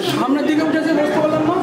সামনের দিকে উঠেছে বসতে পারলাম না।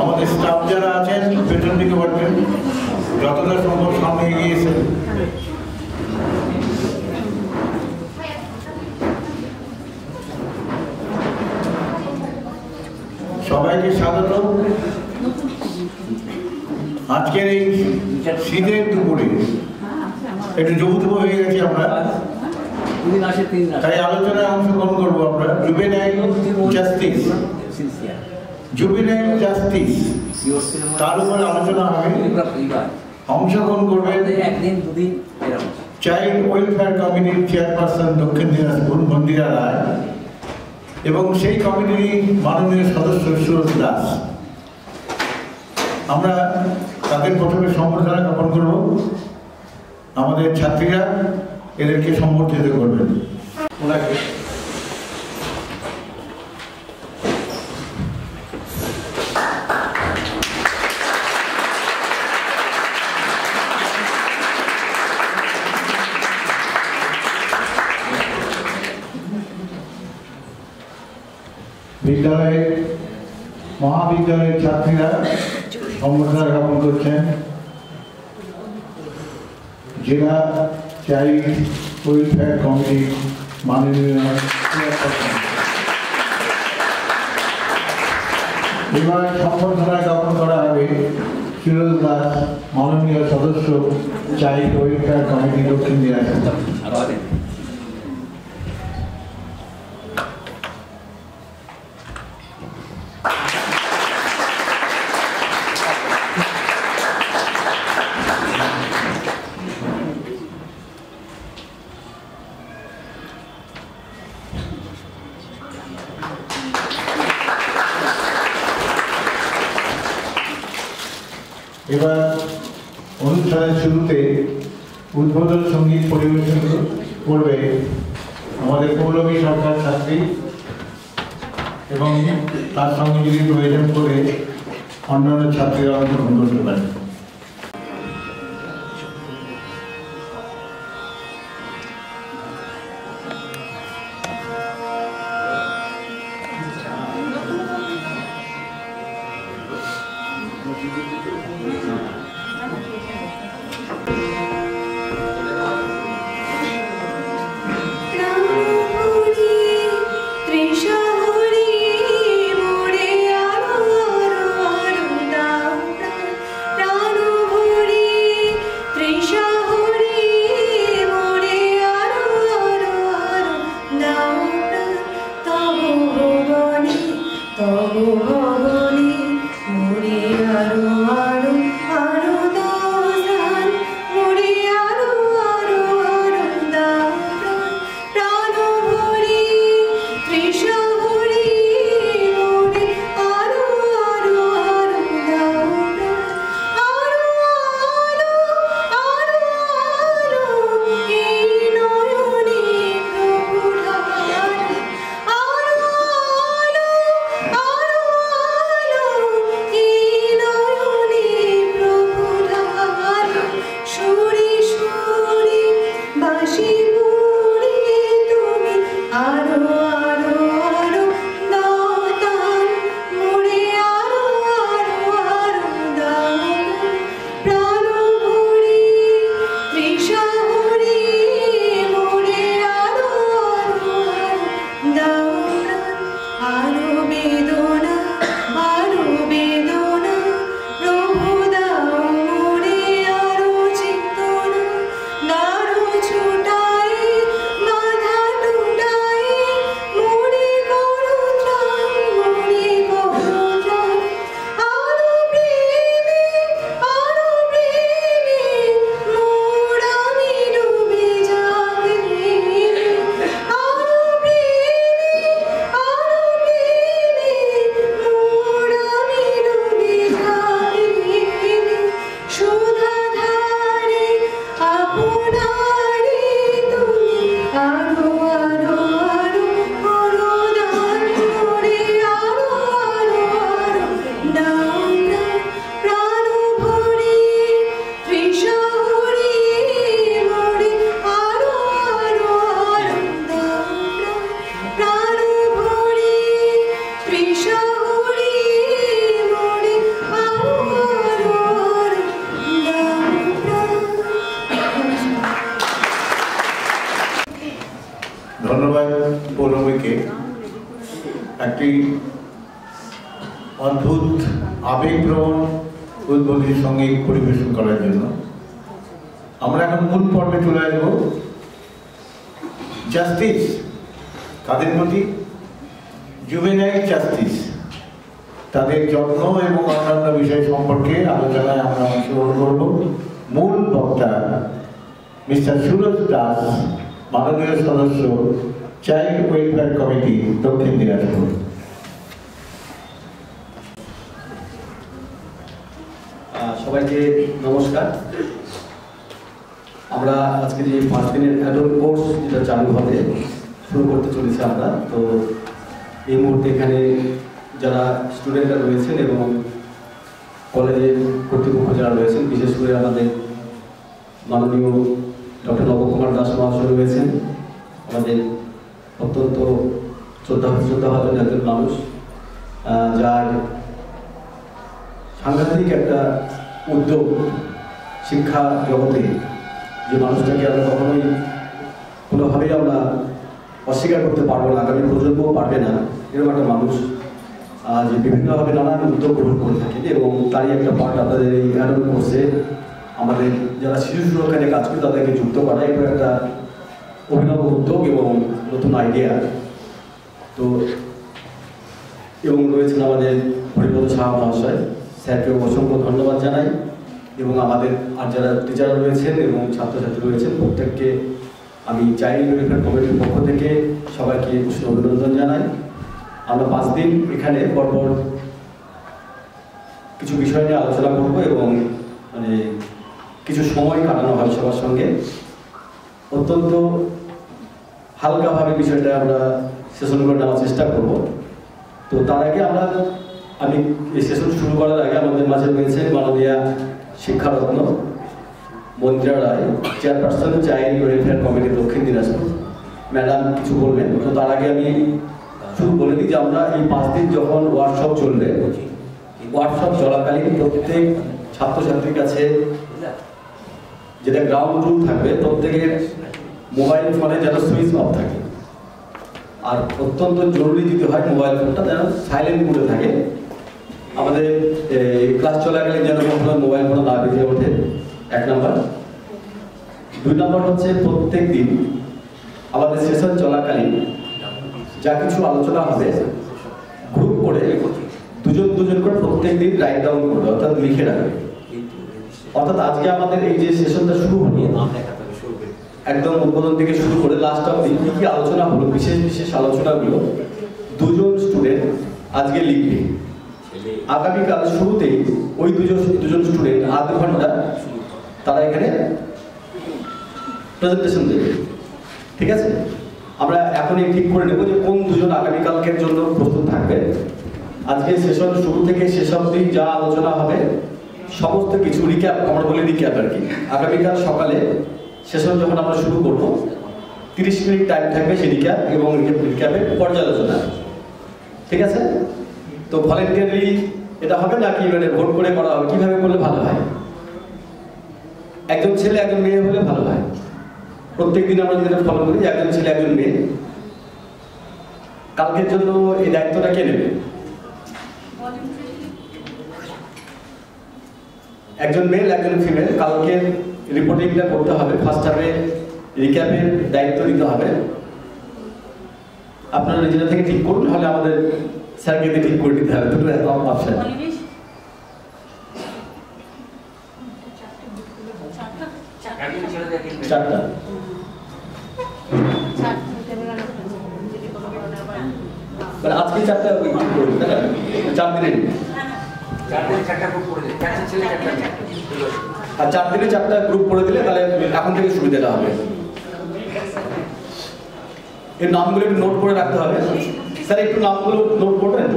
আমাদের স্টাফ যারা আছেন পেছন দিকে বসবেন, যতটা সম্ভব সামনে এগিয়েছেন। সবাইকে স্বাগত। আজকের এই শীতের দুপুরে একটু জবুতবু হয়ে গেছি আমরা, তাই আলোচনায় অংশগ্রহণ করবো আমরা। জুভেনাইল জাস্টিস, জুভেনাইল জাস্টিস, তার উপরে আলোচনা হবে। অংশগ্রহণ করবেন চাইল্ড ওয়েলফেয়ার কমিটির চেয়ারপারসন দক্ষিণ দিনাজপুর মন্দিরা রায় এবং সেই কমিটির মাননীয় সদস্য সুরজ দাস। আমরা তাদের প্রথমে সম্বর্ধনা জ্ঞাপন করব। আমাদের ছাত্রীরা এদেরকে সম্বর্ধিত করবেন। ওনাকে বিদ্যালয়ের মহাবিদ্যালয়ের ছাত্রীরা সম্বর্ধনা জ্ঞাপন করছেন জেলা চাইল্ড ওয়েলফেয়ার কমিটির মাননীয় চেয়ারপারসন। এবার সম্বর্ধনা জ্ঞাপন করা হবে সুরজ দাস, মাননীয় সদস্য চাইল্ড ওয়েলফেয়ার কমিটি দক্ষিণ দিনাজপুর। এবার অনুষ্ঠানের শুরুতে উদ্বোধন সঙ্গীত পরিবেশন করবে আমাদের পৌলমী সরকার ছাত্রী এবং তার সঙ্গে যদি প্রয়োজন করে অন্যান্য ছাত্রীরা অংশগ্রহণ করতে পারে। অদ্ভুত আবেগপ্রবণ উদ্বোধনী সঙ্গীত পরিবেশন করার জন্য। আমরা এখন মূল পর্বে চলে আসবো। জাস্টিস তাদের প্রতি, জুভেনাইল জাস্টিস, তাদের যত্ন এবং অন্যান্য বিষয় সম্পর্কে আলোচনায় আমরা অংশগ্রহণ করব। মূল বক্তা মিস্টার সুরজ দাস, মাননীয় সদস্য, চাইল্ড ওয়েলফেয়ার কমিটি, দক্ষিণ দিনাজপুর। সবাইকে নমস্কার। আমরা আজকে যে 5 দিনের অ্যাডাল্ট কোর্স যেটা চালু হবে, শুরু করতে চলেছি আমরা। তো এই মুহূর্তে এখানে যারা স্টুডেন্টরা রয়েছেন এবং কলেজের কর্তৃপক্ষ যারা রয়েছেন, বিশেষ করে আমাদের মাননীয় ডক্টর নবকুমার দাস মহাশয় রয়েছেন, আমাদের অত্যন্ত শ্রদ্ধাভাজন একজন মানুষ, যার সাংঘাতিক একটা উদ্যোগ শিক্ষা জগতে, যে মানুষটাকে আমরা কখনোই কোনোভাবেই আমরা অস্বীকার করতে পারবো না, আগামী প্রজন্মও পারবে না, এরকম একটা মানুষ যে বিভিন্নভাবে নানান উদ্যোগ গ্রহণ করে থাকেন। এবং তারই একটা পার্ট আপনাদের এই অ্যাডাল্ট কোর্সে আমাদের যারা শিশু সুরক্ষায় কাজ করে তাদেরকে যুক্ত করা, এটা একটা অভিনব উদ্যোগ এবং নতুন আইডিয়া। তো এবং রয়েছেন আমাদের হরিপদ সাহা মহাশয়, স্যারকে অসংখ্য ধন্যবাদ জানাই। এবং আমাদের আর যারা টিচার রয়েছেন এবং ছাত্রছাত্রী রয়েছেন, প্রত্যেককে আমি চাইল্ড ওয়েলফেয়ার কমিটির পক্ষ থেকে সবাইকে অভিনন্দন জানাই। আমরা 5 দিন এখানে পরপর কিছু বিষয় নিয়ে আলোচনা করব এবং মানে কিছু সময় কাটানো হয় সবার সঙ্গে। অত্যন্ত হালকাভাবে বিষয়টা আমরা সেশন করে নেওয়ার চেষ্টা করব। তো তার আগে আমি এই সেশন শুরু করার আগে আমাদের মাঝে রয়েছে মাননীয়া শিক্ষারত্ন মন্ত্রা রায়, চেয়ারপারসন চাইল্ড ওয়েলফেয়ার কমিটি, দক্ষিণ দিনাজপুর। ম্যাডাম কিছু বলবেন। তো তার আগে আমি শুধু বলে দিই যে আমরা এই 5 দিন যখন ওয়ার্কশপ চলবে, ওয়ার্কশপ চলাকালীন প্রত্যেক ছাত্রছাত্রীর কাছে যেটা গ্রাউন্ড রুল থাকবে, প্রত্যেকের মোবাইল ফোনে যেন সুইচ অফ থাকে, আর অত্যন্ত জরুরি যদি হয় মোবাইল ফোনটা যেন সাইলেন্ট মোডে থাকে। আমাদের ক্লাস চলাকালীন যেন কখনো মোবাইল ফোন না বেজে ওঠে, 1 নম্বর। 2 নম্বর হচ্ছে প্রত্যেক দিন আমাদের সেশন চলাকালীন যা কিছু আলোচনা হবে গ্রুপ করে দুজন করে প্রত্যেক দিন রাইট ডাউন করবে, অর্থাৎ লিখে রাখবে। অর্থাৎ আজকে আমাদের এই যে সেশনটা শুরু হলো, একদম উদ্বোধন থেকে শুরু করে লাস্ট অবধি কি কি আলোচনা হলো, বিশেষ আলোচনাগুলো 2জন স্টুডেন্ট আজকে লিখবে। আগামীকাল শুরুতেই ওই দুজন স্টুডেন্ট আধ ঘন্টা তারা এখানে প্রেজেন্টেশন দেবে। ঠিক আছে? আমরা এখনই ঠিক করে নেব যে কোন 2জন আগামীকালকের জন্য প্রস্তুত থাকবে। আজকে সেশন শুরু থেকে শেষ অবধি যা আলোচনা হবে সমস্ত কিছু রিক্যাপ, আমরা বলি রিক্যাপ আর কি। আগামীকাল সকালে সেশন যখন আমরা শুরু করব, 30 মিনিট টাইম থাকবে সেই রিক্যাপ এবং রিক্যাপের পর্যালোচনা। ঠিক আছে? তো ভলেন্টিয়ারলি এটা হবে নাকি মানে ভোট করে করা হবে? কিভাবে করলে ভালো হয়? একজন ছেলে একজন মেয়ে হলে ভালো হয়। প্রত্যেকদিন আমরা যেটা ফলো করি, একজন ছেলে একজন মেয়ে। কালকের জন্য এই দায়িত্বটা কে নেবে? একজন মেল একজন ফিমেল। কালকে রিপোর্টিংটা করতে হবে, ফার্স্ট হাফে রিক্যাপের দায়িত্ব নিতে হবে। আপনারা নিজেরা থেকে ঠিক করুন, নাহলে আমাদের স্যারকে দিয়ে ঠিক করে দিতে হবে। দুটো অপশন। চারটা। মানে আজকে 4টা করুন, তাই না? 4 দিনে আর 4 দিনে 4টা গ্রুপ করে দিলে তাহলে এখন থেকে সুবিধাটা হবে। এই নামগুলো একটু নোট করে রাখতে হবে। স্যার একটু নামগুলো নোট করবেন।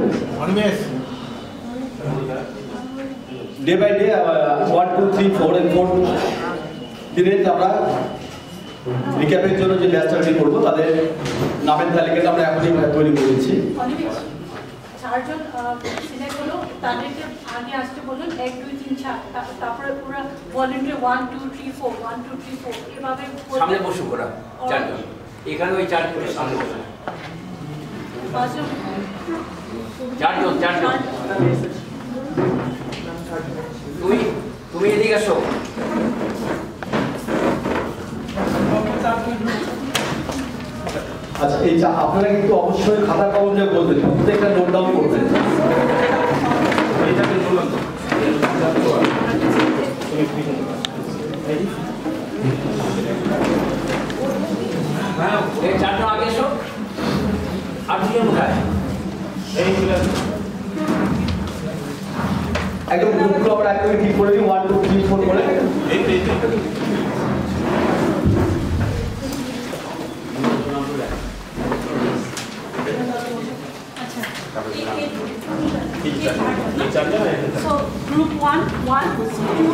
ডে বাই ডে 1, 2, 3, 4 and 4 দিনে আমরা রিক্যাপের জন্য যে ব্যাচটা রেডি করবো তাদের নামের তালিকাটা আমরা এখনই তৈরি করে দিচ্ছি। 4জন সিলেক্ট হলো, তাদেরকে আগে আসতে বলুন 1, 2, 3, 4, তারপরে পুরো ভলেন্টিয়ার 1, 2, 3, 4, 1, 2, 3, 4 এভাবে সামনে বসে করা 4জন। এখানে ওই 4জনের সামনে বসে। চারজন তুমি এদিকে আসো। আচ্ছা, এই আপনারা কিন্তু অবশ্যই খাতা কলম নিয়ে বলবেন, প্রত্যেকটা নোট ডাউন করবেন। চারজন আগে এসো। আর দুজন কোথায়? একদম গ্রুপগুলো আমরা একদমই ঠিক করে দিই, 1 2 3 4 করে। So group 1, 1, 2,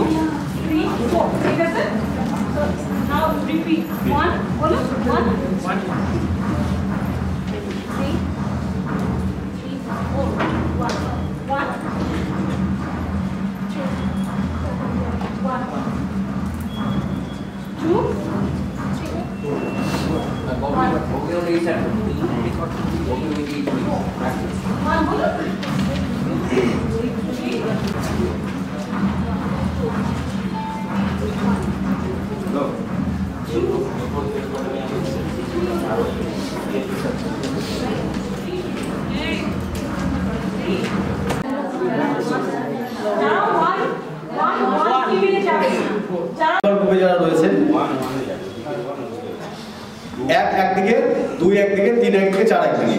3, 4. ঠিক আছে? So now repeat. 1, বলো 1, 3, 4, 1, 1, 2, 1, 2, 1, বলো। গ্রুপে যারা রয়েছেন, 1 একদিকে, 2 একদিকে, 3 একদিকে, 4 একদিকে,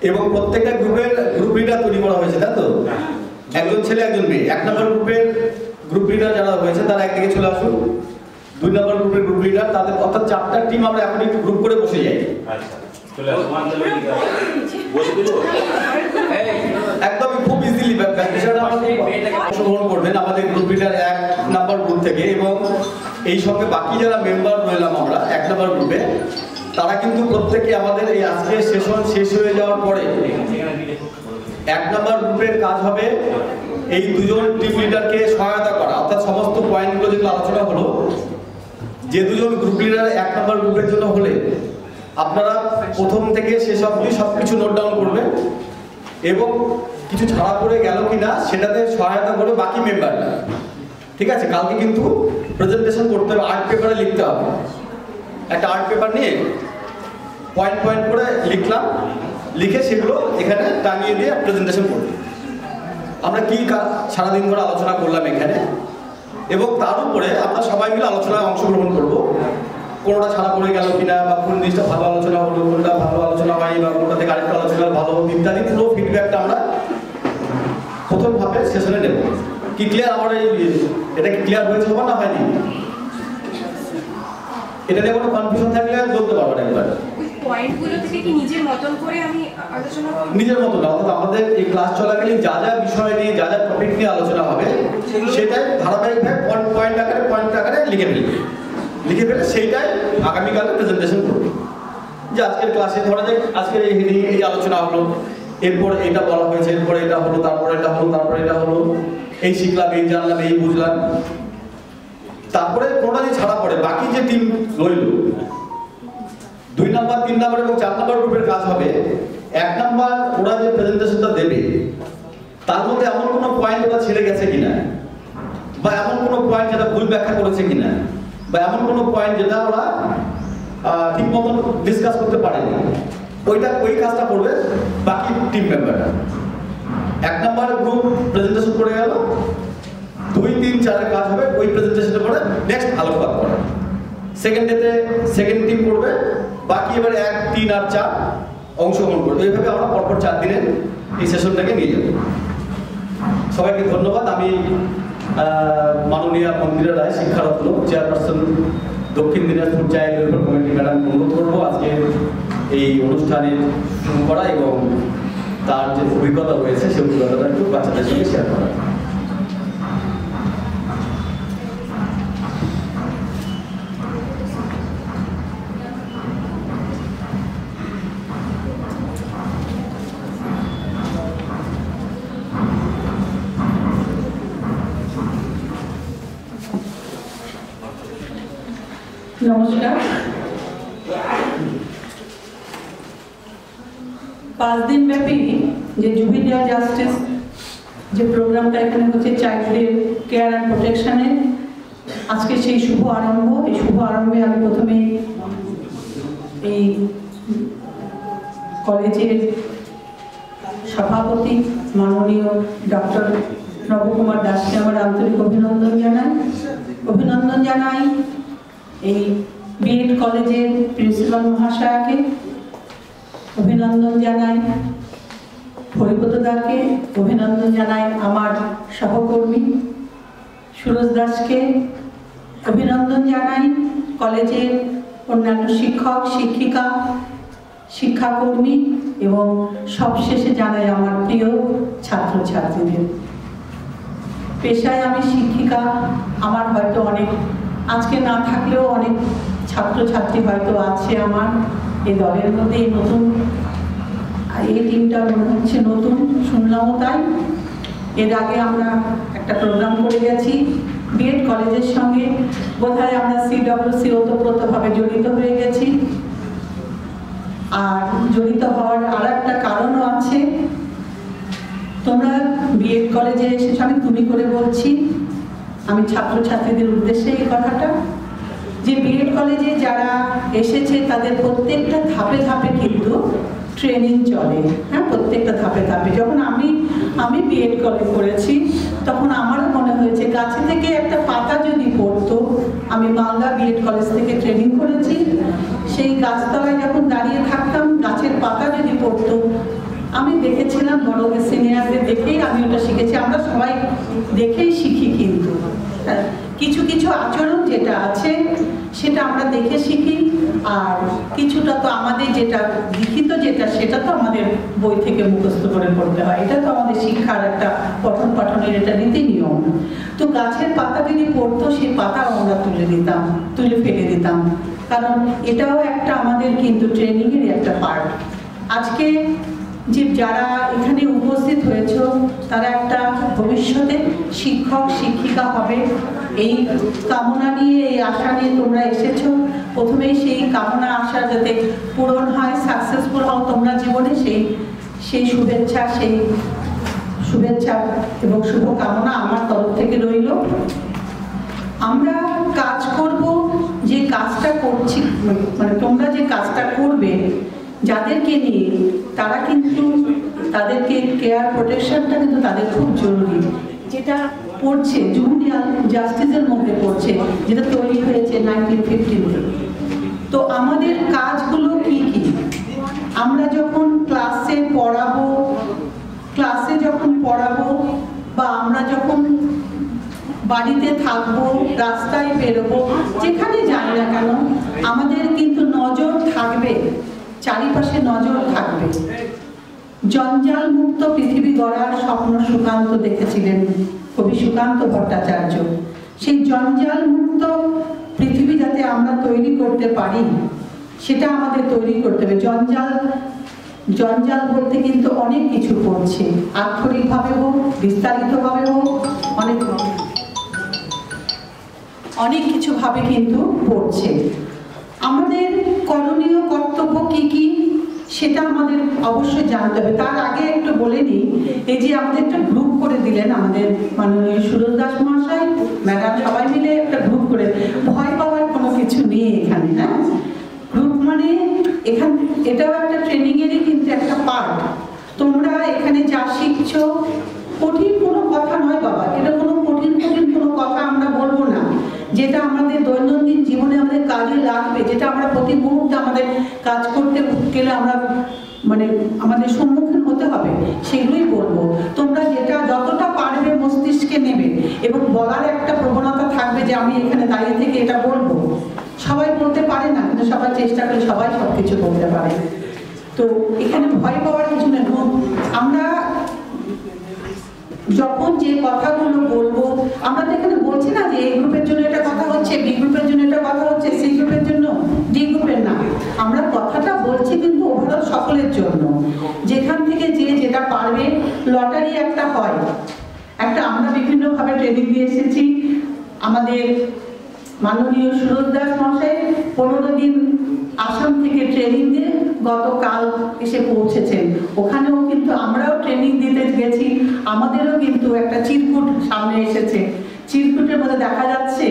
এবং প্রত্যেকটা গ্রুপের গ্রুপ লিডার তৈরি করা হয়েছে, তাই তো? একজন ছেলে একজন মেয়ে। 1 নম্বর গ্রুপের গ্রুপ লিডার যারা হয়েছে তারা একদিকে চলে আসুন। 2 নম্বর গ্রুপের গ্রুপ লিডার, তাদের অর্থাৎ 4টা টিম আমরা এখন একটু গ্রুপ করে বসে যাই। একদমই খুব ইজিলি বিষয়টা অংশগ্রহণ করবেন আমাদের গ্রুপ লিডার 1 নম্বর গ্রুপ থেকে, এবং এই সঙ্গে বাকি যারা মেম্বার রইলাম আমরা 1 নম্বর গ্রুপে, তারা কিন্তু প্রত্যেকে আমাদের এই আজকের সেশন শেষ হয়ে যাওয়ার পরে 1 নম্বর গ্রুপের কাজ হবে এই দুজন টিম লিডারকে সহায়তা করা, অর্থাৎ সমস্ত পয়েন্টগুলো যেগুলো আলোচনা হলো, যে দুজন গ্রুপ লিডার 1 নম্বর গ্রুপের জন্য হলে আপনারা প্রথম থেকে শেষ অবধি সবকিছু নোট ডাউন করবেন, এবং কিছু ছাড়া পড়ে গেল কিনা সেটাতে সহায়তা করবে বাকি মেম্বাররা। ঠিক আছে? কালকে কিন্তু প্রেজেন্টেশন করতে হবে, আর্ট পেপারে লিখতে হবে। একটা আর্ট পেপার নিয়ে পয়েন্ট পয়েন্ট করে লিখলাম, লিখে সেগুলো এখানে টাঙিয়ে দিয়ে প্রেজেন্টেশন করব। আমরা কি সারাদিন ধরে আলোচনা করলাম এখানে, এবং তার উপরে আমরা সবাই মিলে আলোচনায় অংশগ্রহণ করব। কোনটা ছাড়া পড়ে গেল কিনা, বা কোন জিনিসটা ভালো আলোচনা হলো, কোনটা ভালো আলোচনা হয়নি, বা কোনটা থেকে আরেকটা আলোচনা ভালো, ইত্যাদি পুরো ফিডব্যাকটা আমরা প্রথম ভাবে সেশনে নেব। কি ক্লিয়ার? আমার এটা কি ক্লিয়ার হয়েছে না হয়নি? এটা নিয়ে কোনো কনফিউশন থাকলে বলতে পারবেন একবার। পয়েন্টগুলো থেকে কি নিজের মতন করে আমি আলোচনা করব? নিজের মতো না, অর্থাৎ আমাদের এই ক্লাস চলাকালীন যা যা বিষয় নিয়ে, যা যা টপিক নিয়ে আলোচনা হবে, সেটাই ধারাবাহিকভাবে পয়েন্ট আকারে লিখে ফেলে সেইটাই আগামীকালে প্রেজেন্টেশন করবে। যে আজকের ক্লাসে ধরা যাক আজকের এই আলোচনা হলো, এরপর এটা বলা হয়েছে, এরপরে এটা হলো, তারপরে এটা হলো, তারপরে এটা হলো, এই শিখলাম, এই জানলাম, এই বুঝলাম। তারপরে কোনটা যে ছাড়া পড়ে বাকি যে টিম রইল, 2 নম্বর, 3 নম্বর এবং 4 নম্বর গ্রুপের কাজ হবে 1 নম্বর ওরা যে প্রেজেন্টেশনটা দেবে তার মধ্যে এমন কোনো পয়েন্ট ওরা ছেড়ে গেছে কিনা, বা এমন কোনো পয়েন্ট যেটা ভুল ব্যাখ্যা করেছে কিনা, বা এমন কোনো পয়েন্ট যেটা ওরা ঠিক মতন ডিসকাস করতে পারেনি, ওই কাজটা করবে বাকি টিম মেম্বাররা। 1 নম্বর গ্রুপ প্রেজেন্টেশন করে গেল, 2, 3, 4 এর কাজ হবে ওই প্রেজেন্টেশনের পরে নেক্সট আলোকপাত করা। সেকেন্ড ডেতে সেকেন্ড টিম করবে, বাকি এবারে 1, 3 আর 4 অংশগ্রহণ করবে। এইভাবে আমরা পরপর 4 দিনের এই সেশনটাকে নিয়ে যাব। সবাইকে ধন্যবাদ। আমি মাননীয় মন্দিরা রায়, শিক্ষারত্ন, চেয়ারপারসন, দক্ষিণ Dinajpur child welfare committee madam অনুরোধ করবো আজকে এই অনুষ্ঠানে শুরু করা এবং তার যে অভিজ্ঞতা রয়েছে সেই অভিজ্ঞতাটা একটু বাচ্চাদের সঙ্গে শেয়ার করা। নমস্কার। 5 দিন ব্যাপী যে জুবিলিয়ার জাস্টিস যে প্রোগ্রামটা এখানে হচ্ছে চাইল্ডদের কেয়ার অ্যান্ড প্রোটেকশনের, আজকে সেই শুভ আরম্ভ। এই শুভ আরম্ভে আমি প্রথমেই এই কলেজের সভাপতি মাননীয় ডক্টর নবকুমার দাসকে আমার আন্তরিক অভিনন্দন জানাই। এই বিএড কলেজের প্রিন্সিপাল মহাশয়াকে অভিনন্দন জানাই, হরিপদ দাকে অভিনন্দন জানাই, আমার সহকর্মী সুরজ দাসকে অভিনন্দন জানাই, কলেজের অন্যান্য শিক্ষক শিক্ষিকা শিক্ষাকর্মী এবং সবশেষে জানাই আমার প্রিয় ছাত্রছাত্রীদের। পেশায় আমি শিক্ষিকা, আমার হয়তো অনেক আজকে না থাকলেও অনেক ছাত্রছাত্রী হয়তো আছে আমার এই দলের মধ্যে। এই নতুন এই টিমটা মনে হচ্ছে নতুন, শুনলামও তাই। এর আগে আমরা একটা প্রোগ্রাম করে গেছি বিএড কলেজের সঙ্গে, বোধহয় আমরা CWC ওতপ্রোতভাবে জড়িত হয়ে গেছি। আর জড়িত হওয়ার আর একটা কারণও আছে। তোমরা বিএড কলেজে এসেছো, আমি তুমি করে বলছি, আমি ছাত্রছাত্রীদের উদ্দেশ্যে এই কথাটা, যে বিএড কলেজে যারা এসেছে তাদের প্রত্যেকটা ধাপে ধাপে কিন্তু ট্রেনিং চলে। হ্যাঁ, প্রত্যেকটা ধাপে ধাপে। যখন আমি বিএড কলেজ করেছি তখন আমারও মনে হয়েছে গাছে থেকে একটা পাতা যদি পড়তো, আমি মালদা বিএড কলেজ থেকে ট্রেনিং করেছি, সেই গাছতলায় যখন দাঁড়িয়ে থাকতাম গাছের পাতা যদি পড়তো, আমি দেখেছিলাম বড়দের সিনিয়রদের দেখেই আমি ওটা শিখেছি। আমরা সবাই দেখেই শিখি, কিন্তু কিছু কিছু আচরণ যেটা আছে সেটা আমরা দেখে শিখি, আর কিছুটা তো আমাদের যেটা লিখিত যেটা সেটা তো আমাদের বই থেকে মুখস্থ করে পড়তে হয়। এটা তো আমাদের শিক্ষার একটা পঠন পাঠনের এটা নীতি নিয়ম। তো গাছের পাতা যদি পড়তো সেই পাতাও আমরা তুলে ফেলে দিতাম, কারণ এটাও একটা আমাদের কিন্তু ট্রেনিংয়ের একটা পার্ট। আজকে যে যারা এখানে উপস্থিত হয়েছে তারা একটা ভবিষ্যতে শিক্ষক শিক্ষিকা হবে, এই কামনা নিয়ে এই আশা নিয়ে তোমরা এসেছো। প্রথমেই সেই কামনা আশা যাতে পূরণ হয়, সাকসেসফুল হও তোমরা জীবনে, সেই শুভেচ্ছা এবং শুভকামনা আমার তরফ থেকে রইল। আমরা কাজ করব, যে কাজটা করছি মানে তোমরা যে কাজটা করবে যাদেরকে নিয়ে, তারা কিন্তু তাদেরকে কেয়ার প্রোটেকশনটা কিন্তু তাদের খুব জরুরি। যেটা পড়ছে জুবিলিয়ার জাস্টিসের মধ্যে পড়ছে, যেটা তৈরি হয়েছে 1915। তো আমাদের কাজগুলো কি কি? আমরা যখন ক্লাসে পড়াবো বা আমরা যখন বাড়িতে থাকবো, রাস্তায় বেরোবো, যেখানে যাই না কেন আমাদের কিন্তু নজর থাকবে, চারিপাশে নজর থাকবে। জঞ্জাল মুক্ত পৃথিবী গড়ার স্বপ্ন সুকান্ত দেখেছিলেন কবি সুকান্ত ভট্টাচার্য। সেই জঞ্জাল মুক্ত পৃথিবী যাতে আমরা তৈরি করতে পারি, সেটা আমাদের তৈরি করতে হবে। জঞ্জাল বলতে কিন্তু অনেক কিছু পড়ছে, আক্ষরিকভাবে হোক, বিস্তারিতভাবে হোক, অনেক কিছু ভাবে কিন্তু পড়ছে। আমাদের করণীয় কর্তব্য কি কি সেটা আমাদের অবশ্যই জানতে হবে। তার আগে একটু বলে নিই, এই যে আমাদের একটা গ্রুপ করে দিলেন আমাদের মাননীয় সুরজ দাস মহাশয়, ম্যাডাম সবাই মিলে একটা গ্রুপ করে, ভয় পাওয়ার কোনো কিছু নেই এখানে। হ্যাঁ, গ্রুপ মানে এটাও একটা ট্রেনিংয়েরই কিন্তু একটা পার্ট। তোমরা এখানে যা শিখছো কঠিন কোনো কথা নয় বাবা, এটা কোনো কঠিন কোনো কথা আমরা বলবো না, যেটা আমাদের দৈনন্দিন জীবনে আমাদের কাজে লাগবে, যেটা আমরা প্রতি মুহূর্তে আমাদের কাজ করতে গেলে আমরা আমাদের সম্মুখীন হতে হবে, সেগুলোই বলবো। তোমরা যেটা যতটা পারবে মস্তিষ্কে নেবে, এবং বলার একটা প্রবণতা থাকবে যে আমি এখানে দাঁড়িয়ে থেকে এটা বলবো। সবাই বলতে পারে না, কিন্তু সবাই চেষ্টা করে সবাই সবকিছু বলতে পারে। তো এখানে ভয় পাওয়ার কিছু নেই। আমরা যখন যে কথাগুলো বলবো, আমরা তো এখানে বলছি না যে এই গ্রুপের জন্য এটা কথা হচ্ছে, বি গ্রুপের জন্য এটা কথা হচ্ছে, সি গ্রুপের জন্য, ডি গ্রুপের না। আমরা কথাটা বলছি কিন্তু ওভারঅল সকলের জন্য। যেখান থেকে যে যেটা পারবে, লটারি একটা হয়, একটা আমরা বিভিন্নভাবে ট্রেনিং দিয়ে এসেছি। আমাদের মাননীয় সুরজ দাস মহাশয় 15 দিন আসাম থেকে ট্রেনিং দিয়ে গতকাল এসে পৌঁছেছেন, ওখানেও কিন্তু আমরাও ট্রেনিং দিতে গেছি, আমাদেরও কিন্তু একটা চিরকুট সামনে এসেছে। চিরকুটের মধ্যে দেখা যাচ্ছে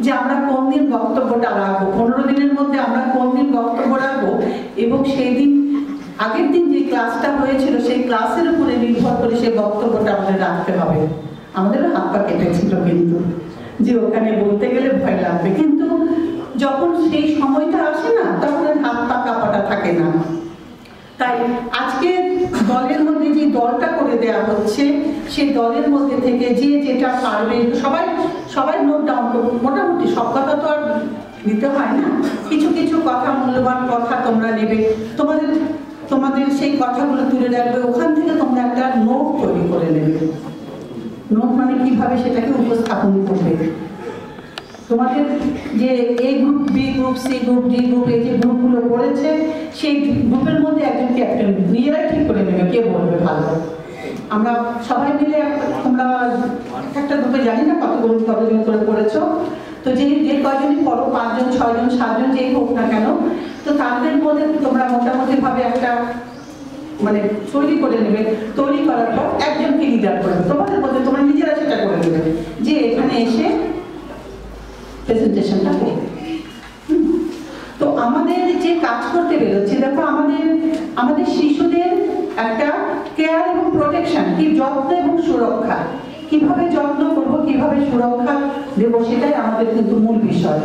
যে আমরা কোন দিন বক্তব্যটা রাখবো, 15 দিনের মধ্যে আমরা কোন দিন বক্তব্য রাখবো, এবং সেই দিন আগের দিন যে ক্লাসটা হয়েছিল সেই ক্লাসের উপরে নির্ভর করে সেই বক্তব্যটা আমাদের রাখতে হবে। আমাদেরও হাত পা কেটেছিল কিন্তু, যে ওখানে বলতে গেলে ভয় লাগবে, কিন্তু যখন সেই সময়টা আসে না তখন হাত পা কাঁপাটা থাকে না। তাই আজকে দলের মধ্যে যে দলটা করে দেওয়া হচ্ছে সেই দলের মধ্যে থেকে যে যেটা পারবে সবাই নোট ডাউন করবে। মোটামুটি সব কথা তো আর নিতে হয় না, কিছু কিছু কথা, মূল্যবান কথা তোমরা নেবে, তোমাদের সেই কথাগুলো তুলে রাখবে, ওখান থেকে তোমরা একটা নোট তৈরি করে নেবে। নোট মানে কিভাবে সেটাকে উপস্থাপন করবে। তোমাদের যে A group, B group, C group, D group, এই যে গ্রুপগুলো করেছে সেই গ্রুপের মধ্যে একজন ক্যাপ্টেন নিজেরাই ঠিক করে নেবে কে বলবে ভালো। আমরা সবাই মিলে তোমরা একটা গ্রুপে জানি না কতজন করে করেছো, তো যে কয়জনই করো, 5 জন 6 জন 7 জন যেই হোক না কেন, তো তাদের মধ্যে তোমরা মোটামুটি ভাবে একটা মানে তৈরি করে নেবে। তৈরি করার পর একজনকে লিডার করবে, তোমাদের মধ্যে তোমরা নিজেরা সেটা করে নেবে যে এখানে এসে প্রেজেন্টেশনটা করবে। তো আমাদের যে কাজ করতে বেরোচ্ছে, দেখো আমাদের শিশুদের একটা কেয়ার এবং প্রোটেকশন, কি যত্ন এবং সুরক্ষা, কিভাবে যত্ন করবো, কিভাবে সুরক্ষা দেবো, সেটাই আমাদের কিন্তু মূল বিষয়।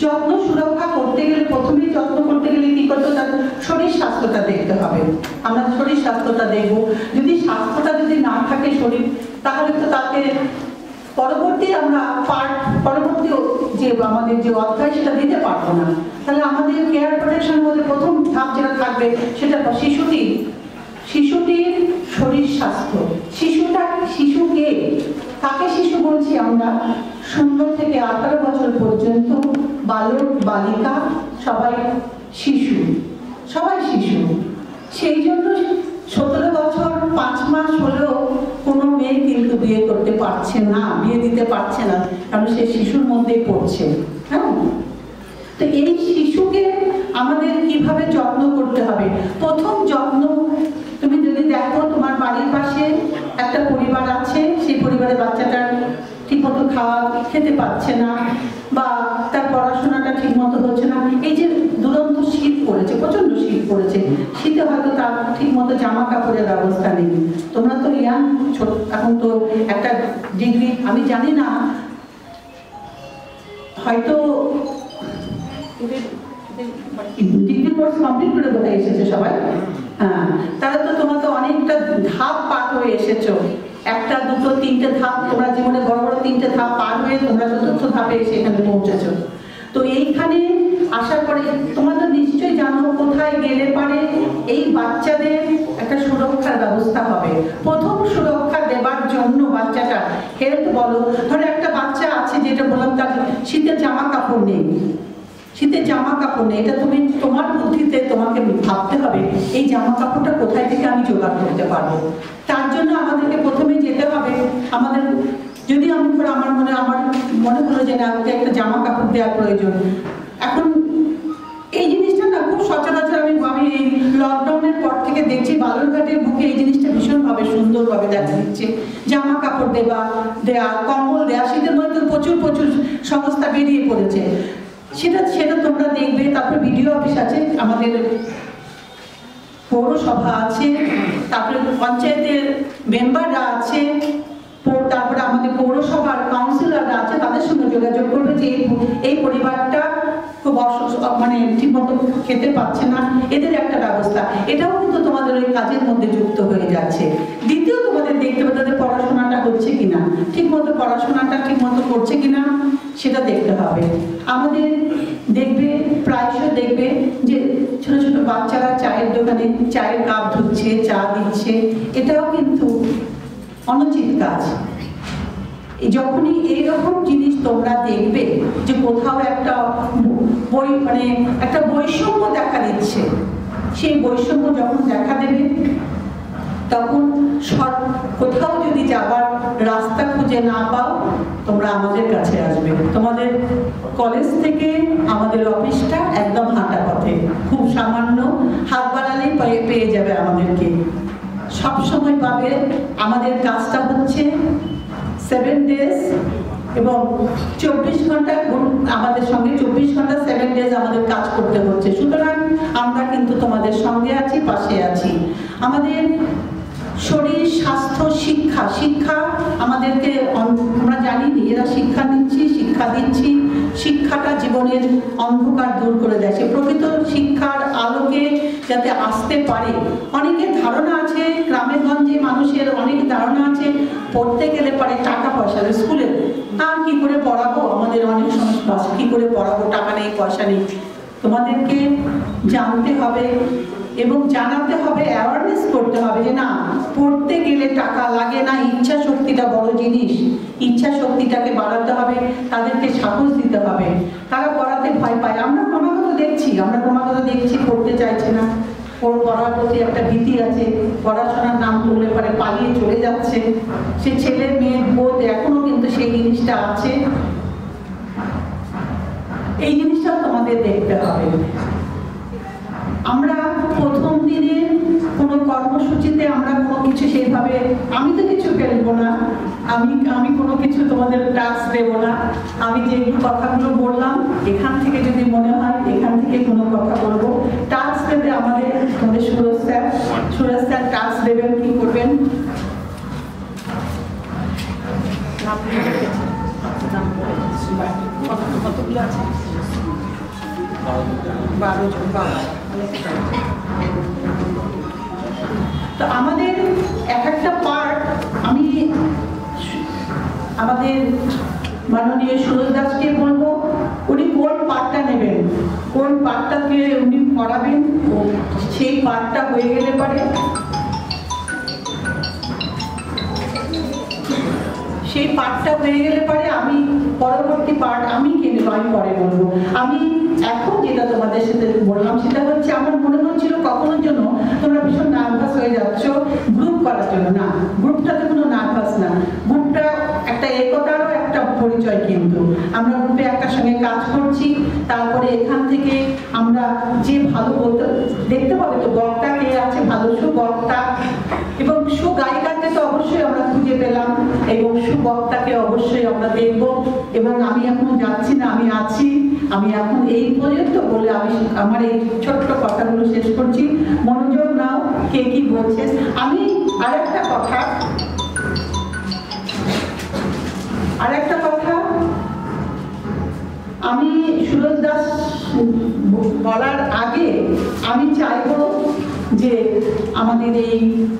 যত্ন সুরক্ষা করতে গেলে, প্রথমেই যত্ন করতে গেলে কি করতে হবে, তার শরীর স্বাস্থ্যটা দেখতে হবে। আমরা শরীর স্বাস্থ্যটা দেখবো, যদি স্বাস্থ্যটা যদি না থাকে শরীর, তাহলে তো তাকে পরবর্তী যে আমাদের যে অধ্যায় সেটা দিতে পারবো না। তাহলে আমাদের কেয়ার প্রোটেকশন মধ্যে প্রথম ধাপ যেটা থাকবে সেটা শিশুটির শরীর স্বাস্থ্য। শিশুকে কাকে শিশু বলছি আমরা? 0 থেকে 18 বছর পর্যন্ত বালক বালিকা সবাই শিশু। সেই জন্য 17 বছর 5 মাস হলেও কোনো মেয়ে কিন্তু বিয়ে করতে পারছে না, বিয়ে দিতে পারছে না, কারণ সে শিশুর মধ্যেই পড়ছে। হ্যাঁ, তো এই শিশুকে আমাদের কিভাবে যত্ন করতে হবে? প্রথম যত্ন, তুমি যদি দেখো তোমার বাড়ির পাশে একটা পরিবার আছে, সেই পরিবারের বাচ্চাটা ঠিকমতো খেতে পাচ্ছে না, বা তার পড়াশোনাটা ঠিকমতো হচ্ছে না। এই যে দুরন্ত শীত পড়েছে, প্রচন্ড শীত পড়েছে, শীতে হয়তো তার ঠিকমতো জামা কাপড়ের ব্যবস্থা নেই। তোমরা তো ছোট, এখন তো একটা ডিগ্রি, আমি জানি না, হয়তো ডিগ্রি কোর্স কমপ্লিট করে বোধহয় এসেছে সবাই। হ্যাঁ, তারা তো তোমরা তো অনেকটা ধাপ পার হয়ে এসেছো, 1, 2, 3টে ধাপ, তোমরা জীবনে বড় বড় 3টে ধাপ পার হয়ে তোমরা 4র্থ ধাপে এসে এখানে পৌঁছেছো। তো এইখানে আসার পরে তোমরা তো নিশ্চয়ই জানো কোথায় গেলে পারে এই বাচ্চাদের একটা সুরক্ষার ব্যবস্থা হবে। প্রথম সুরক্ষা দেবার জন্য বাচ্চাটা হেলথ বলো, ধরো একটা বাচ্চা আছে যেটা বললাম তার শীতের জামা কাপড় নেই, এটা তুমি তোমার বুদ্ধিতে তোমাকে ভাবতে হবে এই জামা কাপড়টা কোথায় থেকে আমি জোগাড় করতে পারবো। তার জন্য আমাদেরকে প্রথমে যেতে হবে, আমাদের যদি আমি ধরো আমার মনে হলো যে না ওকে একটা জামা কাপড় দেওয়ার প্রয়োজন, এখন এই জিনিসটা না খুব সচরাচর আমি এই লকডাউনের পর থেকে দেখছি বালুরঘাটের বুকে এই জিনিসটা ভীষণভাবে সুন্দরভাবে দেখা দিচ্ছে। জামা কাপড় দেয়া, কম্বল দেয়া, শীতের মধ্যে প্রচুর সংস্থা বেরিয়ে পড়েছে, সেটা তোমরা দেখবে। তারপরে বিডিও অফিস আছে, আমাদের পৌরসভা আছে, তারপরে পঞ্চায়েতের মেম্বাররা আছে, তারপরে আমাদের পৌরসভার কাউন্সিলররা আছে, তাদের সঙ্গে যোগাযোগ করবে যে এই পরিবারটা খুব মানে ঠিকমতো খেতে পাচ্ছে না, এদের একটা ব্যবস্থা। এটাও কিন্তু তোমাদের ওই কাজের মধ্যে যুক্ত হয়ে যাচ্ছে। দ্বিতীয় তোমাদের দেখতে হবে তাদের পড়াশোনাটা হচ্ছে কিনা, পড়াশোনাটা ঠিকমতো করছে কিনা সেটা দেখতে হবে। আমাদের প্রায়শই দেখবে যে ছোট ছোট বাচ্চারা চায়ের দোকানে চায়ের কাপ ধুচ্ছে, চা দিচ্ছে, এটাও কিন্তু অনুচিত কাজ। যখনই এইরকম জিনিস তোমরা দেখবে যে কোথাও একটা বৈষম্য দেখা দিচ্ছে, সেই বৈষম্য যখন দেখা দেবে তখন কোথাও যদি যাবার রাস্তা খুঁজে না পাও, তোমরা আমাদের কাছে আসবে। তোমাদের কলেজ থেকে আমাদের অফিসটা একদম হাঁটা পথে, খুব সামান্য হাত বাড়ালেই পেয়ে যাবে আমাদেরকে, সবসময় পাবে। আমাদের কাজটা হচ্ছে 7 ডেজ এবং 24 ঘন্টা, আমাদের সঙ্গে 24 ঘন্টা 7 ডেজ আমাদের কাজ করতে হচ্ছে। সুতরাং আমরা কিন্তু তোমাদের সঙ্গে আছি, পাশে আছি। আমাদের শরীর, স্বাস্থ্য, শিক্ষা আমাদেরকে, আমরা জানি এরা শিক্ষা দিচ্ছি। শিক্ষাটা জীবনের অন্ধকার দূর করে দেয়। সে প্রকৃত শিক্ষার আলোকে যাতে আসতে পারে। অনেকের ধারণা আছে, গ্রামে গঞ্জে মানুষের অনেক ধারণা আছে, পড়তে গেলে পারে টাকা পয়সা, স্কুলে আর কি করে পড়াবো, আমাদের অনেক সমস্যা, কি করে পড়াবো, টাকা নেই, পয়সা নেই। তোমাদেরকে জানতে হবে এবং জানাতে হবে, অ্যাওয়ারনেস করতে হবে যে না, পড়তে গেলে টাকা লাগে না, ইচ্ছা শক্তিটা বড় জিনিস। ইচ্ছা শক্তিটাকে বাড়াতে হবে, তাদেরকে সাহস দিতে হবে। তারা পড়াতে ভয় পায়, আমরা ক্রমাগত দেখছি পড়তে চাইছে না, পড়ার প্রতি একটা ভীতি আছে, পড়াশোনার নাম করলে পরে পালিয়ে চলে যাচ্ছে। সে ছেলে মেয়ে বোধ এখনো কিন্তু সেই জিনিসটা আছে। এই জিনিসটাও তোমাদের দেখতে হবে। আমরা প্রথম দিনে কোনো কর্মসূচিতে আমরা কোনো কিছু সেইভাবে, আমি তো কিছু ফেলবো না, আমি কোনো কিছু তোমাদের টাস্ক দেবো না। আমি যে কথাগুলো বললাম, এখান থেকে যদি মনে হয় এখান থেকে কোনো কথা বলবো, টাস্ক দেবে আমাদের সুরজ স্যার টাস্ক দেবেন, কি করবেন। কতগুলো আছে? 12 জন। তো আমাদের একটা পার্ট, আমি আমাদের মাননীয় সুরজ দাসকে বলবো, উনি কোন পার্টটা নেবেন, কোন পার্টটাকে উনি করাবেন, সেই পার্টটা হয়ে গেলে পারে আমি পরবর্তী পার্ট আমি কিনে আমি পরে বলবো। আমি এখন যেটা তোমাদের সাথে বললাম সেটা হচ্ছে, আমার মনে হচ্ছিল কখনোর জন্য তোমরা ভীষণ নার্ভাস হয়ে যাচ্ছ গ্রুপ করার জন্য। না, গ্রুপটাতে কোনো নার্ভাস না, গ্রুপটা একটা একতারও একটা পরিচয়। কিন্তু আমরা গ্রুপে একটা সঙ্গে কাজ করছি, তারপরে এখান থেকে আমরা যে ভালো বলতে দেখতে পাবে তো বক্তা কে আছে, ভালো সুবক্তা এবং সুগায়িকাকে তো অবশ্যই আমরা খুঁজে পেলাম এবং সুবক্তাকে অবশ্যই আমরা দেখব। এবং আমি এখনো যাচ্ছি না, আমি আছি, আমি এখন এই পর্যন্ত বলে আমি আমার এই ছোট্ট কথাগুলো শেষ করছি। মনোযোগ নাও, কে কি বলছে। আমি আরেকটা কথা আমি সুরজ দাস বলার আগে আমি চাইবো যে আমাদের এই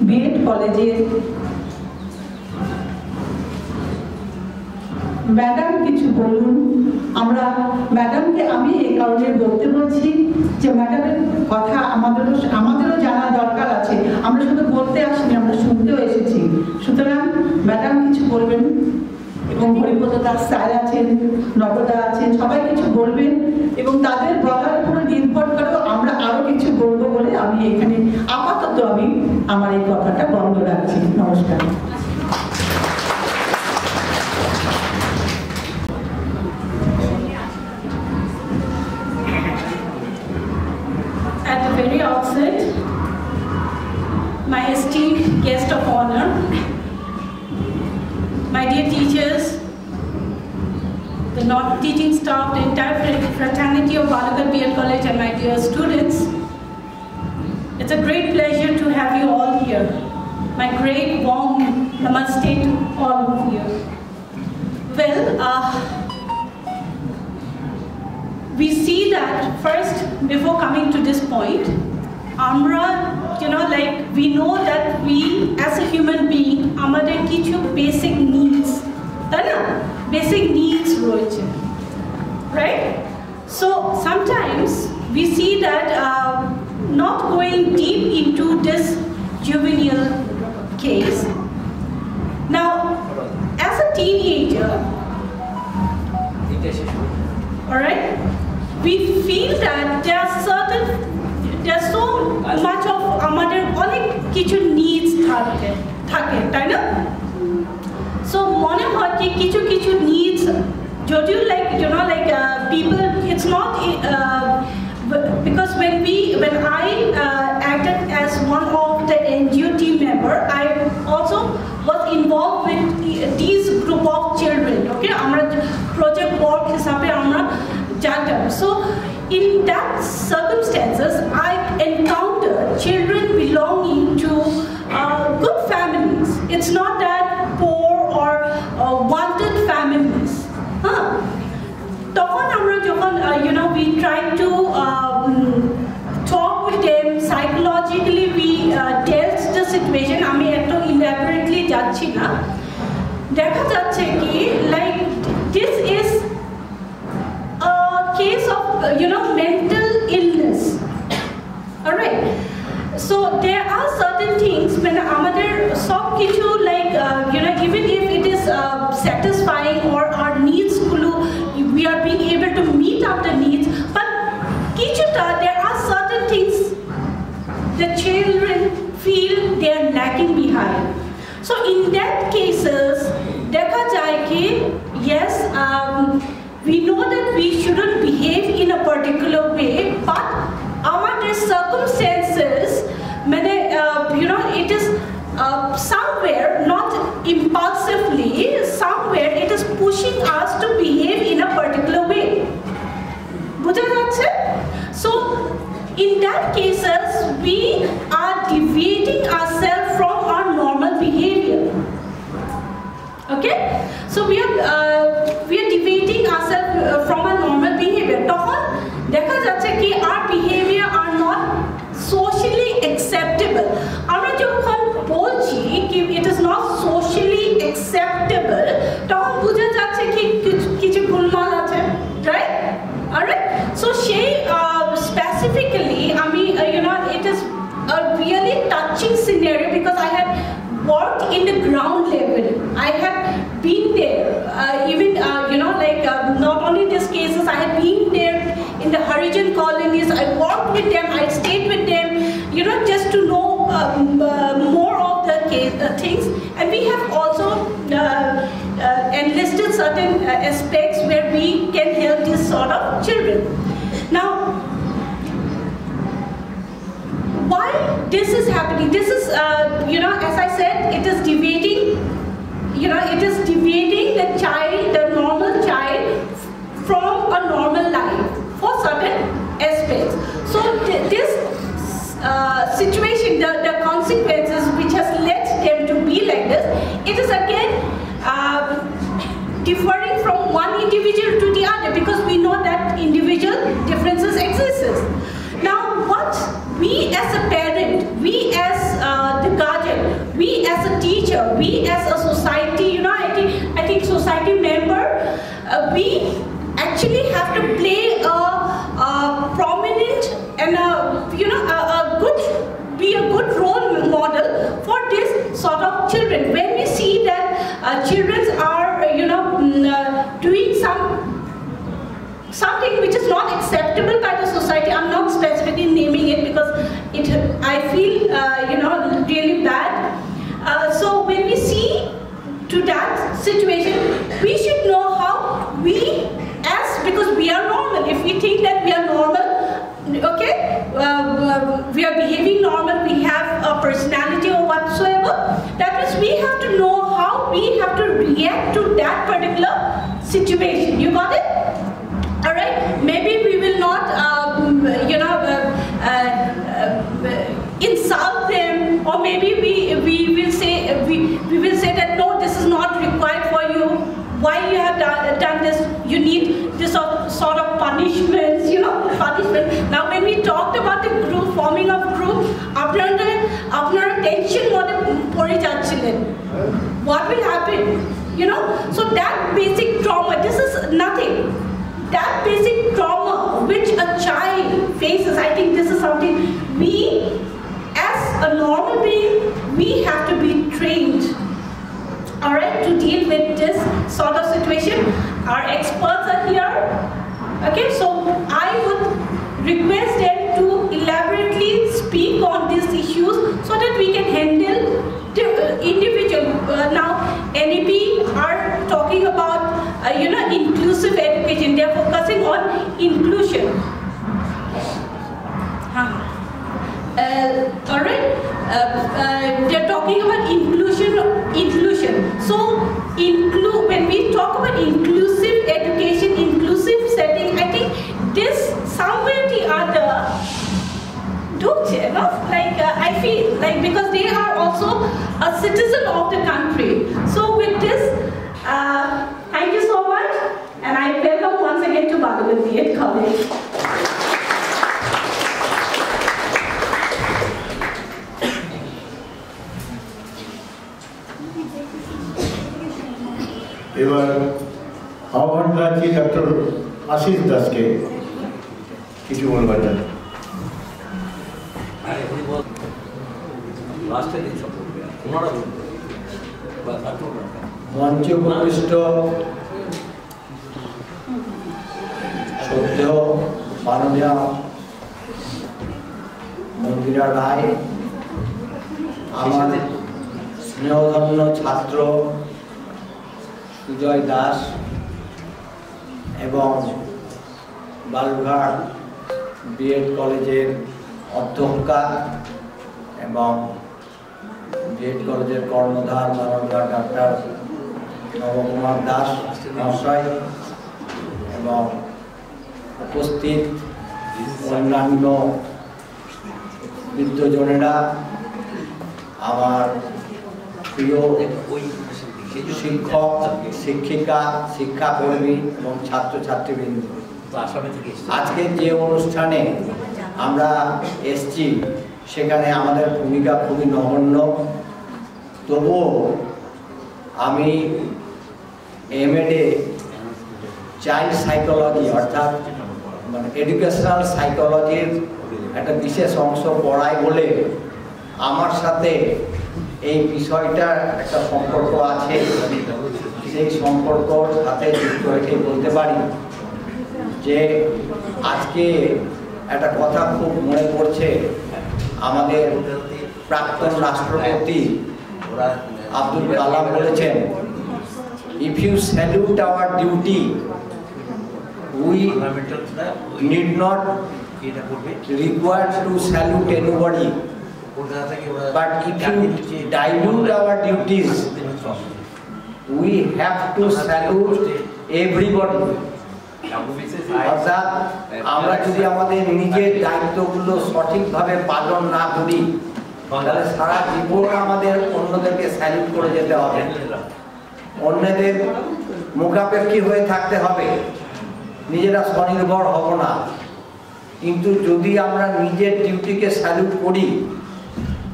বিএড কলেজের ম্যাডাম কিছু বলুন। আমরা ম্যাডামকে আমি এই কারণে বলতে বলছি যে ম্যাডামের কথা আমাদেরও জানা দরকার আছে। আমরা শুধু বলতে আসিনি, আমরা শুনতেও এসেছি। সুতরাং ম্যাডাম কিছু বলবেন এবং হরিপদ দাস স্যার আছেন, নবদা আছেন, সবাই কিছু বলবেন এবং তাদের বলার উপর নির্ভর করেও আমরা আরো কিছু বলবো বলে আমি এখানে আপাতত আমি আমার এই কথাটা বন্ধ রাখছি। নমস্কার। At the very outset, my esteemed guest of honor, my dear teachers, the non-teaching staff, the entire fraternity of Balaghar B.Ed College, and my dear students, it's a great pleasure to have you all here. My great warm namaste to all of you. Well, we see that first, before coming to this point, আমরা, we know that we as a human being, আমাদের কিছু basic needs, তাই না? Basic needs রয়েছে, right? So sometimes we see that not going deep into this juvenile case. Now, as a teenager, all right, we feel that there's so much of আমাদের অনেক কিছু needs থাকে তাই না? So মনে হয় কি কিছু needs যদিও like people, it's not because when I acted as one of the NGO team member, I also was involved with these group of children. Okay, আমরা project work হিসাবে আমরা জানতাম. So in that circumstances, I encountered children belonging to good families. It's not that poor or wanted families. তখন আমরা যখন we try to talk with them psychologically, we dealt the situation. আমি একটু elaborately যাচ্ছি না. দেখা যাচ্ছে কি like this is a case of mental illness. All right. So there are certain things when আমাদের সব কিছু like even if it is satisfying or our needs গুলো we are being able to meet up the needs, but there are certain things the children feel they are lacking behind. So in that cases dekha jay ki yes, we know that we shouldn't behave in a particular way, but our circumstances it is somewhere not impulsively, somewhere it is pushing us to behave in a particular way. বুঝা যাচ্ছে? So in that cases we are deviating ourselves from our normal behavior. Okay, so we are deviating ourselves from our normal behavior. তখন দেখা যাচ্ছে কি our behavior are not socially acceptable. আমরা যখন বলছি কি it is not socially acceptable, তখন বুঝা যাচ্ছে কি কিছু গোলমাল আছে, right? Alright, so সেই specifically it is a really touching scenario because I had worked in the ground level. I had been there, even not only these cases, I had been there in the Harijan colonies. I worked with them, I stayed with them, just to know more of the things. And we have also enlisted certain aspects where we can help these sort of children. Now, why this is happening? This is, as I said, it is deviating. It is deviating the child, the normal child, from a normal life for certain aspects. So this situation, the consequences which has led them to be like this, it is again differing from one individual to the other because we know that individual differences exist. Now what we as a parent, we as the guardian, we as a teacher, we as a society, I think society member, we actually have to play a prominent and be a good role model for this sort of children. When we see that children are doing something which is not acceptable by the society, I'm not specifically naming it because I feel really bad. So when we see to that situation, we should know how because we are normal. If we think that we are normal, okay, we are behaving normal, we have a personality or whatsoever, that means we have to know how we have to react to that particular situation. You got it? Alright, maybe we will not insult them, or maybe we will say that no, this is not required for you. Why you have done this? You need this sort of punishments, punishment. Now when we talked about the group, forming of group, আপনারা tension mode পড়ে যাচ্ছিলেন. What will happen? So that basic trauma, this is nothing. That basic trauma which a child faces, I think this is something we, as a normal being, we have to be trained, alright, to deal with this sort of situation. Our experts are here. Okay, so I would request them to elaborately speak on these issues so that we can handle talking about inclusion. So when we talk about inclusive education, inclusive setting, I think this somewhere the other, don't you know? Like I feel like because they are also a citizen of the country. So with this, thank you so much, and I welcome once again to Bhagavad B.Ed College. এবার আহ্বান জানাচ্ছি doctor Ashis দাসকে কিছু বলবার জন্য। মঞ্চে উপবিষ্ট শ্রদ্ধেয় মাননীয় মন্দিরা রায়, আমার স্নেহধন্য ছাত্র সুজয় দাস এবং বালুরঘাট B.Ed কলেজের অধ্যক্ষা এবং B.Ed কলেজের কর্ণধার মাননীয় ডক্টর নবকুমার দাস মহাশয় এবং উপস্থিত অন্যান্য বৃদ্ধজনেরা, আমার প্রিয় শিক্ষক, শিক্ষিকা, শিক্ষাকর্মী এবং ছাত্রছাত্রীবৃন্দ, আজকে যে অনুষ্ঠানে আমরা এসছি সেখানে আমাদের ভূমিকা খুবই নগণ্য। তবুও আমি M.Ed চাইল্ড সাইকোলজি অর্থাৎ মানে এডুকেশনাল সাইকোলজির একটা বিশেষ অংশ পড়াই বলে আমার সাথে এই বিষয়টার একটা সম্পর্ক আছে। সেই সম্পর্কর সাথে যুক্ত হয়ে বলতে পারি যে আজকে একটা কথা খুব মনে পড়ছে। আমাদের প্রাক্তন রাষ্ট্রপতি আব্দুল কালাম বলেছেন, if you salute our duty we need not required to salute anybody, but if you dilute our duties, we have to salute everybody. অর্থাৎ আমরা যদি আমাদের নিজের দায়িত্বগুলো সঠিকভাবে পালন না করি তাহলে সারা জীবন আমাদের অন্যদেরকে স্যালুট করে যেতে হবে, অন্যদের মুখাপেক্ষী হয়ে থাকতে হবে, নিজেরা স্বনির্ভর হব না। কিন্তু যদি আমরা নিজের ডিউটিকে স্যালুট করি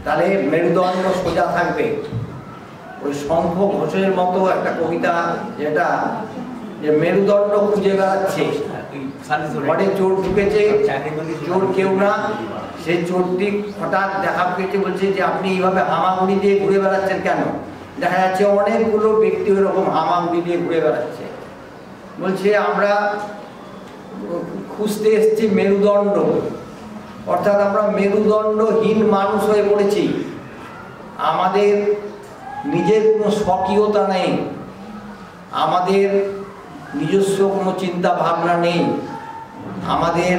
তাহলে মেরুদণ্ড সোজা থাকবে। ওই শঙ্খ ঘোষের মতো একটা কবিতা, যেটা যে মেরুদণ্ড খুঁজে বেড়াচ্ছে, ঘরে চোর ঢুকেছে, চোর কেউ না, সেই চোরটি হঠাৎ দেখা পেয়েছে, বলছে যে আপনি এইভাবে হামাগুড়ি দিয়ে ঘুরে বেড়াচ্ছেন কেন? দেখা যাচ্ছে অনেকগুলো ব্যক্তি ওইরকম হামাগুড়ি দিয়ে ঘুরে বেড়াচ্ছে। বলছে আমরা খুঁজতে এসেছি মেরুদণ্ড, অর্থাৎ আমরা মেরুদণ্ডহীন মানুষ হয়ে পড়েছি। আমাদের নিজের কোনো স্বকীয়তা নেই, আমাদের নিজস্ব কোনো চিন্তা ভাবনা নেই, আমাদের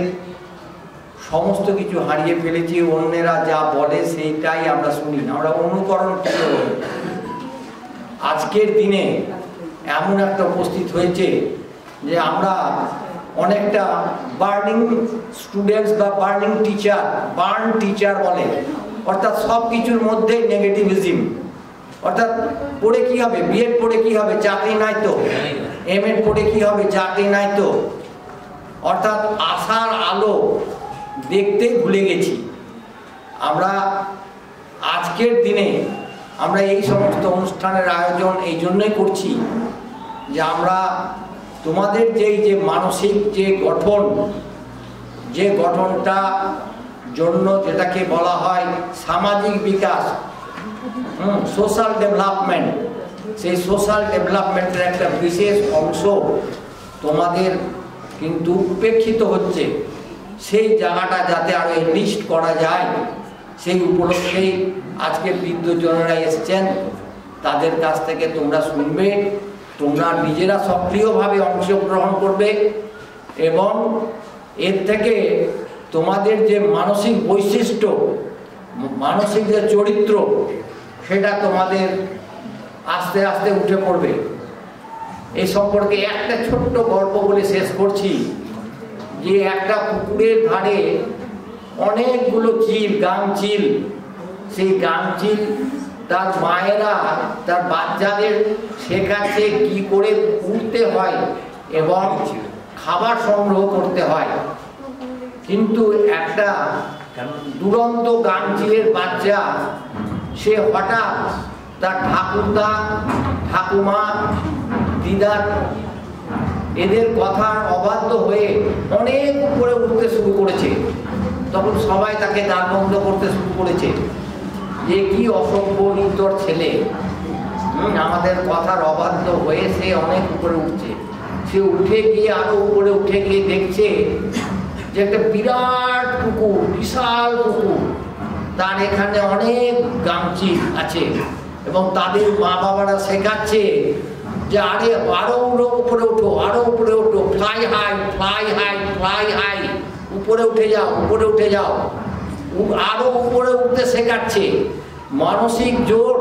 সমস্ত কিছু হারিয়ে ফেলেছি। অন্যেরা যা বলে সেইটাই আমরা শুনি, আমরা অনুকরণ করি। আজকের দিনে এমন একটা উপস্থিত হয়েছে যে আমরা অনেকটা বার্নিং স্টুডেন্টস বা বার্নিং টিচার, বার্ন টিচার বলে, অর্থাৎ সব কিছুর মধ্যে নেগেটিভিজম। অর্থাৎ পড়ে কি হবে, B.Ed পড়ে কি হবে, চাকরি নাই তো, M.Ed পড়ে কি হবে, চাকরি নাই তো। অর্থাৎ আশার আলো দেখতে ভুলে গেছি আমরা। আজকের দিনে আমরা এই সমস্ত অনুষ্ঠানের আয়োজন এই জন্যই করছি যে আমরা তোমাদের যে মানসিক যে গঠন, যে গঠনটা জন্য যেটাকে বলা হয় সামাজিক বিকাশ, সোশ্যাল ডেভেলপমেন্ট, সেই সোশ্যাল ডেভেলপমেন্টের একটা বিশেষ অংশ তোমাদের কিন্তু উপেক্ষিত হচ্ছে। সেই জায়গাটা যাতে আরো এনরিচ করা যায় সেই উপলক্ষেই আজকে বৃদ্ধজনেরা এসছেন। তাদের কাছ থেকে তোমরা শুনবে, তোমরা নিজেরা সক্রিয়ভাবে অংশগ্রহণ করবে এবং এর থেকে তোমাদের যে মানসিক বৈশিষ্ট্য, মানসিক যে চরিত্র, সেটা তোমাদের আস্তে আস্তে উঠে পড়বে। এই সম্পর্কে একটা ছোট্ট গল্প বলে শেষ করছি, যে একটা পুকুরের ধারে অনেকগুলো চিল, গাংচিল, সেই গাংচিল তার মায়েরা তার বাচ্চাদের শেখাচ্ছে কি করে উঠতে হয় এবং খাবার সংগ্রহ করতে হয়। কিন্তু একটা দুরন্ত গাংচিলের বাচ্চা সে হঠাৎ তার ঠাকুরদা, ঠাকুমা, দিদার এদের কথার অবাধ্য হয়ে অনেক উপরে উঠতে শুরু করেছে। তখন সবাই তাকে গালমন্দ করতে শুরু করেছে যে কি অসভ্য ইতর ছেলে, আমাদের কথার অবাধ্য হয়ে সে অনেক উপরে উঠছে। সে উঠে গিয়ে আরো উপরে উঠে গিয়ে দেখছে যে একটা বিরাট পুকুর, বিশাল পুকুর, তার এখানে অনেক গাংচিল আছে এবং তাদের মা বাবারা শেখাচ্ছে যে আরে আরো উপরে ওঠো, আরো উপরে ওঠো, fly high, fly high, fly high, উপরে উঠে যাও, উপরে উঠে যাও, আরো উপরে উঠতে শেখাচ্ছে। মানসিক জোর,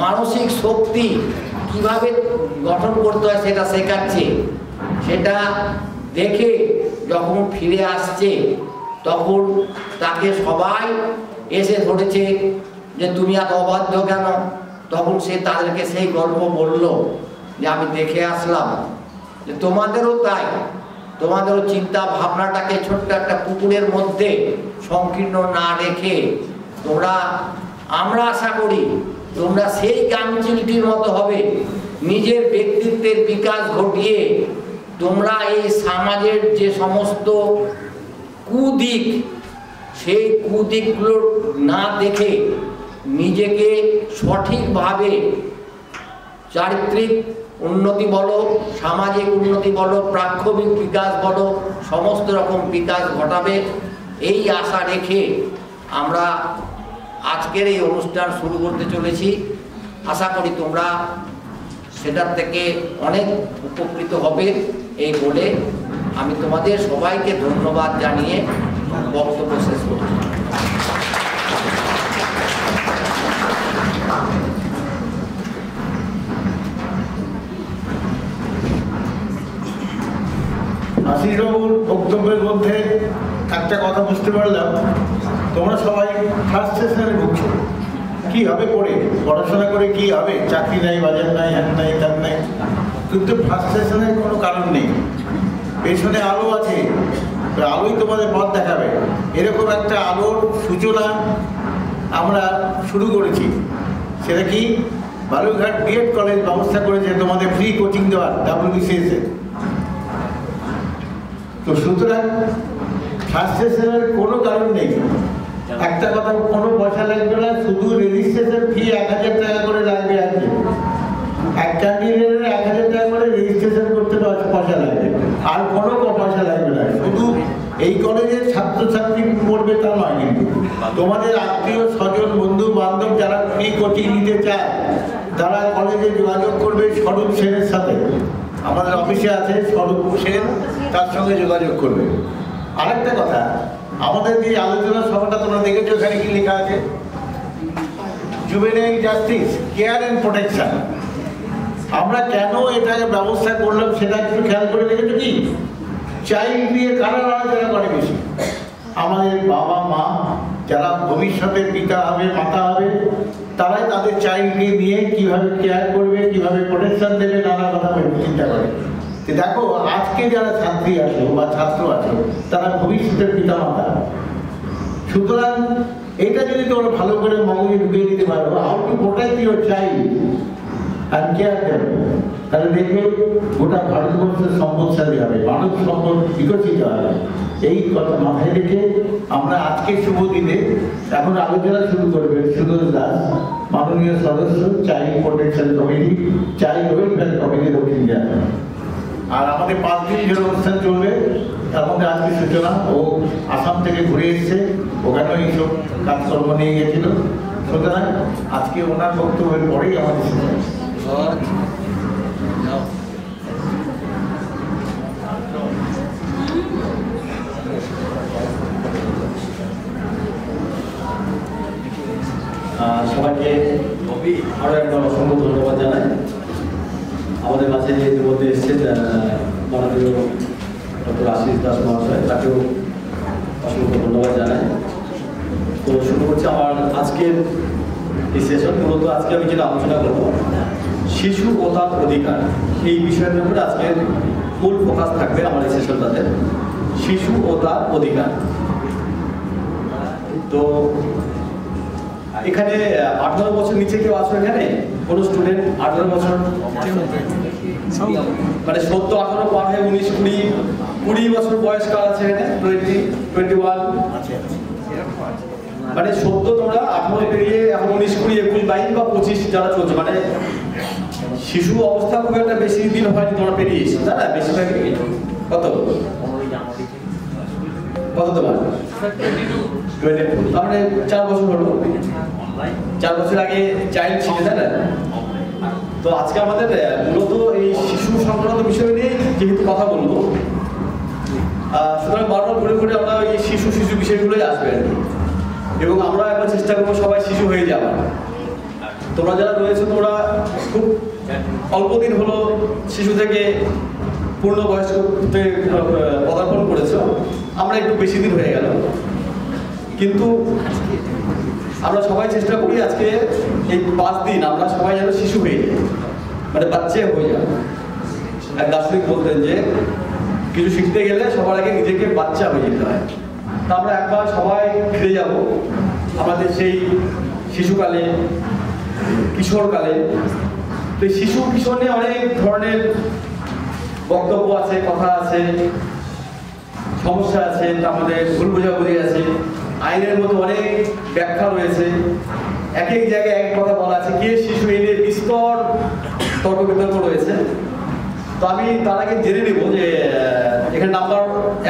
মানসিক শক্তি কিভাবে গঠন করতে হয় সেটা শেখাচ্ছে। সেটা দেখে যখন ফিরে আসছে তখন তাকে সবাই এসে ধরেছে যে তুমি এত অবাধ্য কেন। তখন সে তাদেরকে সেই গল্প বলল যে আমি দেখে আসলাম যে তোমাদেরও তাই, তোমাদেরও চিন্তা ভাবনাটাকে ছোট্ট একটা পুকুরের মধ্যে সংকীর্ণ না রেখে তোমরা, আমরা আশা করি তোমরা সেই গাংচিলটির মতো হবে, নিজের ব্যক্তিত্বের বিকাশ ঘটিয়ে তোমরা এই সমাজের যে সমস্ত কুদিক, সেই কুদিকগুলো না দেখে নিজেকে সঠিকভাবে চারিত্রিক উন্নতি বলো, সামাজিক উন্নতি বলো, প্রাক্ষবিক বিকাশ বলো, সমস্ত রকম বিকাশ ঘটাবে। এই আশা রেখে আমরা আজকের এই অনুষ্ঠান শুরু করতে চলেছি। আশা করি তোমরা সেটার থেকে অনেক উপকৃত হবে। এই বলে আমি তোমাদের সবাইকে ধন্যবাদ জানিয়ে বক্তব্য শেষ করছি। আশিসবাবুর বক্তব্যের মধ্যে একটা কথা বুঝতে পারলাম, তোমরা সবাই ফার্স্ট সেশনে ভুগছো। কি হবে পড়ে, পড়াশোনা করে কি হবে, চাকরি নাই, বাজার নাই, হ্যান নাই, তার নাই, কিন্তু ফার্স্ট সেশনের কোনো কারণ নেই। পেছনে আলো আছে, আলোই তোমাদের পথ দেখাবে। এরকম একটা আলোর সূচনা আমরা শুরু করেছি। সেটা কি, বালুরঘাট বিএড কলেজ ব্যবস্থা করেছে তোমাদের ফ্রি কোচিং দেওয়ার WBCS এ। তো সুতরাং ফার্স্ট সেশনের কোনো কারণ নেই। একটা কথা, কোনো পয়সা লাগবে না, শুধু রেজিস্ট্রেশন ফি 1000 টাকা করে লাগবে। আজকে এক ক্যান্ডিডেটের 1000 টাকা করে রেজিস্ট্রেশন করতে পয়সা লাগবে, আর কোনো পয়সা লাগবে না। শুধু এই কলেজের ছাত্রছাত্রী পড়বে তা নয়, কিন্তু তোমাদের আত্মীয় স্বজন, বন্ধু বান্ধব যারা ফ্রি কোচিং নিতে চায় তারা কলেজে যোগাযোগ করবে স্বরূপ সেনের সাথে। আমাদের অফিসে আছে স্বরূপ সেন, তার সঙ্গে যোগাযোগ করবে। আরেকটা কথা, আমাদের যে আলোচনা সভাটা তোমরা দেখেছো, এখানে কি লেখা আছে, juvenile justice, care and protection. আমরা কেন এটাকে ব্যবস্থা করলাম সেটা একটু খেয়াল করে দেখেছো কি, চাইল্ড নিয়ে কারা আলোচনা করে বেশি? আমাদের বাবা মা যারা ভবিষ্যতে পিতা হবে, মাতা হবে, তারাই তাদের চাইল্ডকে নিয়ে কিভাবে কেয়ার করবে, কিভাবে প্রোটেকশন দেবে, নানা কথা চিন্তা করে। দেখো, আজকে যারা ছাত্রী আছো বা ছাত্র আছো, তারা ভবিষ্যতের পিতা মাতা। সুতরাং এটা যদি তোমরা ভালো করে মগজে ঢুকিয়ে দিতে পারো, how to protect your child and care them, তাহলে দেখবে গোটা ভারতবর্ষের সম্পদশালী হবে, মানব সম্পদ বিকশিত হবে। এই কথা মাথায় রেখে আমরা আজকে শুভ দিনে এখন আলোচনা শুরু করবে সুদোষ দাস, মাননীয় সদস্য, child protection committee, child welfare committee দক্ষিণ জেলা। আর আমাদের 5 দিন ধরে অনুষ্ঠান চলবে। তার মধ্যে আজকে সূচনা, ও আসাম থেকে ঘুরে এসছে, ওখানে এইসব কাজকর্ম নিয়ে গেছিল। সুতরাং আজকে ওনার বক্তব্যের পরেই আমাদের সবাইকে আরও একবার অসংখ্য ধন্যবাদ জানাই। আমাদের মাঝে ইতিমধ্যে এসেছেন মাননীয় ডক্টর আশিস দাস মহাশয়, তাকেও অসংখ্য ধন্যবাদ জানাই। তো শুরু করছি আমার আজকের এই সেশন। মূলত আজকে আমি যেটা আলোচনা করব, শিশু ও তার অধিকার, এই বিষয়ের উপরে আজকের মূল ফোকাস থাকবে আমার এই সেশনটাতে, শিশু ও তার অধিকার। তো এখানে 18 বছর নিচে কেউ আছো এখানে? কোনো স্টুডেন্ট 18 বছর মানে 17, 18 পার হয়ে 19, 20 বছর বয়স কার আছে এখানে? 20, 21 মানে 17 তোমরা 18 পেরিয়ে এখন 19, 20, 21, 22 বা 25 যারা চলছে, মানে শিশু অবস্থা খুব একটা বেশি দিন হয়নি তোমরা পেরিয়ে এসেছো, তাই না? বেশিরভাগ কত তোমার 22, তার মানে 4 বছর হলো। 4 বছর আগে চাইল্ড ছিল, তাই না? তো আজকে আমাদের মূলত এই শিশু সংক্রান্ত বিষয় নিয়ে যেহেতু কথা বলবো, সুতরাং বারবার ঘুরে ঘুরে আমরা এই শিশু বিষয়গুলোই আসবে আর কি। এবং আমরা একবার চেষ্টা করবো সবাই শিশু হয়ে যাওয়ার। তোমরা যারা রয়েছে তোমরা খুব অল্প দিন হলো শিশু থেকে পূর্ণ বয়স্কতে পদার্পণ করেছো, আমরা একটু বেশি দিন হয়ে গেল, কিন্তু আমরা সবাই চেষ্টা করি আজকে এই 5 দিন আমরা সবাই যেন শিশু হয়ে যাই, মানে বাচ্চা হয়ে যায়। এক দার্শনিক বলতেন যে কিছু শিখতে গেলে সবার আগে নিজেকে বাচ্চা হয়ে যেতে হয়। তা আমরা একবার সবাই ফিরে যাব আমাদের সেই শিশুকালে, কিশোরকালে। তো শিশু কিশোর নিয়ে অনেক ধরনের বক্তব্য আছে, কথা আছে, সমস্যা আছে, আমাদের ভুল বোঝাবুঝি আছে, আইনের মতো অনেক ব্যাখ্যা রয়েছে, এক এক জায়গায় এক কথা বলা আছে, কে শিশু এনে বিস্তর তর্ক বিতর্ক রয়েছে। তো আমি তার আগে জেনে নেব যে এখানে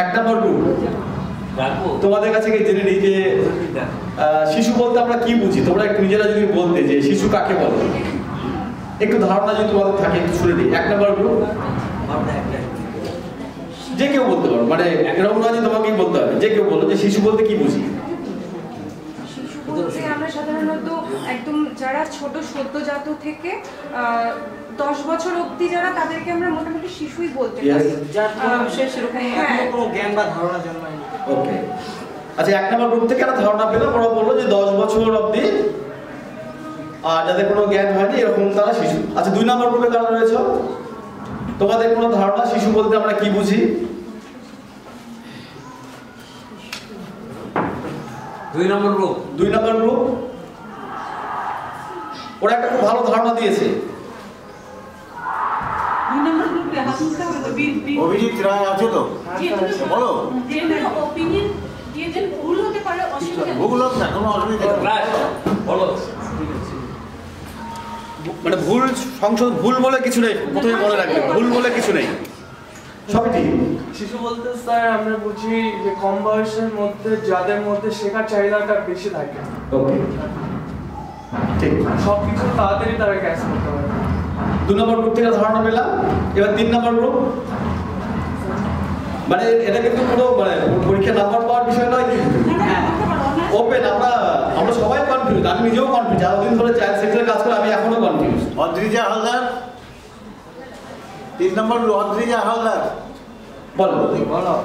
এক নাম্বার গ্রুপ তোমাদের কাছে জেনে নিই যে শিশু বলতে আমরা কি বুঝি। তোমরা একটু নিজেরা যদি বলতে যে শিশু কাকে বলে, একটু ধারণা যদি তোমাদের থাকে একটু শুনে নিই। 1 নাম্বার গ্রুপ যে কেউ বলতে পারো, মানে এরকম নয় যে তোমাকেই বলতে হবে, যে কেউ বলো যে শিশু বলতে কি বুঝি। শিশু বলতে আমরা সাধারণত একদম যারা ছোট সদ্যজাত থেকে 10 বছর অবধি যারা, তাদেরকে আমরা মোটামুটি শিশুই বলতে পারি, যার কোনো বিশেষ এরকম কোনো জ্ঞান বা ধারণা জন্মায়নি। ওকে, আচ্ছা 1 নম্বর গ্রুপ থেকে একটা ধারণা পেলাম, ওরা বললো যে 10 বছর অবধি আর যাদের কোনো জ্ঞান হয়নি এরকম তারা শিশু। আচ্ছা 2 নম্বর গ্রুপে কারা রয়েছে? তোমাদের কোনো ধারণা শিশু বলতে আমরা কি বুঝি? 2 নম্বর গ্রুপ। 2 নম্বর গ্রুপ ওরা একটা খুব ভালো ধারণা দিয়েছে। অভিজিৎ রায় আছে তো, বলো। ওপিনিয়ন দিয়ে যে ভুল হতে পারে, ভুল হোক না, কোনো অসুবিধা নেই, বলো। মানে ভুল বলে কিছু নেই, প্রথমে মনে রাখবে ভুল বলে কিছু নেই, সবই ঠিক। শিশু বলতে স্যার আমরা বুঝি যে কম বয়সের মধ্যে যাদের মধ্যে শেখার চাহিদাটা বেশি থাকে, ওকে ঠিক, সবকিছু তাড়াতাড়ি তারা ক্যাচ করতে পারে। 2 নম্বর গ্রুপ থেকে ধারণা পেলাম। এবার 3 নম্বর গ্রুপ, মানে এটা কিন্তু কোনো মানে পরীক্ষা নাম্বার পাওয়ার বিষয় নয়, কিন্তু ওপেন। আমরা সবাই কনফিউজ, আমি নিজেও কনফিউজ, যতদিন ধরে চাইল্ড সেক্টরে কাজ করে আমি এখনো কনফিউজ। অদ্রিজা হালদার 3 নম্বর, অদ্রিজা হালদার বলো বলো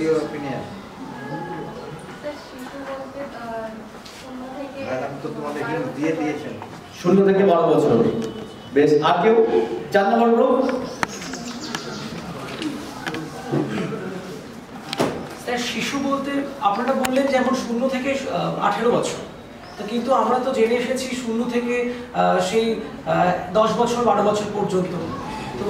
your opinion। ম্যাডাম তো তোমাদের হিন্ট দিয়ে দিয়েছেন। 0 থেকে 12 বছর। বেশ, আর কেউ? 4 নম্বর গ্রুপ। স্যার শিশু বলতে আপনারা বললেন যেমন 0 থেকে 18 বছর, তো কিন্তু আমরা তো জেনে এসেছি 0 থেকে সেই 10 বছর 12 বছর পর্যন্ত। তো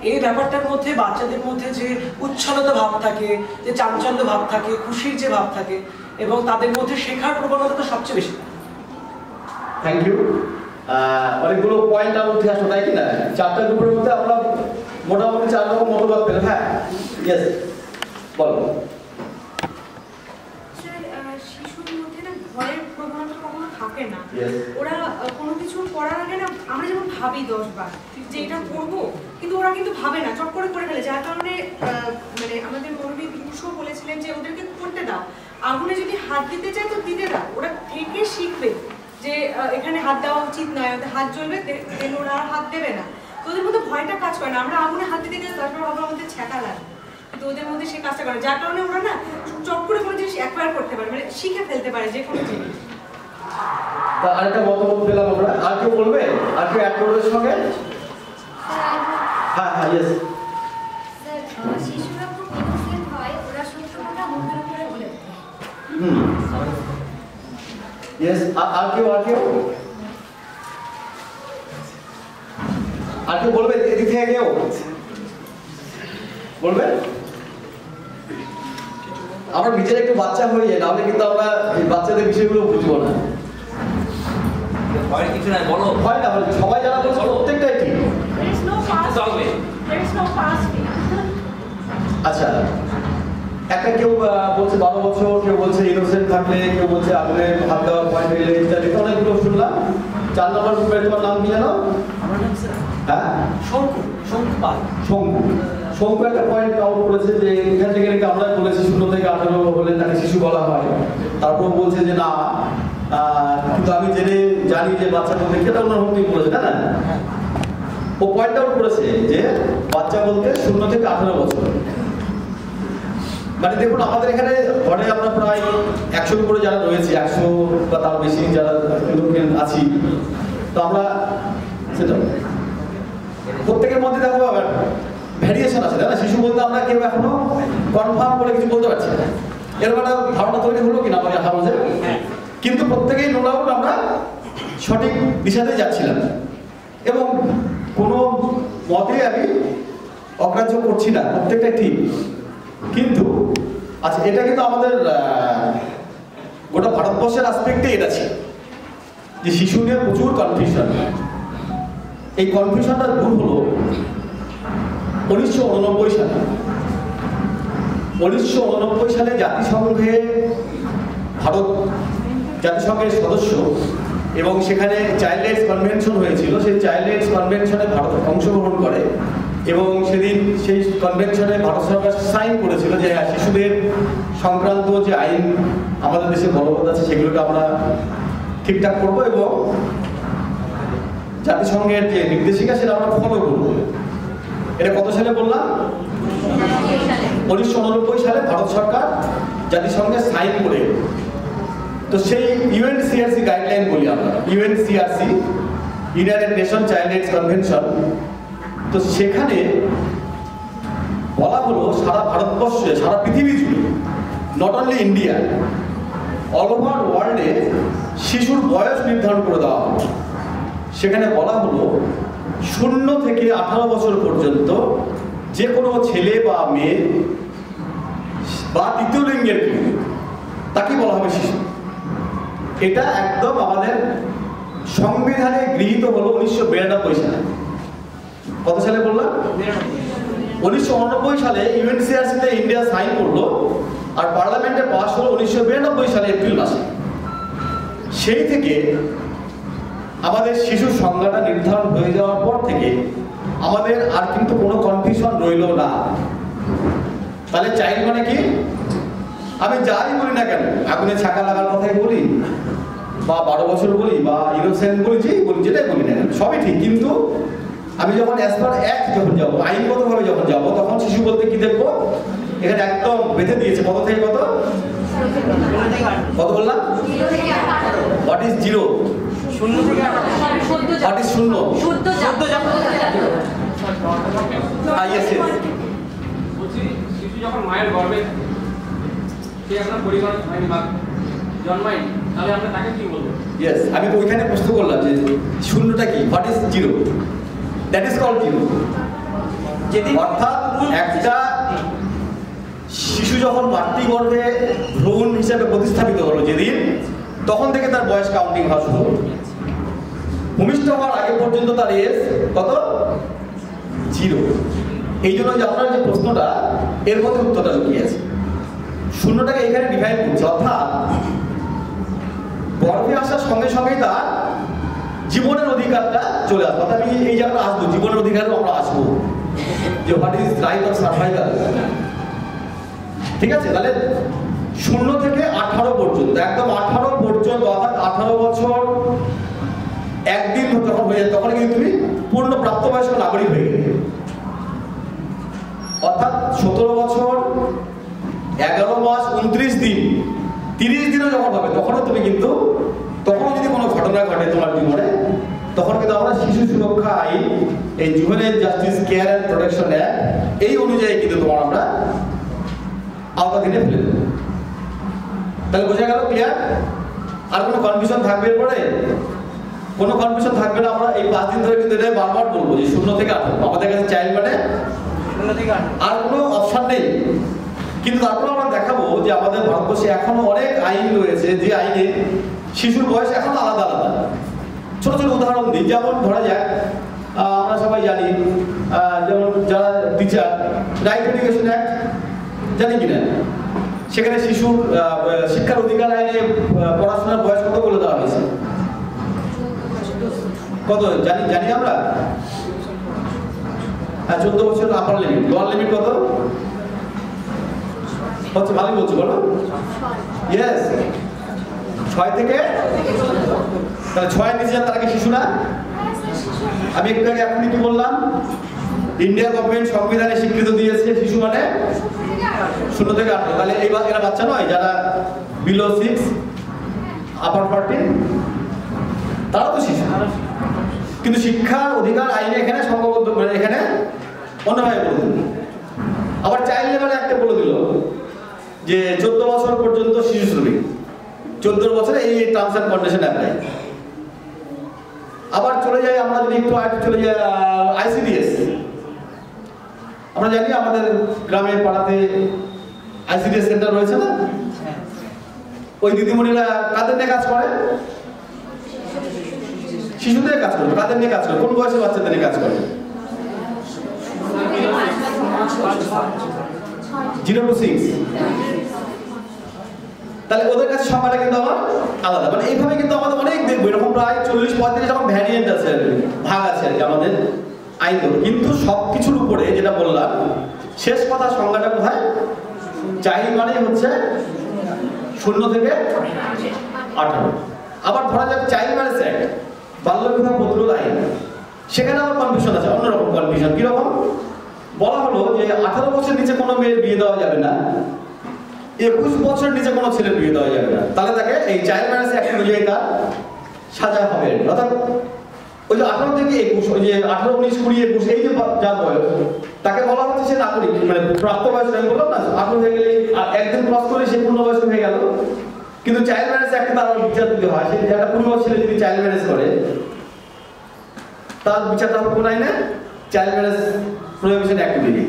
এই ব্যাপারটার মধ্যে বাচ্চাদের মধ্যে যে উচ্ছলতা ভাব থাকে, যে চাঞ্চল্য ভাব থাকে, খুশির যে ভাব থাকে, এবং তাদের মধ্যে শেখার প্রবণতা তো সবচেয়ে বেশি। Thank you. অনেকগুলো পয়েন্ট আমার উঠে আসলো, তাই কি না? 4টা গ্রুপের মধ্যে আমরা মোটামুটি 4 রকম মতবাদ পেলাম। হ্যাঁ, ইয়েস, বলো। শিশুর মধ্যে না ভয়ের প্রবণতা কখনো থাকে না। Yes. ওরা কোনো কিছু করার আগে না, আমরা যেমন ভাবি 10 বার যে এটা করবো, কিন্তু ওরা কিন্তু ভাবে না, চট করে ফেলে। যার কারণে মানে আমাদের মৌলবী বিভূষণ বলেছিলেন যে ওদেরকে করতে দাও, আগুনে যদি হাত দিতে চায় তো দিতে দাও, ওরা থেকে শিখবে যে এখানে হাত দেওয়া উচিত নয়, ওদের হাত জ্বলবে, দেন ওরা আর হাত দেবে না। তো ওদের মধ্যে ভয়টা কাজ করে না। আমরা আগুনে হাত দিতে গেলে তারপর ভাবো আমাদের ছ্যাঁকা লাগে, কিন্তু ওদের মধ্যে সে কাজটা করে, যার কারণে ওরা না চট করে কোনো জিনিস অ্যাকোয়ার করতে পারে, মানে শিখে ফেলতে পারে যে কোনো জিনিস। আরেকটা মতামত পেলাম আমরা। আর কেউ বলবে? আর কেউ অ্যাড করবে সঙ্গে? হ্যাঁ হ্যাঁ, ইয়েস। শিশুরা খুব ইনোসেন্ট হয়, ওরা সত্যটা মুখের উপরে বলে দেয়। ইয়েস। আর কেউ বলবে? এদিক থেকে কেউ বলবে? আমরা নিজের একটু বাচ্চা হয়ে যায়, নাহলে কিন্তু আমরা এই বাচ্চাদের বিষয়গুলো বুঝবো না। ভয় কিছু নাই, বলো। হয় না, সবাই যারা বলছে প্রত্যেকটাই ঠিক। There is no past. There is no past. আচ্ছা, একটা কেউ বলছে 12 বছর, কেউ বলছে ইনোসেন্ট থাকলে, কেউ বলছে আগুনে হাত দেওয়ার ভয় পেলে, ইত্যাদি অনেকগুলো শুনলাম। 4 নম্বর গ্রুপের তোমার নাম কি জানো? আমার নাম স্যার হ্যাঁ, শঙ্কু পাল। শঙ্কু একটা পয়েন্ট আউট করেছে যে এখান থেকে নাকি আমরা বলেছি 0 থেকে 18 হলে তাকে শিশু বলা হয়। তারপর বলছে যে না, কিন্তু আমি জানি যে বাচ্চা বলতে সেটা ওনার মধ্যেই বলেছে, তাই না? ও পয়েন্ট আউট করেছে যে বাচ্চা বলতে 0 থেকে 18 বছর। মানে দেখুন, আমাদের এখানে ঘরে আমরা প্রায় 100 উপরে যারা রয়েছে, 100 বা তার বেশি যারা আছি, তো আমরা সেটা প্রত্যেকের মধ্যে দেখো ভ্যারিয়েশন আছে, তাই না? শিশু বলতে আমরা কেউ এখনো কনফার্ম করে কিছু বলতে পারছি না। এরকম একটা ধারণা তৈরি হলো কিনা আমাদের হাউসে, কিন্তু প্রত্যেকেই নো ডাউট আমরা সঠিক দিশাতে যাচ্ছিলাম এবং কোনো মতে আমি অগ্রাহ্য করছি না, প্রত্যেকটাই ঠিক। কিন্তু আচ্ছা, এটা কিন্তু আমাদের গোটা ভারতবর্ষের আসপেক্টে এটা ছিল যে শিশু নিয়ে প্রচুর কনফিউশন। এই কনফিউশনটা দূর হলো 1989 সালে। 1989 সালে ভারত জাতিসংঘের সদস্য এবং সেখানে চাইল্ড রাইটস কনভেনশন হয়েছিল। সেই চাইল্ড রাইটস কনভেনশনে ভারত অংশগ্রহণ করে এবং সেদিন সেই কনভেনশনে ভারত সরকার সাইন করেছিল যে শিশুদের সংক্রান্ত যে আইন আমাদের দেশে বলবৎ আছে সেগুলোকে আমরা ঠিকঠাক করবো এবং জাতিসংঘের যে নির্দেশিকা সেটা আমরা ফলো করবো। এটা কত সালে বললাম? 1989 সালে ভারত সরকার জাতিসংঘে সাইন করে। তো সেই ইউএনসিআরসি গাইডলাইন বলি আমরা, UNCRC, United Nation child rights convention. তো সেখানে বলা হলো সারা ভারতবর্ষে, সারা পৃথিবী জুড়ে, not only India, all over ওয়ার্ল্ডে শিশুর বয়স নির্ধারণ করে দেওয়া হলো। সেখানে বলা হলো 0 থেকে 18 বছর পর্যন্ত যে কোনো ছেলে বা মেয়ে বা তৃতীয় লিঙ্গের কেউ, তাকে বলা হবে শিশু। এটা একদম আমাদের সংবিধানে গৃহীত হলো 1992 সালে। কত সালে বললাম? 1989 সালে ইউএনসিআরসিতে ইন্ডিয়া সাইন করলো আর পার্লামেন্টে পাস হলো 1992 সালে এপ্রিল মাসে। সেই থেকে আমাদের শিশুর সংজ্ঞাটা নির্ধারণ হয়ে যাওয়ার পর থেকে আমাদের আর কিন্তু কোনো কনফিউশন রইল না। তাহলে চাইল্ড মানে কি? আমি যাই বলি না কেন, আগুনে ছাকা লাগার কথাই বলি বা 12 বছর বলি বা ইনোসেন্ট বলি, যেটাই বলি না কেন সবই ঠিক, কিন্তু আমি যখন অ্যাজ পার অ্যাক্ট যখন যাবো, আইনগতভাবে যখন যাবো, তখন শিশু বলতে কি দেখবো? এখানে একদম বেঁধে দিয়েছে কত থেকে কত বললাম? What is 0? 0 থেকে 18। What is 0? বলছি শিশু যখন মায়ের গর্ভে সে আপনার পরিবার হয়নি বা জন্মায়নি, তাহলে আমরা তাকে কি বলবো? ইয়েস, আমি ওইখানে প্রশ্ন করলাম যে 0টা কি? What is 0? That is called 0। অর্থাৎ একটা শিশু যখন মাতৃগর্ভে ভ্রূণ হিসেবে প্রতিস্থাপিত হলো যেদিন, তখন থেকে তার বয়স কাউন্টিং হওয়া শুরু হলো। ভূমিষ্ঠ হওয়ার আগে পর্যন্ত তার এজ কত? 0। এই জন্য যে আপনার যে প্রশ্নটা, এর মধ্যে উত্তরটা লুকিয়ে আছে। 0টাকে এখানে ডিফাইন করছে, অর্থাৎ গর্ভে আসার সঙ্গে সঙ্গেই তার জীবনের অধিকারটা চলে আসবে। অর্থাৎ আমি এই জায়গাটা আসবো, জীবনের অধিকারও আমরা আসবো যে what is right of survival. ঠিক আছে, তাহলে 0 থেকে 18 পর্যন্ত, একদম 18 পর্যন্ত, অর্থাৎ 18 বছর হয়ে যায় তখন কিন্তু তুমি পূর্ণ প্রাপ্তবয়স্ক নাগরিক হয়ে গেলে। অর্থাৎ 17 বছর 11 মাস 29 দিন 30 দিনও যখন হবে তখনও তুমি কিন্তু তখনও যদি কোনো ঘটনা ঘটে তোমার জীবনে তখন কিন্তু আমরা শিশু সুরক্ষা আইন এই juvenile justice care and protection act এই অনুযায়ী কিন্তু তোমার আমরা আওতাধীনে ফেলে দেব। তাহলে বোঝা গেল? ক্লিয়ার? আর কোনো কনফিউশন থাকবে এরপরে? কোনো কনফিউশন থাকবে না। আমরা এই 5 দিন ধরে কিন্তু এটা বারবার বলবো যে 0 থেকে 18 আমাদের কাছে চাইল্ড মানে 0 থেকে 18 আর কোনো অপশন নেই। কিন্তু তারপর আমরা দেখাবো যে আমাদের ভারতবর্ষে এখনো অনেক আইন রয়েছে যে আইনে শিশুর বয়স এখন আলাদা আলাদা। ছোট ছোট উদাহরণ দিই, যেমন ধরা যাক আমরা সবাই জানি যেমন যারা টিচার রাইট এডুকেশন অ্যাক্ট জানি কিনা, সেখানে শিশুর শিক্ষার অধিকার আইনে পড়াশোনার বয়স কত বলে দেওয়া হয়েছে? কত জানি জানি আমরা? 14 বছর আপার লিমিট, লোয়ার লিমিট কত হচ্ছে? ভালোই বলছো, বলো। ইয়েস, 6 থেকে, তাহলে 6 নিচে তারা কি শিশু না? আমি একটু আগে এখনই কি বললাম? ইন্ডিয়া গভর্নমেন্ট সংবিধানে স্বীকৃত দিয়েছে শিশু মানে 0 থেকে 18। তাহলে এই এরা বাচ্চা নয়, যারা বিলো 6 আপার 14 তারা তো শিশু। কিন্তু শিক্ষার অধিকার আইনে এখানে সংঘবদ্ধ করে এখানে অন্যভাবে বলে দিল। আবার চাইল্ড লেবার একটা বলে দিল যে 14 বছর পর্যন্ত শিশু শ্রমিক, 14 বছরে এই টার্মস অ্যান্ড কন্ডিশন অ্যাপ্লাই। আবার চলে যাই আমরা যদি একটু আগে চলে যাই আইসিডিএস। আমরা জানি আমাদের গ্রামে পাড়াতে আইসিডিএস সেন্টার রয়েছে না? ওই দিদিমণিরা কাদের নিয়ে কাজ করে? শিশুদের কাজ করে। কাদের নিয়ে কাজ করে? কোন বয়সের বাচ্চাদের নিয়ে কাজ করে? 0 to 6। তাহলে ওদের কাছে সংখ্যাটা কিন্তু আমার আলাদা। মানে এইভাবে কিন্তু আমাদের অনেক দেখবো এরকম প্রায় 40-35 রকম ভ্যারিয়েন্ট আছে, ভাগ আছে আর কি আমাদের আইনগুলো। কিন্তু সবকিছুর উপরে যেটা বললাম শেষ কথা সংখ্যাটা কোথায়? চাইল্ড মানে হচ্ছে 0 থেকে 18। আবার ধরা যাক চাইল্ড ম্যারেজ অ্যাক্ট, বাল্য বিবাহ প্রতিরোধ আইন, সেখানে আমার কনফিউশন আছে, অন্যরকম কনফিউশন। কিরকম? বলা হলো যে 18 বছর নিচে কোনো মেয়ের বিয়ে দেওয়া যাবে না, 21 বছর নিচে কোনো ছেলের বিয়ে দেওয়া যাবে না। তাহলে তাকে এই চাইল্ড ম্যারেজ অ্যাক্ট অনুযায়ী তার সাজা হবে। অর্থাৎ ওই যে 18 থেকে 21, ওই যে 18, 19, 20, 21 এই যে যা বয়স, তাকে বলা হচ্ছে সে নাগরিক, মানে প্রাপ্তবয়স্ক। আমি বললাম না 18 হয়ে গেলে একদিন ক্রস করে সে পূর্ণবয়স্ক হয়ে গেল। কিন্তু চাইল্ড ম্যারেজ অ্যাক্টে তার বিচার দিতে হয়। সে একটা 15 বছর ছেলে যদি চাইল্ড ম্যারেজ করে তার বিচারটা হবে কোন আইনে? চাইল্ড ম্যারেজ প্রহিবিশন অ্যাক্ট অনুযায়ী।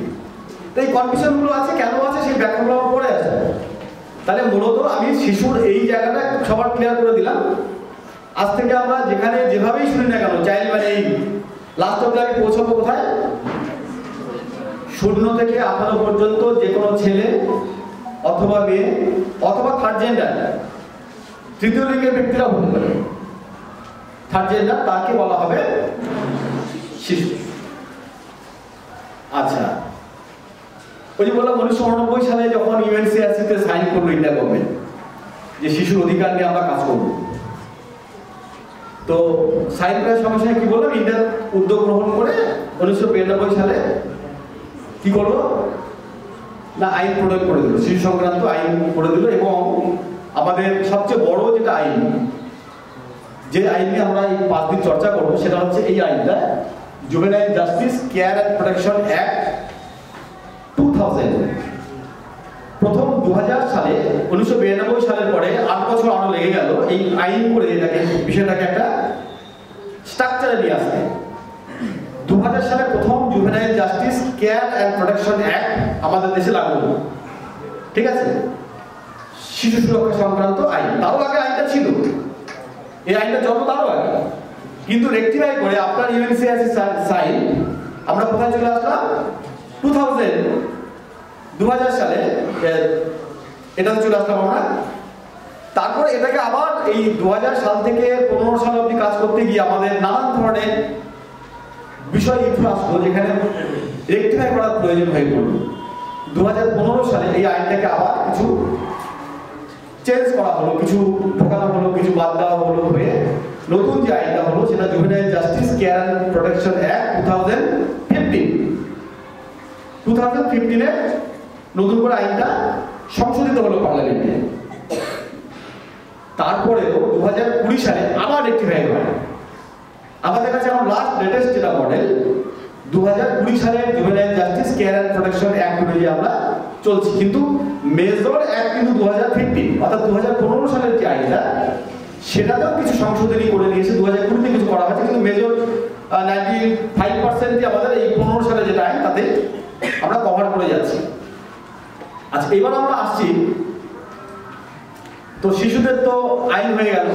তো এই কনফিউশনগুলো আছে, কেন আছে সেই ব্যাখ্যাগুলো পড়ে আছে। তাহলে মূলত আমি শিশুর এই জায়গাটা সবার ক্লিয়ার করে দিলাম। আজ থেকে আমরা যেখানে যেভাবেই শুনি না কেন চাইল্ড মানে এই লাস্ট অব্দি আমি পৌঁছাবো কোথায়? 0 থেকে 18 পর্যন্ত যে কোনো ছেলে অথবা মেয়ে অথবা থার্ড জেন্ডার, তৃতীয় লিঙ্গের ব্যক্তিরা হতে পারে। থার্ড জেন্ডার তাকে বলা হবে শিশু। আচ্ছা, ওই যে বললাম 1989 সালে যখন ইউএনসিআরসিতে সাইন করলো ইন্ডিয়া গভর্নমেন্ট যে শিশুর অধিকার নিয়ে আমরা কাজ করব, তো সাইন করার সঙ্গে সঙ্গে কি বললাম, ইন্ডিয়া উদ্যোগ গ্রহণ করে 1992 সালে কি করলো না আইন প্রণয়ন করে দিল, শিশু সংক্রান্ত আইন করে দিল। এবং আমাদের সবচেয়ে বড় যেটা আইন, যে আইন নিয়ে আমরা এই 5 দিন চর্চা করবো, সেটা হচ্ছে এই আইনটা, juvenile justice care and protection act 2000। প্রথম 2000 সালে, 1992 সালের পরে 8 বছর আরো লেগে গেল এই আইন করে এটাকে বিষয়টাকে একটা স্ট্রাকচারে নিয়ে আসতে। 2000 সালে প্রথম juvenile justice care and protection act আমাদের দেশে লাগু হলো। ঠিক আছে, শিশু সুরক্ষা সংক্রান্ত আইন। তারও আগে আইনটা ছিল, এই আইনটা জন্ম তারও আগে, কিন্তু রেক্টিফাই করে আপনার ইউএনসিআরসি সাইন আমরা কোথায় চলে আসলাম? 2000 সালে এটা চলে আসলাম আমরা। তারপর এটাকে আবার এই 2000 সাল থেকে 15 সাল অবধি কাজ করতে গিয়ে আমাদের নানান ধরনের বিষয় ইস্যু আসলো, যেখানে রেক্টিফাই করার প্রয়োজন হয়ে পড়ল। 2015 সালে এই আইনটাকে আবার কিছু চেঞ্জ করা হলো, কিছু ঢোকানো হলো, কিছু বাদ দেওয়া হলো, হয়ে নতুন যে আইনটা হলো সেটা juvenile justice care and protection act 2015 নতুন করে আইনটা সংশোধিত হলো পার্লামেন্টে। তারপরেও 2020 সালে আবার রেকটিফাই হয়। আমাদের কাছে আমার লাস্ট লেটেস্ট যেটা মডেল 2020 সালের juvenile justice care and protection act অনুযায়ী আমরা চলছি, কিন্তু মেজর অ্যাক্ট কিন্তু 2015 অর্থাৎ 2015 সালের যে আইনটা সেটাতেও কিছু সংশোধনী করে নিয়েছে, 2020-তে কিছু করা হয়েছে, কিন্তু মেজর 95% আমাদের এই 15 সালে যেটা আইন তাতে আমরা কভার করে যাচ্ছি। আচ্ছা, এবার আমরা আসছি, তো শিশুদের তো আইন হয়ে গেল।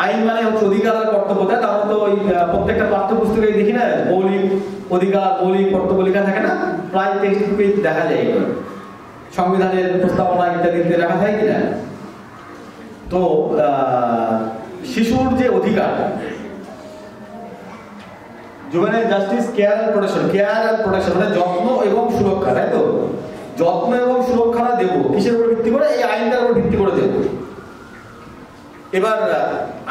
আইন মানে হচ্ছে অধিকার আর কর্তব্য, তাই আমরা তো ওই প্রত্যেকটা পাঠ্যপুস্তকে দেখি না মৌলিক অধিকার মৌলিক কর্তব্য লেখা থাকে না, প্রায় টেক্সট বুকে দেখা যায়, সংবিধানের প্রস্তাবনা ইত্যাদিতে রাখা থাকে কিনা। তো শিশুর যে অধিকার, juvenile justice care and protection মানে যত্ন এবং সুরক্ষা, তাই তো? যত্ন এবং সুরক্ষাটা দেবো কিসের উপর ভিত্তি করে? এই আইনটার উপর ভিত্তি করে দেবো। এবার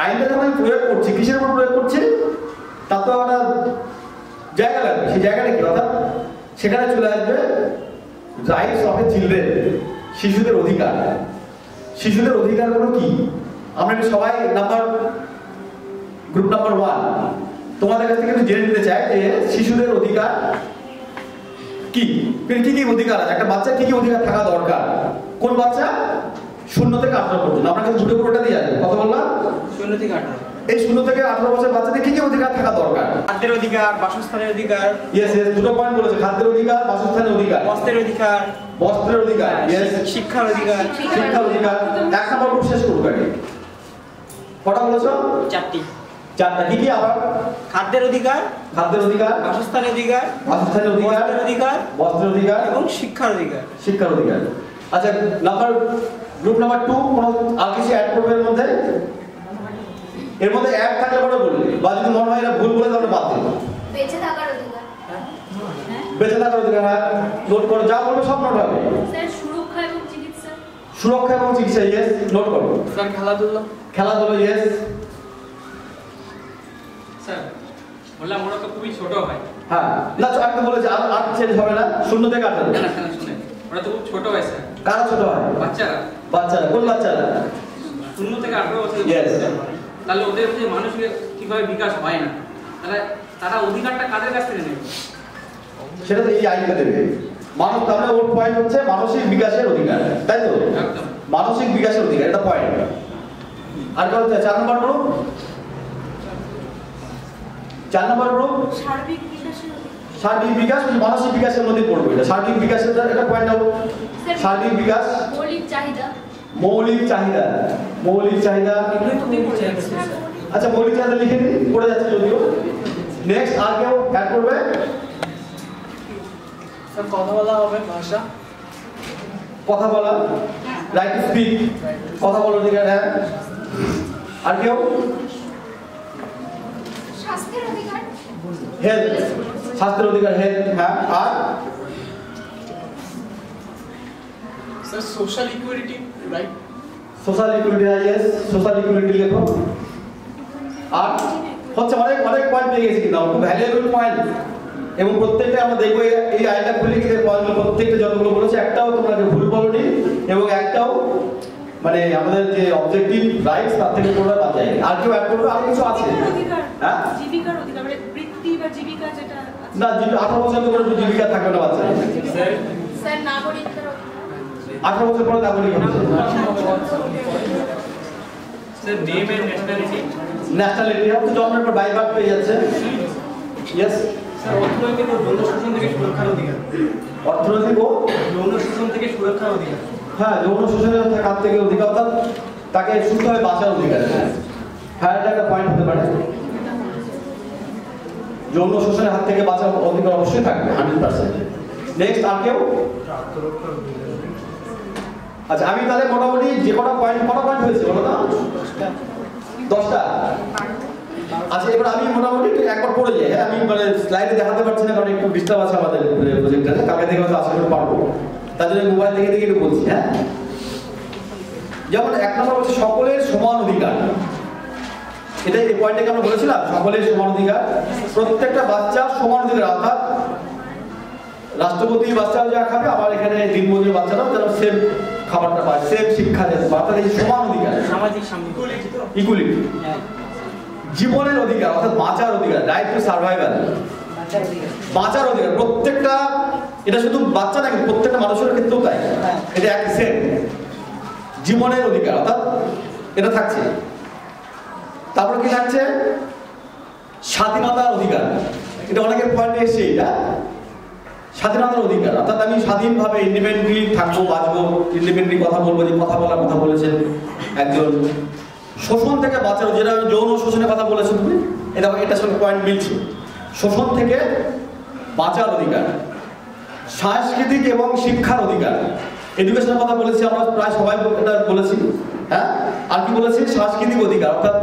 আইনটা যখন আমি প্রয়োগ করছি, কিসের উপর প্রয়োগ করছি? তার তো একটা জায়গা লাগবে, সেই জায়গাটা কি? অর্থাৎ সেখানে চলে আসবে রাইটস অফ এ চিলড্রেন, শিশুদের অধিকার। শিশুদের অধিকারগুলো কি আমরা সবাই গ্রুপ নাম্বার 1 তোমাদের কাছ থেকে একটু জেনে নিতে চাই যে শিশুদের অধিকার কি কি কি অধিকার আছে, একটা বাচ্চা কি কি অধিকার থাকা দরকার। কোন বাচ্চা? 0 থেকে 18 পর্যন্ত। আমরা কিন্তু দুটো পুরোটা দিয়ে আসবো, কত বললাম? 0 থেকে 18। এই 0 থেকে 18 বছর বাচ্চাদের কি কি অধিকার থাকা দরকার? খাদ্যের অধিকার, বাসস্থানের অধিকার। ইয়েস, দুটো পয়েন্ট বলেছে, খাদ্যের অধিকার, বাসস্থানের অধিকার, বস্ত্রের অধিকার, ইয়েস, শিক্ষার অধিকার। এক নম্বর গ্রুপ শেষ করবো আগে। কটা বলেছো? 4টি। কি কি আবার? খাদ্যের অধিকার, বাসস্থানের অধিকার, বস্ত্রের অধিকার এবং শিক্ষার অধিকার। আচ্ছা, গ্রুপ নাম্বার 2 কোন আর কিছু অ্যাড করবে এর মধ্যে? এর মধ্যে অ্যাড থাকলে পরে বলবে, বা যদি মনে হয় এটা ভুল বলে তাহলে বাদ দেবো। বেঁচে থাকার অধিকার, নোট করো, যা বলবে সব নোট হবে। স্যার সুরক্ষা এবং চিকিৎসা, ইয়েস, নোট করো। স্যার খেলাধুলা, ইয়েস। স্যার বললাম ওরা তো খুবই ছোট হয়। হ্যাঁ, না আমি বলেছি আর চেঞ্জ হবে না, 0 থেকে 18। না শুনে, ওরা তো খুব ছোট হয় স্যার। কারা ছোট হয়? বাচ্চারা। কোন বাচ্চারা? 0 থেকে 18 বছর। ইয়েস। তাহলে ওদের যে মানসিক ঠিকভাবে বিকাশ হয় না, তারা অধিকারটা কাদের কাছ থেকে নেবে? সেটা তো এই আইনটা দেবে। তাহলে ওর পয়েন্ট হচ্ছে মানসিক বিকাশের অধিকার, তাই তো? মানসিক বিকাশের অধিকার, এটা পয়েন্ট। আর কত? 4 নম্বর গ্রুপ, 4 নম্বর গ্রুপ সার্বিক বিকাশ, মানসিক বিকাশের মধ্যে পড়বে এটা। সার্বিক বিকাশের একটা পয়েন্ট হলো সার্বিক বিকাশ, মৌলিক চাহিদা। আচ্ছা, মৌলিক চাহিদা লিখে দিন, পড়ে যাচ্ছে যদিও। নেক্সট আর কেউ অ্যাড করবে? স্যার কথা বলা হবে, ভাষা, কথা বলা, রাইট টু স্পিক, কথা বলার অধিকার। হ্যাঁ, আর কেউ? স্বাস্থ্যের অধিকার, হেলথ, স্বাস্থ্যের অধিকার, হেলথ। হ্যাঁ, আর sir social equity, right? Social equity, yes, social equity লেখো। আর হচ্ছে অনেক পয়েন্ট পেয়ে গেছি, কিন্তু খুব ভ্যালুয়েবল পয়েন্ট, এবং প্রত্যেকটা আমরা দেখবো এই আইনটা খুলে গিয়ে প্রত্যেকটা যতগুলো বলেছে একটাও তোমরা ভুল বলনি, এবং একটাও মানে আমাদের যে অবজেক্টিভ রাইটস তার থেকে তোমরা বাদ যায়। আর কেউ অ্যাড করবে? আর কিছু আছে? হ্যাঁ, জীবিকার অধিকার, মানে বৃত্তি বা জীবিকা যেটা না, 18 বছর পরে জীবিকা থাকবে না বাচ্চা। স্যার নাগরিকদের 18 বছর পরে নাগরিক হবে। স্যার নেম এন্ড ন্যাশনালিটি তো জন্মের পর বাই বার্থ পেয়ে যাচ্ছে। ইয়েস। স্যার অর্থনৈতিক ও যৌন শোষণ থেকে সুরক্ষার অধিকার। অর্থনৈতিক ও যৌন শোষণ থেকে সুরক্ষার অধিকার। হ্যাঁ, যৌন শোষণের হাত থেকে অধিকার, অর্থাৎ তাকে সুস্থভাবে বাঁচার অধিকার। হ্যাঁ, এটা একটা পয়েন্ট হতে পারে। যৌন শোষণের হাত থেকে বাঁচার অধিকার অবশ্যই থাকবে 100%। নেক্সট আর কেউ? আচ্ছা, আমি তাহলে মোটামুটি যে কটা পয়েন্ট হয়েছে বলো না? 10টা। আচ্ছা, এবার আমি মোটামুটি একবার পড়ে যাই। হ্যাঁ, আমি মানে স্লাইডে দেখাতে পারছি না কারণ একটু ডিস্টার্ব আছে আমাদের প্রজেক্টটাতে, কালকে থেকে হয়তো আশা করতে পারবো, তার জন্য মোবাইল দেখে একটু বলছি। হ্যাঁ, যেমন 1 নম্বর হচ্ছে সকলের সমান অধিকার। এটা এই পয়েন্টটাকে আমরা বলেছিলাম সকলের সমান অধিকার, প্রত্যেকটা বাচ্চা সমান অধিকার, অর্থাৎ রাষ্ট্রপতি বাচ্চাও যা খাবে আবার এখানে দিনমজুর বাচ্চারাও যেন সেম খাবারটা পায়, সেম শিক্ষা দেয়, অর্থাৎ এই সমান অধিকার, সামাজিক ইকুয়ালিটি, জীবনের অধিকার অর্থাৎ বাঁচার অধিকার, রাইট টু সার্ভাইভাল, বাঁচার অধিকার প্রত্যেকটা, এটা শুধু বাচ্চা নাকি প্রত্যেকটা মানুষের ক্ষেত্রেও তাই, এটা এক সেম জীবনের অধিকার অর্থাৎ এটা থাকছে। তারপর কি থাকছে? স্বাধীনতার অধিকার, এটা অনেকের পয়েন্টে এসছে, এটা স্বাধীনতার অধিকার অর্থাৎ আমি স্বাধীনভাবে ইন্ডিপেন্ডেন্টলি থাকবো, বাঁচবো, ইন্ডিপেন্ডেন্টলি কথা বলবো, যে কথা বলার কথা বলেছেন একজন, শোষণ থেকে বাঁচানো, যেটা যৌন শোষণের কথা বলেছেন তুমি, এটার সঙ্গে পয়েন্ট মিলছে, শোষণ থেকে বাঁচার অধিকার, সাংস্কৃতিক এবং শিক্ষার অধিকার, এডুকেশনের কথা বলেছি আমরা প্রায় সবাই এটা বলেছি, হ্যাঁ, আর কি বলেছি? সাংস্কৃতিক অধিকার অর্থাৎ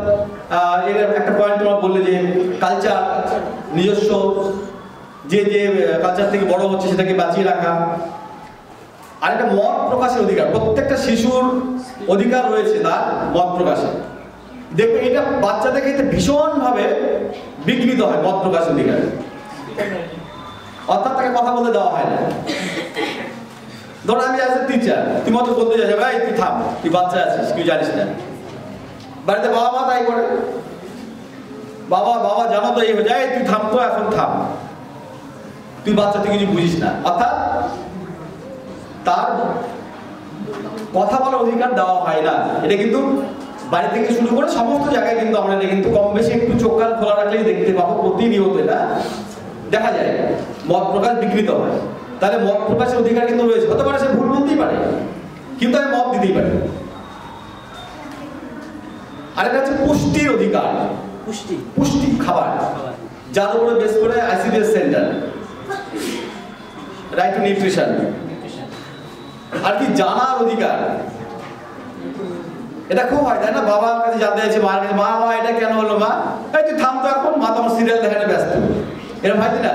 এর একটা পয়েন্ট তোমরা বললে যে কালচার, নিজস্ব যে যে কালচার থেকে বড় হচ্ছে সেটাকে বাঁচিয়ে রাখা, আর একটা মত প্রকাশের অধিকার, প্রত্যেকটা শিশুর অধিকার রয়েছে তার মত প্রকাশে। দেখবে এটা বাচ্চাদের ক্ষেত্রে ভীষণভাবে বিঘ্নিত হয় মত প্রকাশের অধিকার, অর্থাৎ তাকে কথা বলতে দেওয়া হয় না। ধরো আমি অ্যাজ এ টিচার, তুমি অত বলতে যাচ্ছ ভাই তুই থাম, তুই বাচ্চা আছিস, তুই জানিস না, বাড়িতে বাবা মা তাই করে, বাবা বাবা জানো তো এই হয়ে যায়, তুই থাম তো, এখন থাম, তুই বাচ্চা, তুই কিছু বুঝিস না, অর্থাৎ তার কথা বলার অধিকার দেওয়া হয় না। এটা কিন্তু বাড়ি থেকে শুরু করে সমস্ত জায়গায় কিন্তু আমরা এটা কিন্তু কম বেশি একটু চোখ কান খোলা রাখলেই দেখতে পাবো, প্রতিনিয়ত এটা দেখা যায়, মত প্রকাশ বিকৃত হয়। তাহলে মত প্রকাশের অধিকার কিন্তু রয়েছে, হতে পারে সে ভুল বলতেই পারে, কিন্তু আমি মত দিতেই পারি। আরেকটা হচ্ছে পুষ্টির অধিকার, পুষ্টি খাবার, যার উপরে বেস করে ICDS centre, right to nutrition. আর কি জানার অধিকার, এটা খুব হয় তাই না, বাবার কাছে জানতে চাইছে, মার কাছে, মা মা এটা কেন হলো, মা এই তুই থাম তো এখন, মা তোমার সিরিয়াল দেখাতে ব্যস্ত, এরকম হয় না,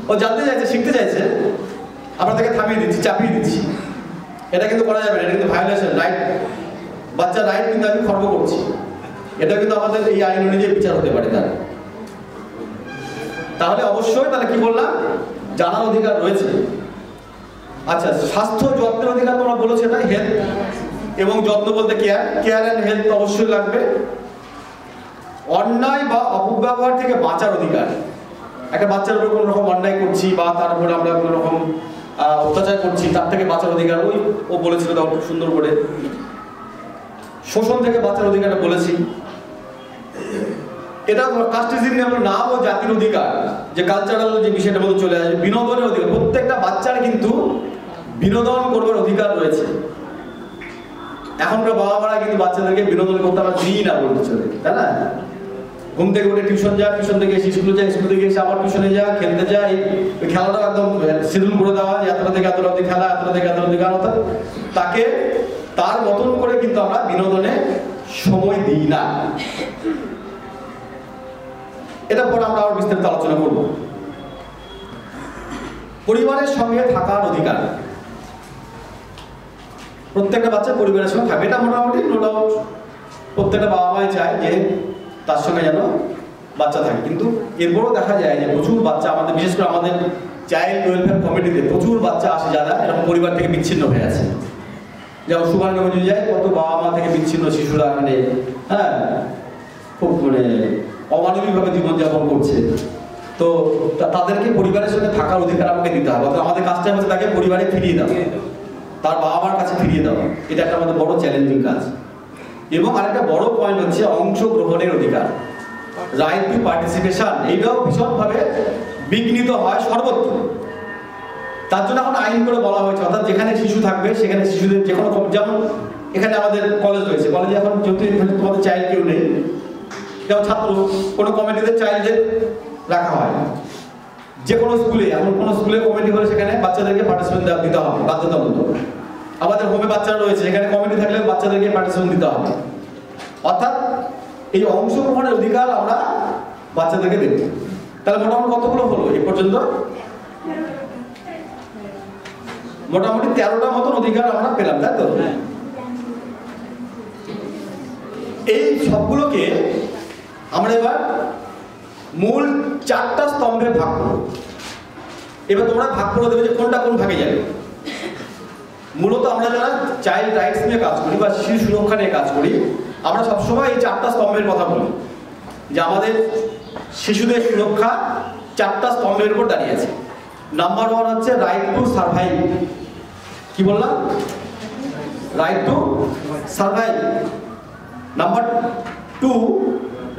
ও জানতে চাইছে, শিখতে চাইছে, আমরা তাকে থামিয়ে দিচ্ছি, চাপিয়ে দিচ্ছি, এটা কিন্তু করা যাবে না, এটা কিন্তু ভায়োলেশন, রাইট, বাচ্চার রাইট কিন্তু আমি খর্ব করছি, এটা কিন্তু আমাদের এই আইন অনুযায়ী বিচার হতে পারে তার। তাহলে অবশ্যই তাহলে কি বললাম, জানার অধিকার রয়েছে। আচ্ছা, স্বাস্থ্য যত্নের অধিকার তোমরা বলেছো, এটা হেলথ এবং যত্ন বলতে কেয়ার, কেয়ার অ্যান্ড হেলথ অবশ্যই লাগবে। অন্যায় বা অপব্যবহার থেকে বাঁচার অধিকার, একটা বাচ্চার উপর কোনো রকম অন্যায় করছি বা তার উপরে আমরা কোনো রকম অত্যাচার করছি, তার থেকে বাঁচার অধিকার, ওই ও বলেছিল তাও খুব সুন্দর করে। শোষণ থেকে বাঁচার অধিকারটা বলেছি। এটা কাস্টিজম নিয়ে আমরা নাম ও জাতির অধিকার, যে কালচারাল যে বিষয়টা মধ্যে চলে আসে, বিনোদনের অধিকার, প্রত্যেকটা বাচ্চার কিন্তু বিনোদন করবার অধিকার রয়েছে। এখনকার বাবা মারা কিন্তু বাচ্চাদেরকে বিনোদন করতে আমরা দিই না বলতে চলে, তাই না? ঘুম থেকে উঠে টিউশন যা, টিউশন থেকে এসে স্কুলে যা, স্কুল থেকে এসে আবার টিউশনে যা, খেলতে যা, এই খেলাটা একদম শিডিউল করে দেওয়া, এতটা থেকে এতটা অবধি খেলা, এতটা থেকে এতটা অবধি গান, অর্থাৎ তাকে তার মতন করে কিন্তু আমরা বিনোদনে সময় দিই না। এটা পরে আমরা আরো বিস্তারিত আলোচনা করব। পরিবারের সঙ্গে থাকার অধিকার, প্রত্যেকটা বাচ্চা পরিবারের সঙ্গে থাকবে, এটা মোটামুটি নো ডাউট প্রত্যেকটা বাবা মাই চায় যে তার সঙ্গে যেন বাচ্চা থাকে। কিন্তু এরপরও দেখা যায় যে প্রচুর বাচ্চা আমাদের, বিশেষ করে আমাদের চাইল্ড ওয়েলফেয়ার কমিটিতে প্রচুর বাচ্চা আসে যারা এরকম পরিবার থেকে বিচ্ছিন্ন হয়ে আছে। যেমন সুভাষগঞ্জে যায়, কত বাবা মা থেকে বিচ্ছিন্ন শিশুরা মানে, হ্যাঁ, খুব মানে অমানবিকভাবে জীবনযাপন করছে। তো তাদেরকে পরিবারের সঙ্গে থাকার অধিকার আমাকে দিতে হবে, আমাদের কাজটা হচ্ছে তাকে পরিবারে ফিরিয়ে দেওয়া, তার বাবা মার কাছে ফিরিয়ে দেওয়া। এটা একটা আমাদের বড় চ্যালেঞ্জিং কাজ। এবং আরেকটা বড় পয়েন্ট হচ্ছে অংশগ্রহণের অধিকার, রাইট টু পার্টিসিপেশন। এইটাও ভীষণভাবে বিঘ্নিত হয় সর্বত্র। তার জন্য এখন আইন করে বলা হয়েছে, অর্থাৎ যেখানে শিশু থাকবে সেখানে শিশুদের যে কোনো, যেমন এখানে আমাদের কলেজ রয়েছে, কলেজে এখন যেহেতু এখানে তোমাদের চাইল্ড কেউ নেই, যেমন ছাত্র কোনো কমিটিতে চাইল্ডদের রাখা হয়। যে কোনো স্কুলে, এখন কোনো স্কুলে কমিটি হলে সেখানে বাচ্চাদেরকে পার্টিসিপেশন দিতে হবে বাধ্যতামূলক। আমাদের হোমে বাচ্চারা রয়েছে, এখানে কমিটি থাকলে বাচ্চাদেরকে পার্টিসিপেশন দিতে হবে। অর্থাৎ এই অংশগ্রহণের অধিকার আমরা বাচ্চাদেরকে দেব। তাহলে মোটামুটি কতগুলো হলো এই পর্যন্ত? মোটামুটি 13টা মতন অধিকার আমরা পেলাম, তাই তো? এই সবগুলোকে আমরা এবার মূল 4টা স্তম্ভে ভাগ করব। এবার তোমরা ভাগ করে দেবে যে কোনটা কোন ভাগে যাবে। মূলত আমরা যারা চাইল্ড রাইটস নিয়ে কাজ করি বা শিশু সুরক্ষা নিয়ে কাজ করি, আমরা সবসময় এই 4টা স্তম্ভের কথা বলি যে আমাদের শিশুদের সুরক্ষা 4টা স্তম্ভের উপর দাঁড়িয়ে আছে। নাম্বার 1 হচ্ছে রাইট টু সার্ভাইভ। কি বললাম? Right to survive. Number 2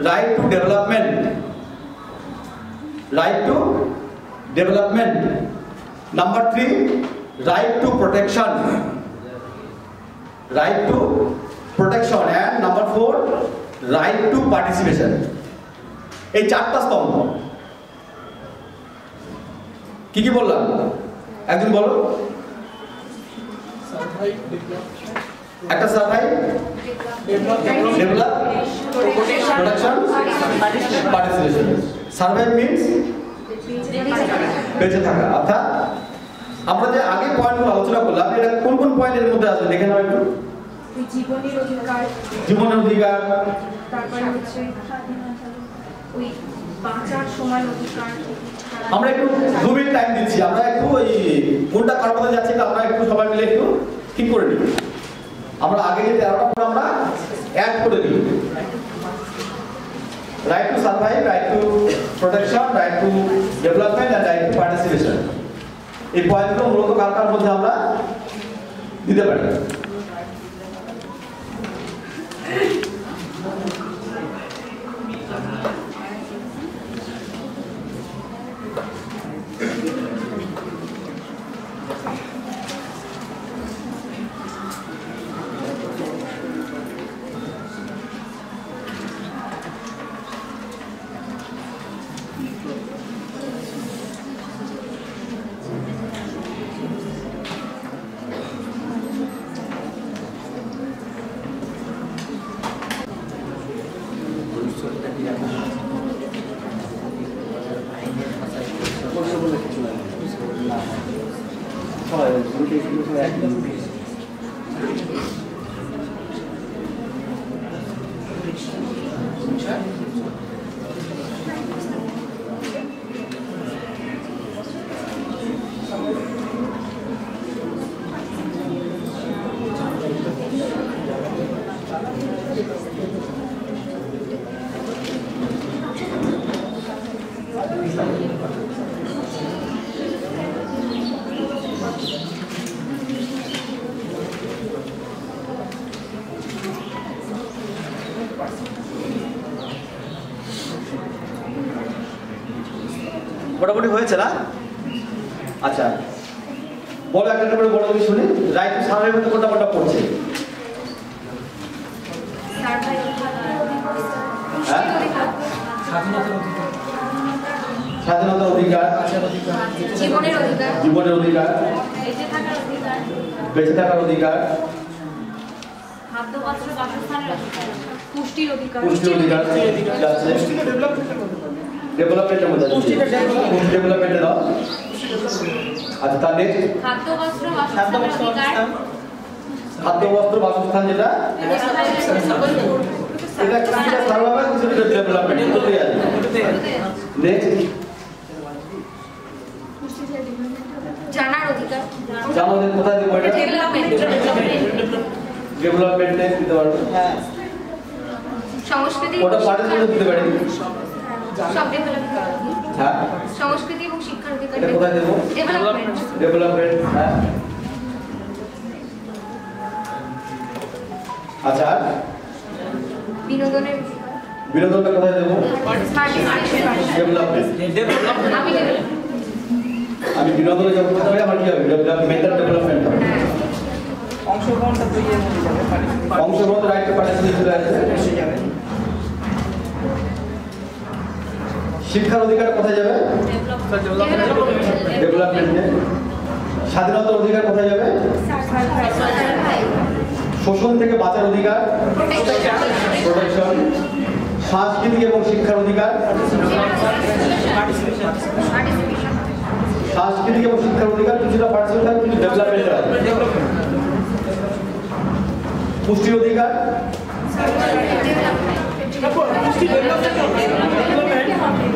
right to development. Right to development. Number 3 right to protection. Right to protection. And number 4 right to participation. এই 4টা স্তম্ভ। কি কি বললাম একজন বলো। একটা survive, develop, protection, participation. Survive means বেঁচে থাকা। অর্থাৎ আমরা যে আগে পয়েন্টগুলো আলোচনা করলাম, এটা কোন কোন পয়েন্টের মধ্যে আছে দেখে নাও একটু। জীবনের অধিকার, জীবনের অধিকার, তারপরে হচ্ছে ওই বাঁচার সমান অধিকার। আমরা একটু 2 মিনিট টাইম দিচ্ছি, আমরা একটু ওই কোনটা কার মধ্যে যাচ্ছে আমরা একটু সবাই মিলে একটু ঠিক করে নিই। আমরা আগে যে 13টা পয়েন্ট আমরা অ্যাড করে দিই। Right to survive, right to protection, right to development and right to participation. এই পয়েন্টগুলো মূলত কার কার মধ্যে আমরা দিতে পারি। মোটামুটি হয়েছে না? আচ্ছা বলো একটা করে বলো, আমি শুনি। রাইট টু সার্ভাইভ মধ্যে কোনটা কোনটা পড়ছে? স্বাধীনতার অধিকার, জীবনের অধিকার, জীবনের অধিকার, বেঁচে থাকার অধিকার, বেঁচে থাকার অধিকার, খাদ্য, বস্ত্র, বাসস্থানের অধিকার, পুষ্টির অধিকার, পুষ্টির অধিকার, ডেভেলপমেন্টের মধ্যে পুষ্টি ডেভেলপমেন্টে দাও। আচ্ছা তার নেক্সট খাদ্য, বস্ত্র, বাসস্থানের অধিকার, খাদ্য, বস্ত্র, বাসস্থান, যেটা এটা একটা সার্ভাইভাল কিছু ডেভেলপমেন্ট করতে আছে। নেক্সট জানার অধিকার, জানাদের কোথায় দেবো? এটা ডেভেলপমেন্টে দিতে পারবো। সংস্কৃতি, ওটা পার্টিসিপেট দিতে পারি। সব ডেভেলপমেন্ট। হ্যাঁ সংস্কৃতি এবং শিক্ষার অধিকার, এটা কোথায় দেবো? ডেভেলপমেন্ট। ডেভেলপমেন্ট। হ্যাঁ আচ্ছা বিনোদনের, বিনোদনটা কোথায় দেবো? ডেভেলপমেন্ট। আমি বিনোদনে যখন থাকবে আমার কি হবে? মেন্টাল ডেভেলপমেন্ট হবে। অংশগ্রহণটা তো ইয়ের মধ্যে যাবে, অংশগ্রহণ, রাইট টু পার্টিসিপেট চলে আসবে। শিক্ষার অধিকার কোথায় যাবে? ডেভেলপমেন্টে। স্বাধীনতার অধিকার কোথায় যাবে? শোষণ থেকে বাঁচার অধিকার, প্রোটেকশন। সাংস্কৃতিক এবং শিক্ষার অধিকার, সাংস্কৃতিক এবং শিক্ষার অধিকার কিছুটা পার্টিসিপেট, কিছু ডেভেলপমেন্ট আছে। পুষ্টির অধিকার,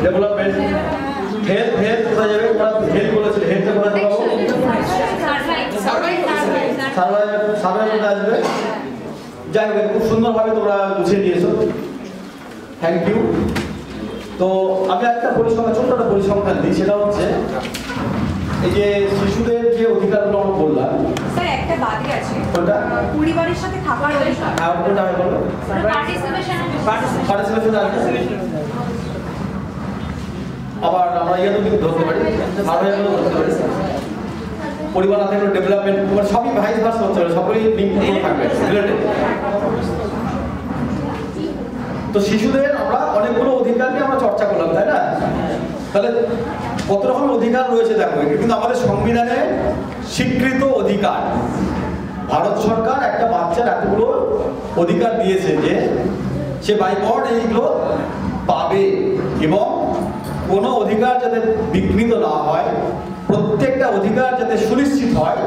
ডেভেলপমেন্ট, হেলথ, হেলথ কোথায় যাবে? হেলথ বলেছিল, হেলথটা কোথায় যাবো? সার্ভাইভ আসবে। যাই হোক, খুব সুন্দরভাবে তোমরা গুছিয়ে দিয়েছো, থ্যাংক ইউ। তো আমি একটা পরিসংখ্যান, ছোট্ট একটা পরিসংখ্যান দিই, সেটা হচ্ছে এই যে শিশুদের যে অধিকারগুলো আমরা বললাম, স্যার একটা বাদই আছে, কোনটা? পরিবারের সাথে থাকার অধিকার। আর কোনটা আমি বলবো? পার্টিসিপেশন আসবে। আবার আমরা ইয়েও কিন্তু ধরতে পারি, সার্ভাইভও ধরতে পারি। পরিবার না থাকলে ডেভেলপমেন্ট, সবই ভাইস ভার্সা হচ্ছে, সবই লিঙ্ক থাকবে, রিলেটেড। তো শিশুদের আমরা অনেকগুলো অধিকার নিয়ে আমরা চর্চা করলাম, তাই না? তাহলে কত রকম অধিকার রয়েছে দেখো, এটা কিন্তু আমাদের সংবিধানে স্বীকৃত অধিকার। ভারত সরকার একটা বাচ্চার এতগুলো অধিকার দিয়েছে যে সে বাই বর্ড এইগুলো পাবে, এবং কোনো অধিকার যাতে বিঘ্নিত না হয়, প্রত্যেকটা অধিকার যাতে সুনিশ্চিত হয়,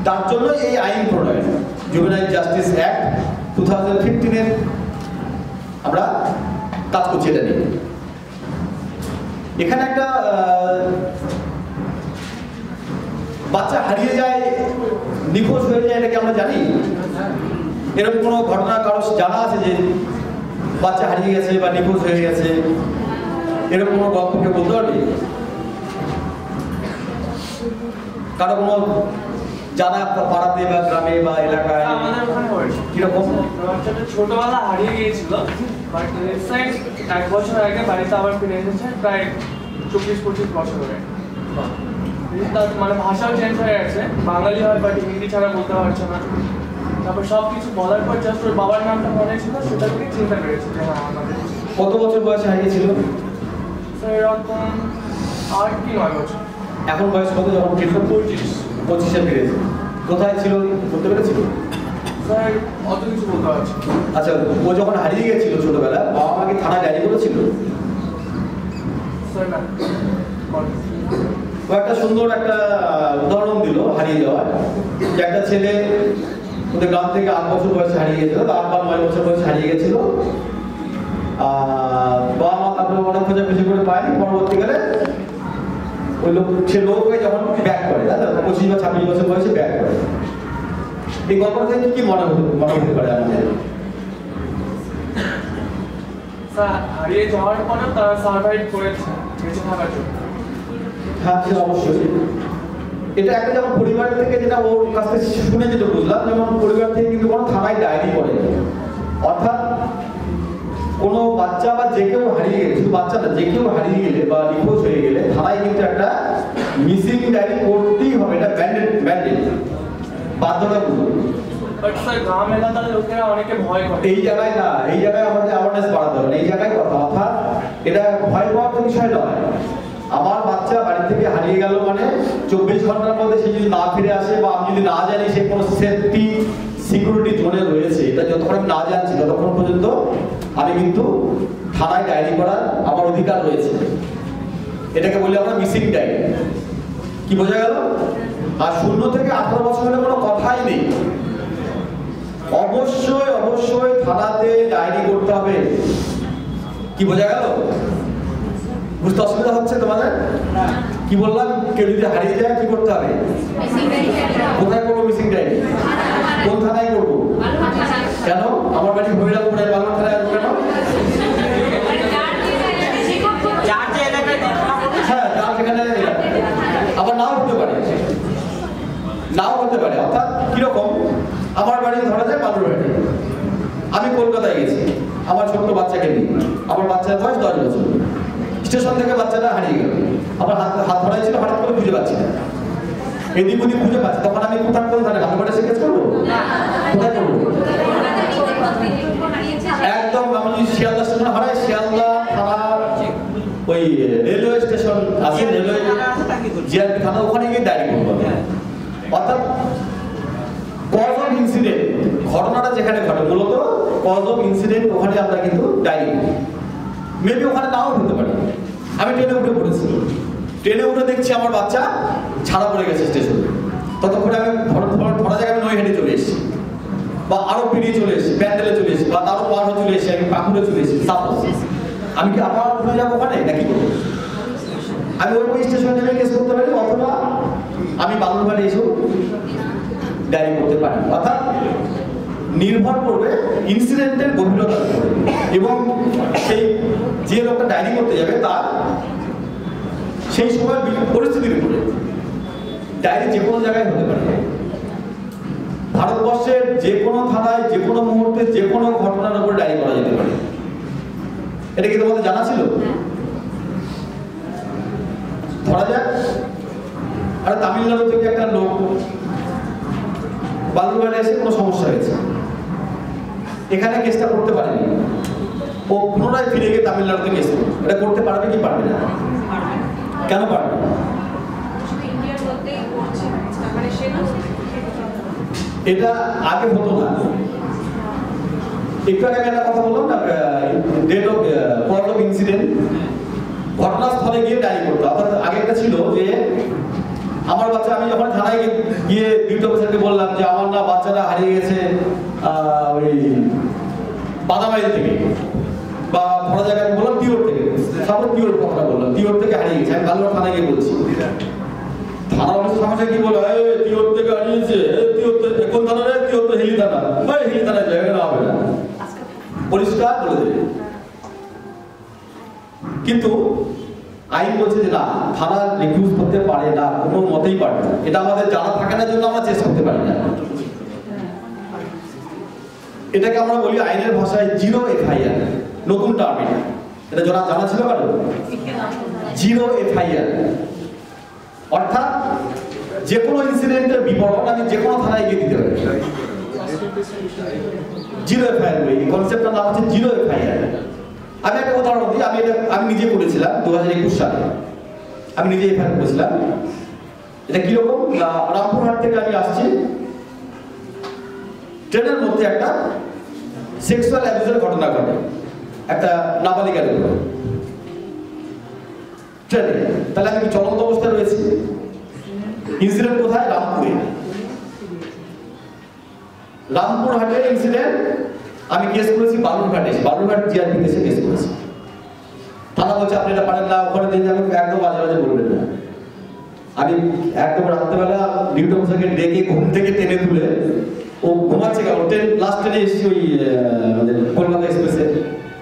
তার জন্য এই আইন প্রণয়ন, জুভেনাইল জাস্টিস অ্যাক্ট 2015-এর আমরা কাজ করছি এটা নিয়ে। এখানে একটা বাচ্চা হারিয়ে যায়, নিখোঁজ হয়ে যায়, এটাকে আমরা জানি। এরকম কোনো ঘটনা কারো জানা আছে যে বাচ্চা হারিয়ে গেছে বা নিখোঁজ হয়ে গেছে? এরকম কোনো গল্প কেউ বলতে পারবে? কারো কোনো জানা পাড়াতে বা গ্রামে বা এলাকায়? আমাদের ওখানে হয়েছে। কিরকম? বাচ্চাটা ছোটবেলা হারিয়ে গিয়েছিল, বাট রিসেন্ট 1 বছর আগে বাড়িতে আবার ফিরে এসেছে, প্রায় 24-25 বছর ধরে। তার মানে ভাষাও চেঞ্জ হয়ে গেছে, বাঙালি হয় বাট হিন্দি ছাড়া বলতে পারছে না। তারপর সব কিছু বলার পর জাস্ট ওর বাবার নামটা মনে ছিল, সেটা থেকে চিন্তা করেছে যে হ্যাঁ আমাদের। কত বছর বয়সে হারিয়েছিল? স্যার এরকম 8 কি 9 বছর। এখন বয়স কত যখন ফিরল? 25-এ ফিরেছে। কোথায় ছিল বলতে পেরেছিল? স্যার অত কিছু বলতে পারছি। আচ্ছা, ও যখন হারিয়ে গেছিল ছোটবেলা, বাবা মাকে থানায় ডায়েরি করেছিল? স্যার না, ও একটা সুন্দর একটা উদাহরণ দিল হারিয়ে যাওয়ার, যে একটা ছেলে ওদের গ্রাম থেকে 8 বছর বয়সে হারিয়ে গেছিল, 8 বা 9 বছর বয়সে হারিয়ে গেছিল। বাবা মা তারপরে অনেক খোঁজাখুঁজি করে পায়নি, পরবর্তীকালে ওই লোক, সে লোক হয়ে যখন ব্যাক করে, 25 বা 26 বছর বয়সে ব্যাক করে। এই গল্পটা থেকে কি মনে হতে পারে আমাদের? স্যার হারিয়ে যাওয়ার পরেও তারা সার্ভাইভ করেছে বেঁচে থাকার জন্য। হ্যাঁ, সেটা অবশ্যই। এটা একটা যেমন পরিবার থেকে, যেটা ওর কাছ থেকে শুনে যেটা বুঝলাম, যেমন পরিবার থেকে কিন্তু কোনো থানায় ডায়েরি করে, অর্থাৎ কোনো বাচ্চা বা যে কেউ হারিয়ে গেলে, শুধু বাচ্চা না, যে কেউ হারিয়ে গেলে বা নিখোঁজ হয়ে গেলে থানায় কিন্তু একটা মিসিং ডায়েরি করতেই হবে, এটা ব্যান্ডেড বাধ্যতামূলক। বাট স্যার গ্রাম এলাকার লোকেরা অনেকে ভয় করে। এই জায়গায় না, এই জায়গায় আমাদের অ্যাওয়ারনেস বাড়াতে হবে, এই জায়গায় কথা, অর্থাৎ এটা ভয় পাওয়ার তো বিষয় নয়। আমার বাচ্চা বাড়ি থেকে হারিয়ে গেল মানে 24 ঘন্টার মধ্যে সে যদি না ফিরে আসে, বা আমি যদি না জানি সে কোনো সেফটি সিকিউরিটি জোনে রয়েছে, এটা যতক্ষণ আমি না জানছি ততক্ষণ পর্যন্ত আমি কিন্তু থানায় ডায়েরি করার আমার অধিকার রয়েছে। এটাকে বলি আমরা মিসিং ডায়েরি। কি বোঝা গেল? আর 0 থেকে 18 বছর হলে কোনো কথাই নেই, অবশ্যই থানাতে ডায়েরি করতে হবে। কি বোঝা গেল? বুঝতে অসুবিধা হচ্ছে তোমাদের? কি বললাম? কেউ যদি হারিয়ে যায় কি করতে হবে? কোথায় করবো মিসিং ডায়েরি? কোন থানায় করবো? কেন? আমার বাড়ি হরিরামপুরে, বালুর থানায় কেন? হ্যাঁ, যার যেখানে, আবার নাও হতে পারে। অর্থাৎ কিরকম? আমার বাড়ি ধরা যায় বালুরঘাটে, আমি কলকাতায় গেছি আমার ছোট্ট বাচ্চাকে নিয়ে, আমার বাচ্চার বয়স 10 বছর, স্টেশন থেকে বাচ্চাটা হারিয়ে গেল, আমার হাত ধরাই ছিল, হঠাৎ করে খুঁজে পাচ্ছি না, এদিক ওদিক খুঁজে পাচ্ছি, তখন আমি কোথায় কোন থানায় বালুরঘাটে সে কেস করবো? কোথায় করবো? একদম আমি যদি শিয়ালদা স্টেশন হারাই, শিয়ালদা থানার ওই রেলওয়ে স্টেশন আছে, রেলওয়ে জিআরপি থানা, ওখানে গিয়ে ডায়েরি করবো। অর্থাৎ কজ অফ ইনসিডেন্ট, ঘটনাটা যেখানে ঘটে, মূলত কজ অফ ইনসিডেন্ট, ওখানে আমরা কিন্তু ডায়েরি করি। মেবি ওখানে নাও হতে পারে। আমি ট্রেনে উঠে পড়েছি, ট্রেনে উঠে দেখছি আমার বাচ্চা ছাড়া পড়ে গেছে স্টেশনে, ততক্ষণে আমি ধরা জায়গায় আমি নৈহাটি চলে এসেছি। বা আরো পেরিয়ে চলে এসেছি, ব্যান্ডেলে চলে এসেছি, বা তারও পার হয়ে চলে এসেছি, আমি পাকুড়ে চলে এসেছি, সাপোজ আমি কি আবার ঘুরে যাবো ওখানে নাকি করবো? আমি ওই স্টেশনে নেমে কেস করতে পারি, অথবা আমি বালুরঘাটে এসেও ডায়েরি করতে পারি। অর্থাৎ নির্ভর করবে ইনসিডেন্টের গভীরতার উপরে এবং সেই যে লোকটা ডায়েরি করতে যাবে তার সেই সময় পরিস্থিতির উপরে। ডায়েরি যে কোনো জায়গায় হতে পারে, ভারতবর্ষের যে কোনো থানায় যে কোনো মুহূর্তে যে কোনো ঘটনার উপরে ডায়েরি করা যেতে পারে। এটা কি তোমাদের জানা ছিল? ধরা যাক আর তামিলনাড়ু থেকে একটা লোক বালুরঘাটে এসে কোনো সমস্যা হয়েছে, এখানে কেসটা করতে পারেনি, ও পুনরায় ফিরে গিয়ে তামিলনাড়ুতে কেস করবে। এটা করতে পারবে কি পারবে না? কেন পারবে? এটা আগে হতো না। একটু আগে একটা কথা বললাম না, date of point of incident, ঘটনাস্থলে গিয়ে ডায়েরি করতো। অর্থাৎ আগে একটা ছিল যে আমার বাচ্চা, আমি যখন থানায় গিয়ে ডিউটি অফিসারকে বললাম যে আমার না বাচ্চাটা হারিয়ে গেছে ওই বাদামাইল থেকে, বা ধরা জায়গায় আমি বললাম তিওর থেকে, সাপোজ তিওর কথাটা বললাম, তিওর থেকে হারিয়ে গেছে, আমি বালুরঘাট থানায় গিয়ে বলছি। থানা অফিসের সমস্যা কি বলে, তিওর থেকে হারিয়েছে, তিওর থেকে কোন থানা রে? তিওর তো হিলি থানা, হিলি থানায় জায়গা না হবে না, পরিষ্কার বলে দেবে। কিন্তু আইন বলছে যে না, থানা রিফিউজ করতে পারে না, কোনো মতেই পারে না। এটা আমাদের জানা থাকে না জন্য আমরা চেষ্টা করতে পারি না। এটাকে আমরা বলি আইনের ভাষায় জিরো এফআইআর, নতুন টার্ম এটা। এটা জানা ছিল কারো? জিরো এফআইআর অর্থাৎ যে কোনো ইনসিডেন্টের বিবরণ আমি যে কোনো থানায় গিয়ে দিতে পারি। জিরো এফআইআর, এই কনসেপ্টটার নাম হচ্ছে জিরো এফআইআর। আমি একটা উদাহরণ দিই, আমি নিজে করেছিলাম 2021 সালে, আমি নিজে এফআইআর করেছিলাম। এটা কিরকম? রামপুরহাট থেকে আমি আসছি, ট্রেনের মধ্যে একটা সেক্সুয়াল অ্যাবিউজের ঘটনা ঘটে একটা নাবালিকার উপর ট্রেনে। তাহলে আমি কি চলন্ত অবস্থায় রয়েছি? ইনসিডেন্ট কোথায়? রামপুরে। রামপুরহাটের ইনসিডেন্ট আমি কেস করেছি বালুরঘাটে, বালুরঘাট জিআরপিতে এসে কেস করেছি। থানা বলছে আপনি এটা পারেন না, ওখানে দিয়ে আমি একদম বাজে বাজে বলবেন না। আমি একদম রাত্রেবেলা ডিউটি অফিসারকে ডেকে ঘুম থেকে টেনে তুলে, ও ঘুমাচ্ছে কেমন, লাস্ট ট্রেনে এসেছি ওই আমাদের কলকাতা এক্সপ্রেসে,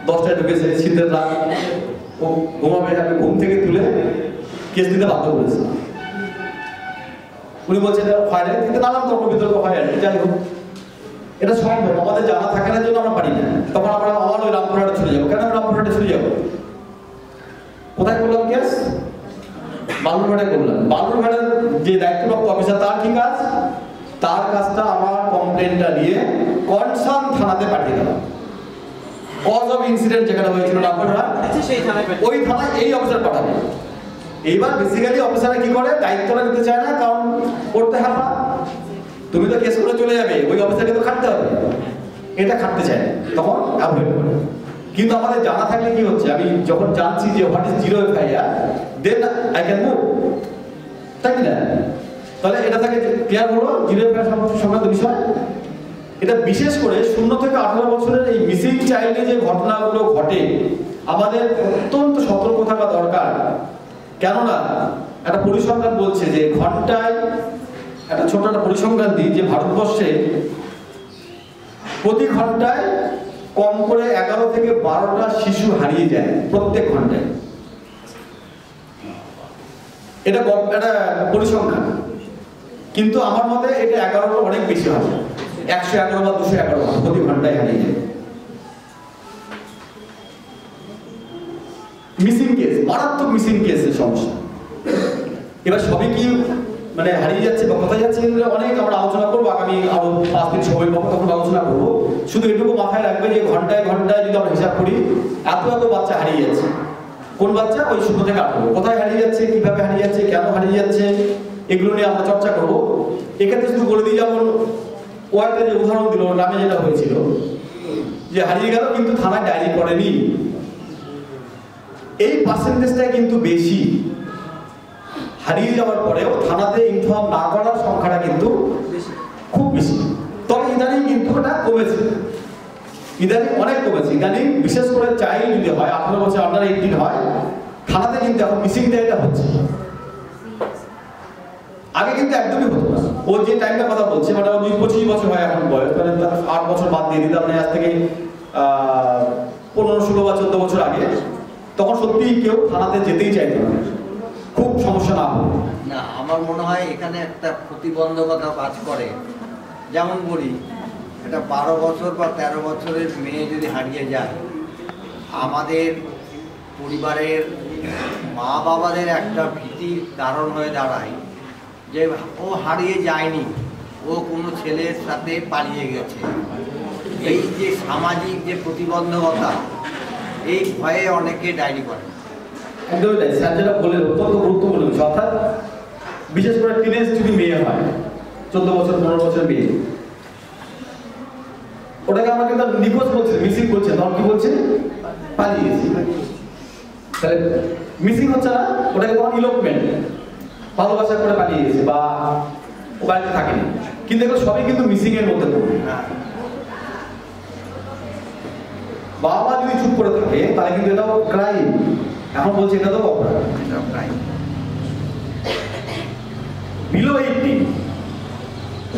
10টায় ঢুকেছে, শীতের রাত, ও ঘুমাবে, আমি ঘুম থেকে তুলে কেস দিতে বাধ্য করেছি। উনি বলছে এটা হয় না, কিন্তু নানান তর্ক বিতর্ক হয় আর যাই হোক। এটা সম্ভব, আমাদের জানা থাকে না জন্য আমরা পারি না। তখন আমরা আবার ওই রামপুরহাটে চলে যাবো। কেন রামপুরহাটে চলে যাবো? কোথায় করলাম কেস? বালুরঘাটে করলাম। বালুরঘাটের যে দায়িত্বপ্রাপ্ত অফিসার, তার কি কাজ? তার কাজটা আমার কমপ্লেনটা নিয়ে কনসার্ন থানাতে পাঠিয়ে দেওয়া। কজ অফ ইনসিডেন্ট যেখানে হয়েছিল রামপুরহাট, সেই থানায়, ওই থানায় এই অফিসার পাঠাবে। এইবার বেসিক্যালি অফিসাররা কি করে? দায়িত্বটা নিতে চায় না, কারণ করতে হাঁপা, তুমি তো কেস করে চলে যাবে, ওই অফিসারকে তো খাটতে হবে, এটা খাটতে চায় না, তখন অ্যাভয়েড করে। কিন্তু আমাদের জানা থাকলে কি হচ্ছে, আমি যখন জানছি যে what is zero FIR, then I can move, তাই না? তাহলে এটা থেকে ক্লিয়ার হলো জিরো এফআইআর সংক্রান্ত বিষয়। এটা বিশেষ করে 0 থেকে 18 বছরের এই মিসিং চাইল্ডে যে ঘটনাগুলো ঘটে, আমাদের অত্যন্ত সতর্ক থাকা দরকার। কেননা একটা পরিসংখ্যান বলছে যে ঘন্টায়, একটা ছোট একটা পরিসংখ্যান দিই, যে ভারতবর্ষে প্রতি ঘন্টায় কম করে 11 থেকে 12টা শিশু হারিয়ে যায় প্রত্যেক ঘন্টায়। এটা একটা পরিসংখ্যান, কিন্তু আমার মতে এটা 11টা অনেক বেশি হবে, 111 বা 211 প্রতি ঘন্টায় হারিয়ে যায়। মিসিং কেস, মারাত্মক মিসিং কেসের সমস্যা। এবার সবই কি মানে হারিয়ে যাচ্ছে বা কোথায় যাচ্ছে, অনেক আমরা আলোচনা করবো, আগামী আরো 5 দিন সময় পাবো, তখন আলোচনা করবো। শুধু এটুকু মাথায় রাখবে যে ঘন্টায় ঘন্টায় যদি আমরা হিসাব করি, এত এত বাচ্চা হারিয়ে যাচ্ছে। কোন বাচ্চা? ওই 0 থেকে 18। কোথায় হারিয়ে যাচ্ছে, কিভাবে হারিয়ে যাচ্ছে, কেন হারিয়ে যাচ্ছে, এগুলো নিয়ে আমরা চর্চা করবো। এক্ষেত্রে শুধু বলে দিই, যেমন ওয়ার্ডে যে উদাহরণ দিল, গ্রামে যেটা হয়েছিল যে হারিয়ে গেল কিন্তু থানায় ডায়েরি করেনি, এই পার্সেন্টেজটা কিন্তু বেশি। হারিয়ে যাওয়ার পরেও থানাতে ইনফর্ম না করার সংখ্যাটা কিন্তু খুব বেশি। তবে ইদানিং কিন্তু এটা কমেছে, ইদানিং অনেক কমেছে। ইদানিং বিশেষ করে চাইল্ড যদি হয় 18 বছর আন্ডার 18 হয়, থানাতে কিন্তু এখন মিসিং ডায়েরিটা হচ্ছে। আগে কিন্তু একদমই হতো না। ও যে টাইমটা কথা বলছে মানে 25 বছর হয় এখন বয়স, মানে 8 বছর বাদ দিয়ে দিতাম না, আজ থেকে 15, 16 বা 14 বছর আগে, তখন সত্যিই কেউ থানাতে যেতেই চাইতো না, খুব সমস্যা না হতো। না, আমার মনে হয় এখানে একটা প্রতিবন্ধকতা কাজ করে। যেমন বলি, একটা 12 বছর বা 13 বছরের মেয়ে যদি হারিয়ে যায়, আমাদের পরিবারের মা বাবাদের একটা ভীতির কারণ হয়ে দাঁড়ায় যে ও হারিয়ে যায়নি, ও কোনো ছেলের সাথে পালিয়ে গেছে। এই যে সামাজিক যে প্রতিবন্ধকতা, এই ভয়ে অনেকে ডায়েরি করে। একদমই তাই, স্যার যেটা বললেন অত্যন্ত গুরুত্বপূর্ণ বিষয়। অর্থাৎ বিশেষ করে টিনেজ যদি মেয়ে হয়, 14 বছর 15 বছর মেয়ে, ওটাকে আমরা কিন্তু নিখোঁজ বলছে, মিসিং বলছে, তখন কি বলছে? পালিয়ে গেছে। তাহলে মিসিং হচ্ছে না, ওটাকে তখন ইলোপমেন্ট, ভালোবাসা করে পালিয়ে গেছে বা ও বাড়িতে থাকেনি। কিন্তু এগুলো সবই কিন্তু মিসিং এর মধ্যে পড়বে। বাবা মা যদি চুপ করে থাকে তাহলে কিন্তু এটাও ক্রাইম। এখন বলছে এটা তো অপরাধ। বিলো 18,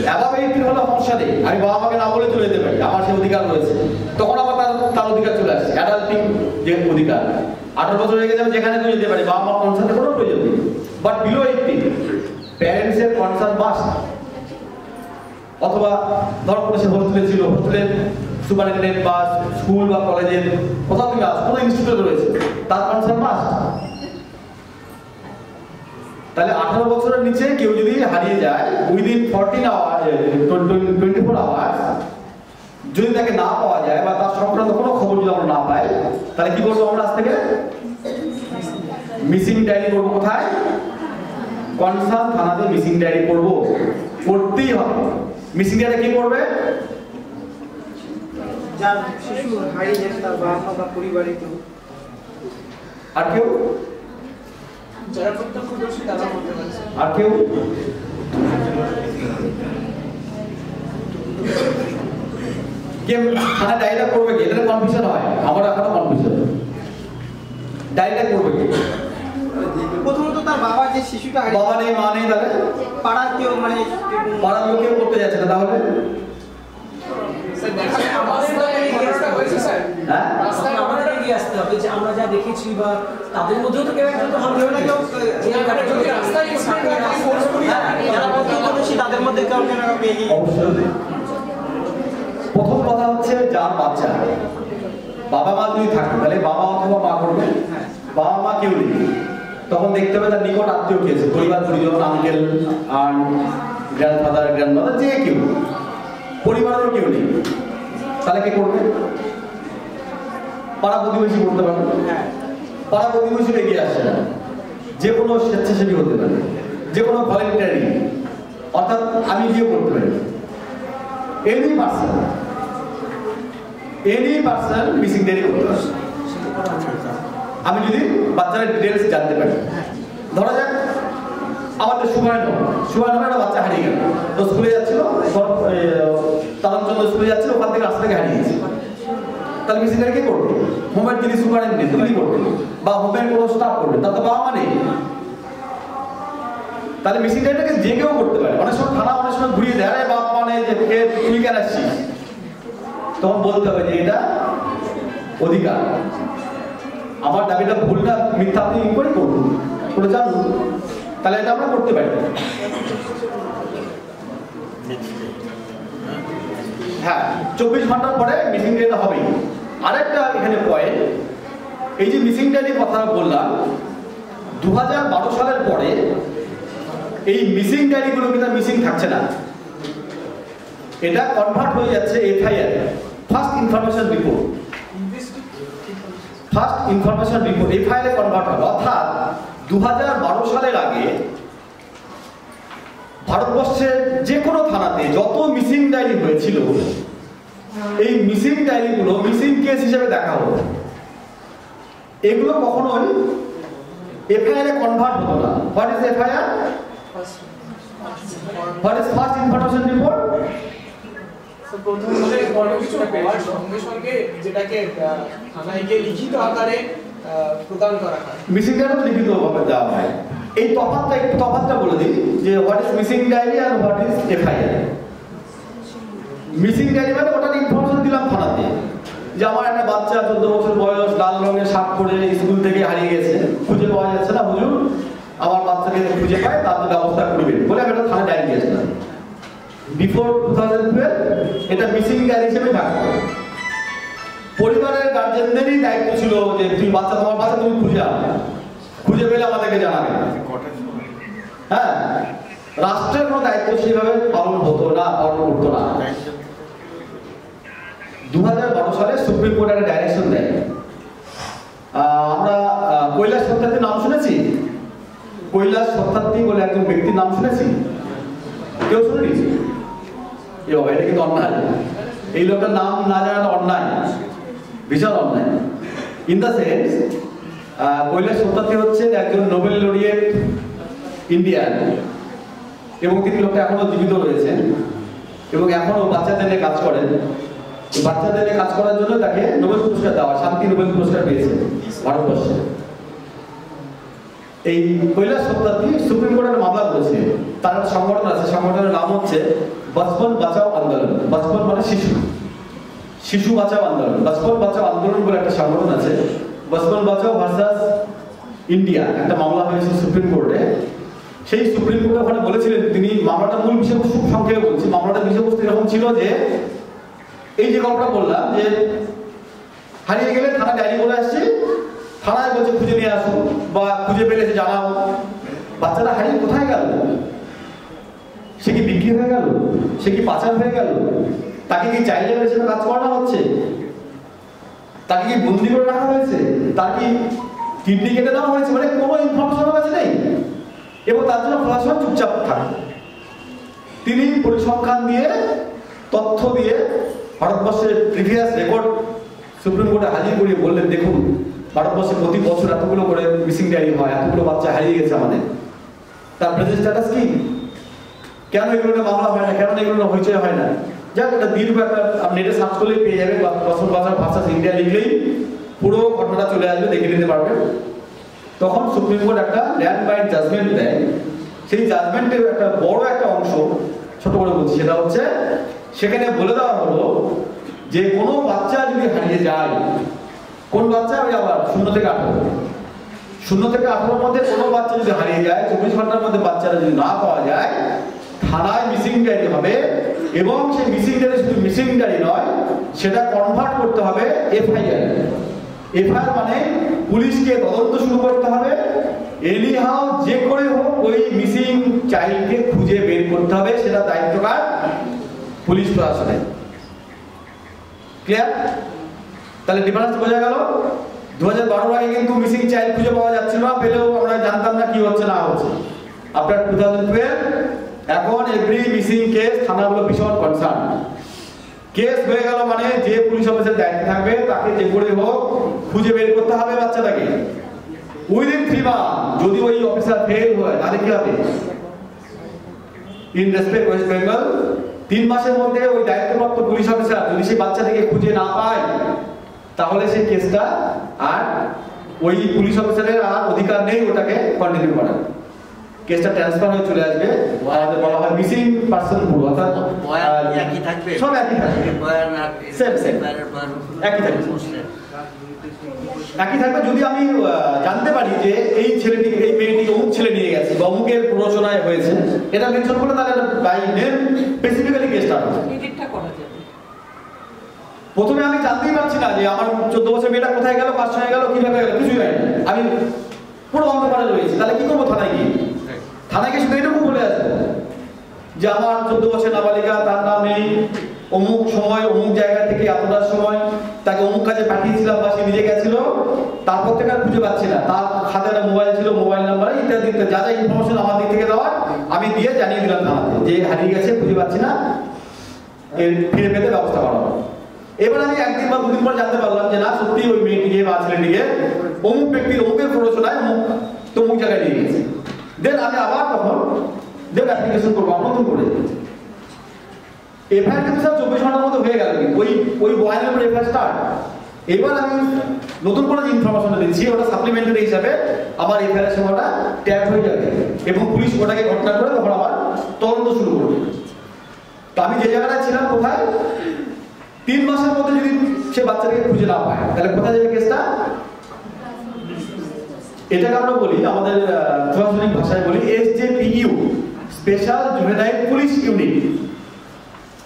অ্যাবাভ 18 হলো সমস্যা নেই, আমি বাবা মাকে না বলে চলে যেতে পারি, আমার সে অধিকার রয়েছে। তখন আবার তার অধিকার চলে আসছে, অ্যাডাল্টিং যে অধিকার। 18 বছর হয়ে গেছে, যেখানে তুই যেতে পারি, বাবা মা কনসার্নের কোনো প্রয়োজন নেই। বাট বিলো 18, প্যারেন্টসের কনসার্ন মাস্ট। অথবা ধরো কোনো সে হোস্টেলে ছিল, হোস্টেলের সুপারিনটেন্ডেন্ট বা স্কুল বা কলেজের কোথাও থেকে আস, কোনো ইনস্টিটিউটে রয়েছে, তার কনসার্ন মাস্ট। তাহলে 18 বছরের নিচে কেউ যদি হারিয়ে যায় উইদিন 24 আওয়ার্স, যদি তাকে না পাওয়া যায় বা তার সংক্রান্ত কোনো খবর যদি আমরা না পাই, তাহলে কি করবো আমরা আজ থেকে? মিসিং ডায়েরি করবো। কোথায়? কনসার্ন থানাতে মিসিং ডায়েরি করবো, করতেই হবে। মিসিং ডায়েরি কি করবে? যার শিশু হারিয়ে গেছে তার বাবা মা বা পরিবারে কেউ, আর কেউ, যারা প্রত্যক্ষদর্শী তারা বলতে পারছে, আর কেউ কে থানা ডায়েরিটা করবে কি? এটা কনফিউশন হয়, আমার এখনো কনফিউশন। ডায়েরিটা করবে কি? প্রথমত তার বাবা যে শিশুটা বাবা নেই, মা নেই, তাহলে পাড়ার কেউ মানে পাড়ার লোক কেউ করতে যাচ্ছে না, তাহলে আমাদের এগিয়ে আসতে হবে যে আমরা যা দেখেছি বা তাদের মধ্যেও তো কেউ একজন তো হবে না, কেউ যারা প্রত্যক্ষদর্শী তাদের মধ্যে কেউ কেন এগিয়ে। অবশ্যই প্রথম কথা হচ্ছে যার বাচ্চা, বাবা মা যদি থাকে তাহলে বাবা অথবা মা করবে। বাবা মা কেউ নেই, তখন দেখতে হবে তার নিকট আত্মীয় কে আছে, পরিবার পরিজন, আঙ্কেল, আন্ট, গ্র্যান্ডফাদার, গ্র্যান্ডমাদার, যে কেউ, পরিবারেরও কেউ নেই, তাহলে কে করবে? পাড়া প্রতিবেশী করতে পারবে। পাড়া প্রতিবেশী এগিয়ে আসছে না, যে কোনো স্বেচ্ছাসেবী হতে পারে, যে কোনো ভলেন্টারি, অর্থাৎ আমি গিয়ে করতে পারি। এনি পার্সন মিসিং ডায়েরি করতে পারে। আমি যদি বাচ্চার ডিটেলস জানতে পারি, ধরা যাক আমাদের সুবর্ণ একটা বাচ্চা হারিয়ে গেল, তো স্কুলে যাচ্ছিল, তারণচন্দ্র স্কুলে যাচ্ছিল, ওখান থেকে রাস্তা থেকে হারিয়ে গেছে, তাহলে মিসিং ডায়েরি কে করবে? হোমের যিনি সুপারিনটেন্ডেন্ট তিনি করবে, বা হোমের কোনো স্টাফ করবে, তার তো বাবা মা নেই। তাহলে মিসিং ডায়েরিটাকে যে কেউ করতে পারে। অনেক সময় থানা অনেক সময় ঘুরিয়ে দেয়, আরে বাবা মানে যে তুই কেন আসছিস, তখন বলতে হবে যে এটা অধিকার, আমার দাবিটা ভুল না মিথ্যা আপনি ইনকোয়ারি করুন, করে জানুন, তাহলে এটা আমরা করতে পারি। হ্যাঁ, 24 ঘন্টার পরে মিসিং ডায়েরিটা হবেই। আরেকটা এখানে পয়েন্ট, এই যে মিসিং ডায়েরির কথা বললাম, 2012 সালের পরে এই মিসিং ডায়েরিগুলো কিন্তু মিসিং থাকছে না, এটা কনভার্ট হয়ে যাচ্ছে FIR, first information report. FIR এ কনভার্ট হবে। অর্থাৎ 2012 সালের আগে ভারতবর্ষের যে কোনো থানাতে যত মিসিং ডায়েরি হয়েছিল, এই মিসিং ডায়েরিগুলো মিসিং কেস হিসেবে দেখা হতো। এগুলো কখনোই এফআইআর এ কনভার্ট হতো না। What is FIR? What is first information report? প্রথম বলে বড় কিছু হওয়ার সঙ্গে সঙ্গে যেটাকে থানায় গিয়ে লিখিত আকারে প্রদান করা হয়। মিসিং ডায়েরি লিখিত ভাবে দেওয়া হয়। এই তফাৎটা বলে দিই যে হোয়াট ইজ মিসিং ডায়েরি আর what is FIR. Missing diary মানে ওটার ইনফরমেশন দিলাম থানাতে যে আমার একটা বাচ্চা 14 বছর বয়স লাল রঙের শার্ট পরে স্কুল থেকে হারিয়ে গেছে, খুঁজে পাওয়া যাচ্ছে না, হুজুর আমার বাচ্চাকে খুঁজে পায় তার ব্যবস্থা করবেন বলে আমি একটা থানায় ডায়েরি দিয়েছিলাম। বিফোর 2012 এটা মিসিং ডায়েরি হিসেবে থাকতো। পরিবারের গার্জেনদেরই দায়িত্ব ছিল যে তোমার বাচ্চা তুমি খুঁজে পেলে আমাদেরকে জানাবে। হ্যাঁ, রাষ্ট্রের কোনো দায়িত্ব সেভাবে পালন করতো না। 2012 সালে সুপ্রিম কোর্ট একটা ডাইরেকশন দেয়। আমরা কৈলাস সত্যার্থীর নাম শুনেছি? কৈলাস সত্যার্থী বলে একজন ব্যক্তির নাম শুনেছি? কেউ শুনেনি? এ বাবা, এটা কিন্তু অন্যায়। এই লোকটার নাম না জানাটা অন্যায়, বিশাল অন্যায়। In the sense Kailash Satyarthi হচ্ছে একজন নোবেল লরিয়েট ইন্ডিয়ান এবং তিনি লোকটা এখনো জীবিত রয়েছেন এবং এখনো বাচ্চাদের নিয়ে কাজ করেন। বাচ্চাদের নিয়ে কাজ করার জন্য তাকে নোবেল পুরস্কার দেওয়া, শান্তি নোবেল পুরস্কার পেয়েছেন ভারতবর্ষে। এই কৈলাস সত্যার্থী সুপ্রিম কোর্টের মামলা করেছে। তার একটা সংগঠন আছে, সংগঠনের নাম হচ্ছে বচপন বাঁচাও আন্দোলন। বচপন মানে শিশু বাঁচাও আন্দোলন। বচপন বাঁচাও আন্দোলন বলে একটা সংগঠন আছে। বচপন বাঁচাও ভার্সাস ইন্ডিয়া একটা মামলা হয়েছে সুপ্রিম কোর্টে। সেই সুপ্রিম কোর্টে ওখানে বলেছিলেন তিনি, মামলাটা মূল বিষয়বস্তু সংক্ষেপে বলছি। মামলাটার বিষয়বস্তু এরকম ছিল যে এই যে গল্পটা বললাম যে হারিয়ে গেলে থানা ডায়েরি করে আসছে, থানায় বলছে খুঁজে নিয়ে আসুন বা খুঁজে পেলে যে জানাও। বাচ্চাটা হারিয়ে কোথায় গেল? সে কি বিক্রি হয়ে গেল? সে কি পাচার হয়ে গেল? তাকে কি চাইল্ড লেবার হিসেবে কাজ করানো হচ্ছে? তাকে কি বন্দি করে রাখা হয়েছে? তার কি কিডনি কেটে দেওয়া হয়েছে? মানে কোনো ইনফরমেশন কাছে নেই এবং তার জন্য প্রশাসন চুপচাপ থাকে। তিনি পরিসংখ্যান দিয়ে, তথ্য দিয়ে ভারতবর্ষের প্রিভিয়াস রেকর্ড সুপ্রিম কোর্টে হাজির করিয়ে বললেন, দেখুন ভারতবর্ষে প্রতি বছর এতগুলো করে মিসিং ডায়েরি হয়, এতগুলো বাচ্চা হারিয়ে গেছে আমাদের, তার প্রেজেন্ট স্ট্যাটাস কি, কেন এগুলো মামলা হয় না, কেন এগুলো হইচই হয় না। যাক, এটা দীর্ঘ একটা নেটে সার্চ করলেই পেয়ে যাবে, বছর বাজার ভার্সাস ইন্ডিয়া লিখলেই পুরো ঘটনাটা চলে আসবে, দেখে নিতে পারবেন। তখন সুপ্রিম কোর্ট একটা ল্যান্ড বাইট জাজমেন্ট দেয়। সেই জাজমেন্টের একটা বড় একটা অংশ, ছোট করে বলছি, সেটা হচ্ছে সেখানে বলে দেওয়া হলো যে কোনো বাচ্চা যদি হারিয়ে যায়, কোন বাচ্চা, ওই আবার 0 থেকে 18 মধ্যে কোনো বাচ্চা যদি হারিয়ে যায়, 24 ঘন্টার মধ্যে বাচ্চারা যদি না পাওয়া যায়, থানায় মিসিং ডায়েরি হবে এবং সেই মিসিং ডায়েরি শুধু মিসিং ডায়েরি নয়, সেটা কনভার্ট করতে হবে এফআইআর। এফআইআর মানে পুলিশকে তদন্ত শুরু করতে হবে, এনিহাও যে করে হোক ওই মিসিং চাইল্ডকে খুঁজে বের করতে হবে, সেটা দায়িত্বকার পুলিশ প্রশাসনের। ক্লিয়ার? তাহলে ডিফারেন্স বোঝা গেল। 2012 আগে কিন্তু মিসিং চাইল্ড খুঁজে পাওয়া যাচ্ছিল না, পেলেও আমরা জানতাম না কি হচ্ছে না হচ্ছে। আফটার 2012 এখন এভরি মিসিং কেস থানাগুলো ভীষণ কনসার্ন। কেস হয়ে গেল মানে যে পুলিশ অফিসার দায়িত্বে থাকবে তাকে যে করে হোক খুঁজে বের করতে হবে বাচ্চাটাকে উইদিন 3 মান্থ। যদি ওই অফিসার ফেল হয় তাহলে কি হবে? ইন রেসপেক্ট ওয়েস্ট বেঙ্গল 3 মাসের মধ্যে ওই দায়িত্বপ্রাপ্ত পুলিশ অফিসার যদি সেই বাচ্চাটাকে খুঁজে না পায়, তাহলে সেই কেসটা আর ওই পুলিশ অফিসারের আর অধিকার নেই ওটাকে কন্টিনিউ করার। কেসটা ট্রান্সফার হয়ে চলে আসবে, আমাদের বলা হয় মিসিং পারসন পুরো, অর্থাৎ একই থাকবে, সব একই থাকবে, সেম একই থাকবে, একই থাকবে। যদি আমি জানতে পারি যে এই ছেলেটি, এই মেয়েটি অমুক ছেলে নিয়ে গেছে বা অমুকের প্ররোচনায় হয়েছে, এটা মেনশন করলে তাহলে বাই নেম স্পেসিফিক্যালি কেসটা হবে। প্রথমে আমি জানতেই পারছি না যে আমার 14 বছর মেয়েটা কোথায় গেল, কার সঙ্গে গেল, কিভাবে গেল, কিছুই হয় না, আমি পুরো অন্ধকারে রয়েছি। তাহলে কি করবো? থানায় গিয়ে শুধু এটুকু বলে আসবো যে আমার 14 বছর নাবালিকা, তার নাম এই, অমুক সময় অমুক জায়গা থেকে এতটার সময় তাকে অমুক কাজে পাঠিয়েছিলাম বা সে নিজে গেছিল, তারপর থেকে আর খুঁজে পাচ্ছি না, তার হাতে একটা মোবাইল ছিল, মোবাইল নাম্বার ইত্যাদি যা যা ইনফরমেশন আমার দিক থেকে দেওয়ার আমি দিয়ে জানিয়ে দিলাম থানাতে যে হারিয়ে গেছে, খুঁজে পাচ্ছি না, ফিরে পেতে ব্যবস্থা করা হবে। এবার আমি একদিন বা 2 দিন পর জানতে পারলাম যে না, সত্যি ওই মেয়েটিকে বা ছেলেটিকে অমুক ব্যক্তির অমুকের প্ররোচনায় অমুক জায়গায় নিয়ে গেছে। দেন আমি আবার তখন অ্যাপ্লিকেশন করবো নতুন করে। এফআইআর কিন্তু স্যার 24 ঘন্টার মধ্যে হয়ে গেল, ওই বয়ানের উপর এফআইআর স্টার্ট। এবার আমি নতুন করে যে ইনফরমেশনটা দিচ্ছি ওটা সাপ্লিমেন্টারি হিসাবে আমার এফআইআর সময়টা ট্যাগ হয়ে যাবে এবং পুলিশ ওটাকে ঘটনা করে তখন আবার তদন্ত শুরু করবে। তো আমি যে জায়গাটায় ছিলাম, কোথায় 3 মাসের মধ্যে যদি সে বাচ্চাটাকে খুঁজে না পায় তাহলে কোথায় যাবে কেসটা? এটাকে আমরা বলি, আমাদের প্রশাসনিক ভাষায় বলি SJPU, special juvenile police unit.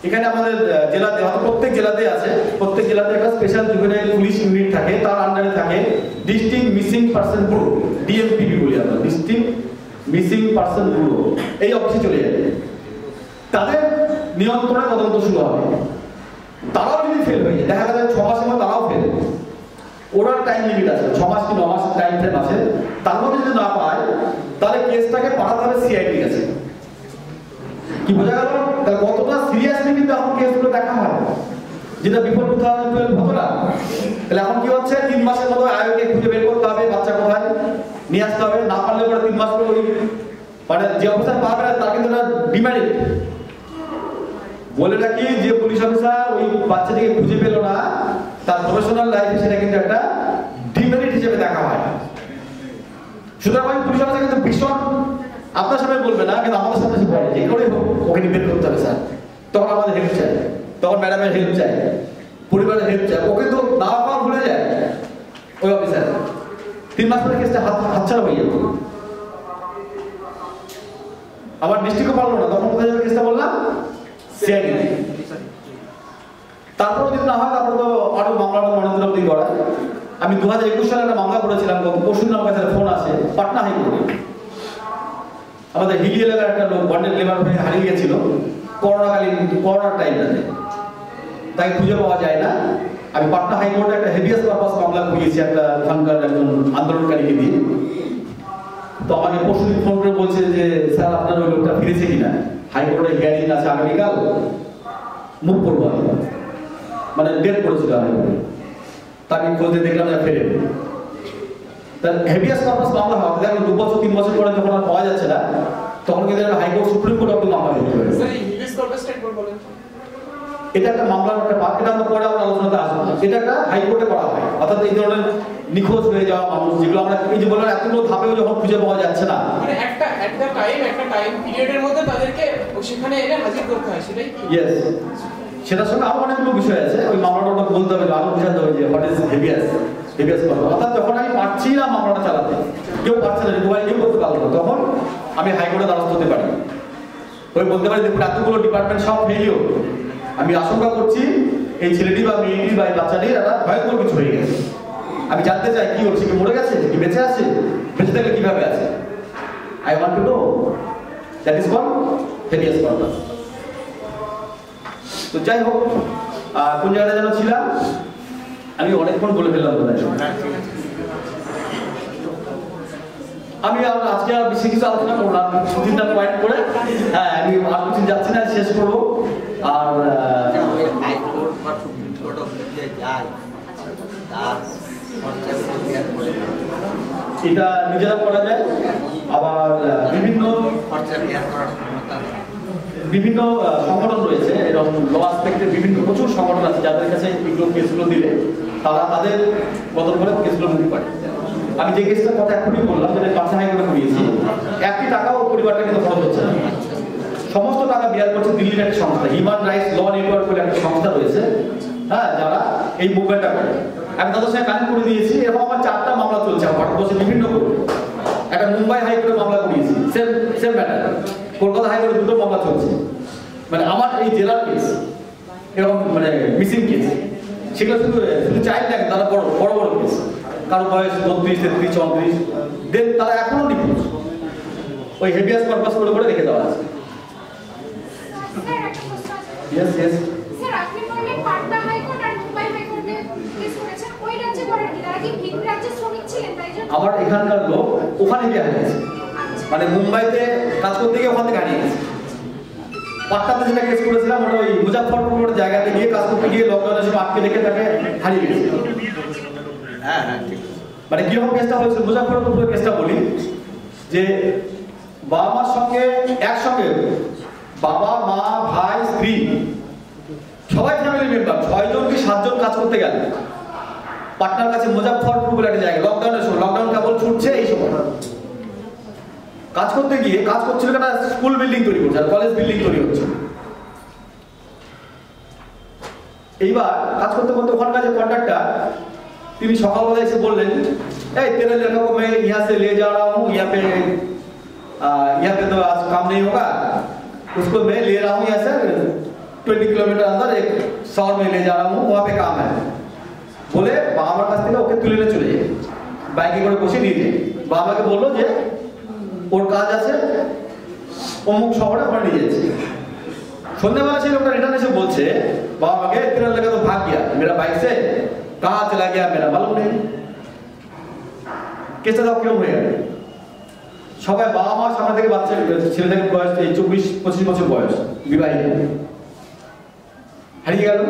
এখানে আমাদের জেলাতে, প্রত্যেক জেলাতে আছে, প্রত্যেক জেলাতে একটা স্পেশাল জুভেনাইল পুলিশ ইউনিট থাকে, তার আন্ডারে থাকে district missing person bureau, DMPB বলি আমরা, ডিস্ট্রিক্ট মিসিং পারসন ব্যুরো। এই অফিসে চলে যাবে, তাদের নিয়ন্ত্রণে তদন্ত শুরু হবে। তারাও যদি ফেল হয়ে যায়, দেখা যায় 6 মাসের মধ্যে তারাও ফেল, ওরার টাইম লিমিট আছে 6 মাস কি 9 মাস টাইম ফ্রেম আছে, তার মধ্যে যদি না পায় তাহলে কেসটাকে পাঠাতে হবে CID কাছে। কি বোঝা গেল? তাহলে কতটা সিরিয়াসলি কিন্তু এখন কেসগুলো দেখা হয়, যেটা বিফোর 2012 হতো না। তাহলে এখন কি হচ্ছে, 3 মাসের মধ্যে আয়োকে খুঁজে বের করতে হবে, বাচ্চা কোথায় নিয়ে আসতে হবে, না পারলে পরে 3 মাস পরে মানে যে অফিসার পাবে না তার কিন্তু ডিমেরিট। বলে রাখি, যে পুলিশ অফিসার ওই বাচ্চাটিকে খুঁজে পেল না, তার প্রফেশনাল লাইফে সেটা কিন্তু একটা ডিমেরিট হিসেবে দেখা হয়। সুতরাং ওই পুলিশ অফিসার কিন্তু ভীষণ আপনার সামনে বলবে না, কিন্তু আমাদের সামনে সে বলে যে করে ওকে বের করতে হবে স্যার। তখন আমাদের হেল্প চাই, তখন ম্যাডামের হেল্প চাই, পরিবারের হেল্প চাই। ওকে তো না পাওয়া ভুলে যায় ওই অফিসার, 3 মাস পরে কেসটা হাতছাড়া হয়ে যাবে। আবার ডিস্ট্রিক্টও পারলো না, তখন কোথায় যাবে কেসটা বললাম? CID। তারপর যদি না হয় তারপর তো আরো মামলাটা মনোনয়ন করা। আমি 2021 সালে একটা মামলা করেছিলাম, পরশুদিন আমার কাছে ফোন আসে পাটনা হাইকোর্টে। আমাদের হিলি এলাকার একটা লোক বন্ডেড লেবার হয়ে হারিয়ে গেছিল করোনার টাইমটাতে, তাই খুঁজে পাওয়া যায় না। আমি পাটনা হাইকোর্টে একটা হেভিয়াস পারপাস মামলা করিয়েছি একটা ওখানকার একজন আন্দোলনকারীকে দিয়ে। তো আমাকে পরশুদিন ফোন করে বলছে যে স্যার আপনার ওই লোকটা ফিরেছে কিনা, হাইকোর্টে হিয়ারিং আছে আগামীকাল, মুখ করবো আমি, মানে ডেট করেছিল হাইকোর্টে। তাকে খোঁজে দেখলাম না ফেরে। তার হেভিয়াস পারপাস মামলা হয়, দেখুন 2 বছর 3 বছর পরে যখন আর পাওয়া যাচ্ছে না, তখন কিন্তু হাইকোর্ট সুপ্রিম কোর্ট অব্দি মামলা করতে হবে। এটা একটা মামলার একটা পার্ট, এটা আমরা পরে আমরা আলোচনাতে আসবো। এটা একটা হাইকোর্টে করা হয়, অর্থাৎ এই ধরনের নিখোঁজ হয়ে যাওয়া মানুষ যেগুলো আমরা এই যে বললাম এতগুলো ধাপেও যখন খুঁজে পাওয়া যাচ্ছে না, মানে একটা টাইম পিরিয়ডের মধ্যে তাদেরকে সেখানে এনে হাজির করতে হয়, সেটাই ইয়েস। সেটার সঙ্গে আরো অনেকগুলো বিষয় আছে, ওই মামলাটা ওটা বলতে হবে, আরো বোঝাতে হবে যে হোয়াট ইজ হেভিয়াস পারপাস। অর্থাৎ যখন আমি পারছি না মামলাটা চালাতে, কেউ পারছে না, কেউ করতে পারলো না, তখন আমি হাইকোর্টে দ্বারস্থ হতে পারি। ওই বলতে পারি দেখুন এতগুলো ডিপার্টমেন্ট সব ফেলিও, আমি আশঙ্কা করছি এই ছেলেটি বা মেয়েটি বা এই বাচ্চাটির একটা ভয়ঙ্কর কিছু হয়ে গেছে। আমি জানতে চাই কি হচ্ছে, কি মরে গেছে, কি বেঁচে আছে, বেঁচে থাকলে কিভাবে আছে। I want to know, that is called obvious purpose. তো যাই হোক, কোন জায়গাটা যেন ছিলাম, আমি অনেকক্ষণ বলে ফেললাম বোধহয়। আমি আজকে আর বেশি কিছু আলোচনা করলাম, 2-3টা পয়েন্ট করে। হ্যাঁ, আমি আর কিছু যাচ্ছি না, শেষ করবো। আর এটা নিজেরা করা যায়, আবার বিভিন্ন সংগঠন রয়েছে, এরকম ল অ্যাসপেক্টের প্রচুর সংগঠন আছে যাদের কাছে এগুলো কেসগুলো দিলে তারা তাদের বদল করে কেসগুলো মুক্তি পারে। আমি যে কেসটার কথা এখনই বললাম, যেটা পাটনা হাইকোর্টে করিয়েছি, 1টি টাকাও পরিবারটা কিন্তু খরচ হচ্ছে না, সমস্ত টাকা বিয়ার করছে দিল্লির একটা সংস্থা, হিউম্যান রাইটস ল নেটওয়ার্ক বলে একটা সংস্থা রয়েছে, হ্যাঁ, যারা এই মুভমেন্টটা করে। আমি তাদের সঙ্গে কানেক্ট করে দিয়েছি। এরকম আমার 4টা মামলা চলছে ভারতবর্ষে বিভিন্ন কোর্টে। একটা মুম্বাই হাইকোর্টে মামলা করিয়েছি, সেম ম্যাটার। কলকাতা হাইকোর্টে 2টো মামলা চলছে, মানে আমার এই জেলার কেস, এরকম মানে মিসিং কেস, সেগুলো শুধু চাইল্ড লাগে, তারা বড় বড় কেস, কারো বয়স 32, 33, 34, দেন তারা এখনো নিখোঁজ, ওই হেভিয়াস পারপাস করে রেখে দেওয়া আছে। Yes. স্যার, আপনি বললেন পাটনা হাইকোর্ট আর মুম্বাই হাইকোর্টে কেস করেছেন, ওই রাজ্যে করেন কি? তারা কি ভিন রাজ্যে শ্রমিক ছিলেন, তাই জন্য? আবার এখানকার লোক ওখানে গিয়ে হারিয়ে গেছে, মানে মুম্বাইতে কাজ করতে গিয়ে ওখান থেকে হারিয়ে গেছে। পাটনাতে যেটা কেস করেছিলাম ওটা ওই মুজাফফরপুরের জায়গাতে গিয়ে কাজ করতে গিয়ে লকডাউনের সময় আটকে রেখে তাকে হারিয়ে গেছে। হ্যাঁ, ঠিক। মানে কিরকম কেসটা হয়েছে, মুজাফফরপুরের কেসটা বলি, যে বাবা মার সঙ্গে একসঙ্গে, বাবা মা ভাই স্ত্রী সবাই ফ্যামিলি মেম্বার, 6 জন কি 7 জন কাজ করতে গেল পাটনার কাছে মুজাফফরপুর বলে একটা জায়গা, লকডাউনের সময়, লকডাউন কেবল ছুটছে এই সময় কাজ করতে গিয়ে কাজ করছিল একটা স্কুল বিল্ডিং তৈরি করছে আর কলেজ বিল্ডিং তৈরি হচ্ছে। এইবার কাজ করতে করতে ওখানকার যে কন্ট্রাক্টর তিনি সকালবেলা এসে বললেন, এই तेरे लड़का को मैं यहाँ से ले जा रहा हूँ, यहाँ पे तो आज काम नहीं होगा, उसको मैं ले रहा हूँ यहाँ से 20 किलोमीटर अंदर एक शहर में ले जा रहा हूँ, वहाँ पे काम है বলে বাবার কাছ থেকে ওকে তুলে নিয়ে চলে যায়, বাইকে করে বসে নিয়ে যায়। বাবাকে বললো যে ওর কাজ আছে অমুক শহরে, ওখানে নিয়ে যাচ্ছে। সন্ধ্যাবেলা সেই লোকটা রিটার্ন এসে বলছে বাবাকে, तेरा लड़का तो भाग गया मेरा बाइक से, कहाँ चला गया मेरा मालूम नहीं। কেসটা দাও কেউ হয়ে গেল। সবাই বাবা মা সামনে থেকে বাচ্চা ছেলেটাকে বয়স 24-25 বছর বয়স, বিবাহিত, হারিয়ে গেল।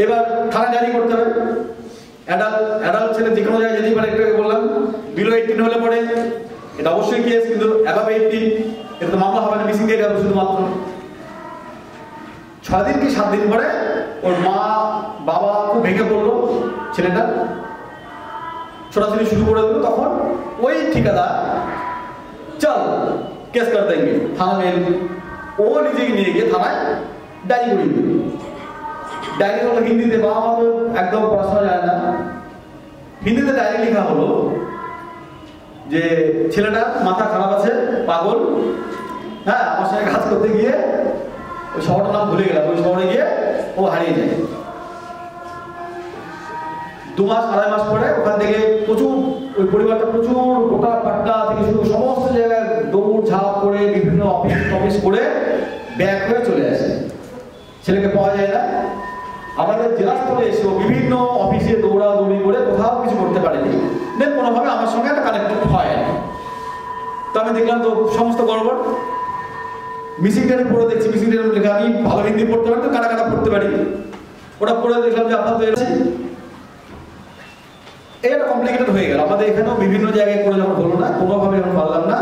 এবার থানা জারি করতে হবে, অ্যাডাল্ট ছেলে যে কোনো জায়গায় যেতেই পারে। একটু বললাম বিলো 18 হলে পরে এটা অবশ্যই কেস, কিন্তু অ্যাবাভ 18 এটা তো মামলা হবে না, মিসিং ডেট হবে শুধুমাত্র। 6 দিন কি 7 দিন পরে ওর মা বাবা খুব ভেঙে পড়লো, ছেলেটা ছোটাছুটি শুরু করে দিল। তখন ওই ঠিকাদার চল কেস করে দেंगे থানা মেল, ও নিজেকে নিয়ে গিয়ে থানায় ডায়েরি করিয়ে দিল। ডায়েরি হলো হিন্দিতে, বাবা মা তো একদম পড়াশোনা যায় না, হিন্দিতে ডায়েরি লেখা হলো যে ছেলেটা মাথা খারাপ আছে, পাগল, হ্যাঁ আমার সঙ্গে কাজ করতে গিয়ে ওই শহরটার নাম ভুলে গেলাম, ওই শহরে গিয়ে ও হারিয়ে যায়। 2 মাস 2.5 মাস পরে ওখান থেকে প্রচুর ওই পরিবারটা প্রচুর গোটা পাটনা থেকে শুরু সমস্ত জায়গায় দৌড় ঝাঁপ করে বিভিন্ন অফিস করে ব্যাক হয়ে চলে আসে, ছেলেকে পাওয়া যায় না। আমাদের জেলা স্তরে এসেও বিভিন্ন অফিসে দৌড়াদৌড়ি করে কোথাও কিছু করতে পারেনি, দেন কোনোভাবে আমার সঙ্গে একটা কানেক্টেড হয়। তো আমি দেখলাম তো সমস্ত গড়বড়। মিসিং ডেট পড়ে দেখছি, মিসিং ডেট লেখা, আমি ভালো হিন্দি পড়তে পারি তো কাটা কাটা পড়তে পারি, ওটা পড়ে দেখলাম যে আপনার তো এসে এটা কমপ্লিকেটেড হয়ে গেল। আমাদের এখানেও বিভিন্ন জায়গায় করে যখন হলো না, কোনোভাবে এখন পারলাম না,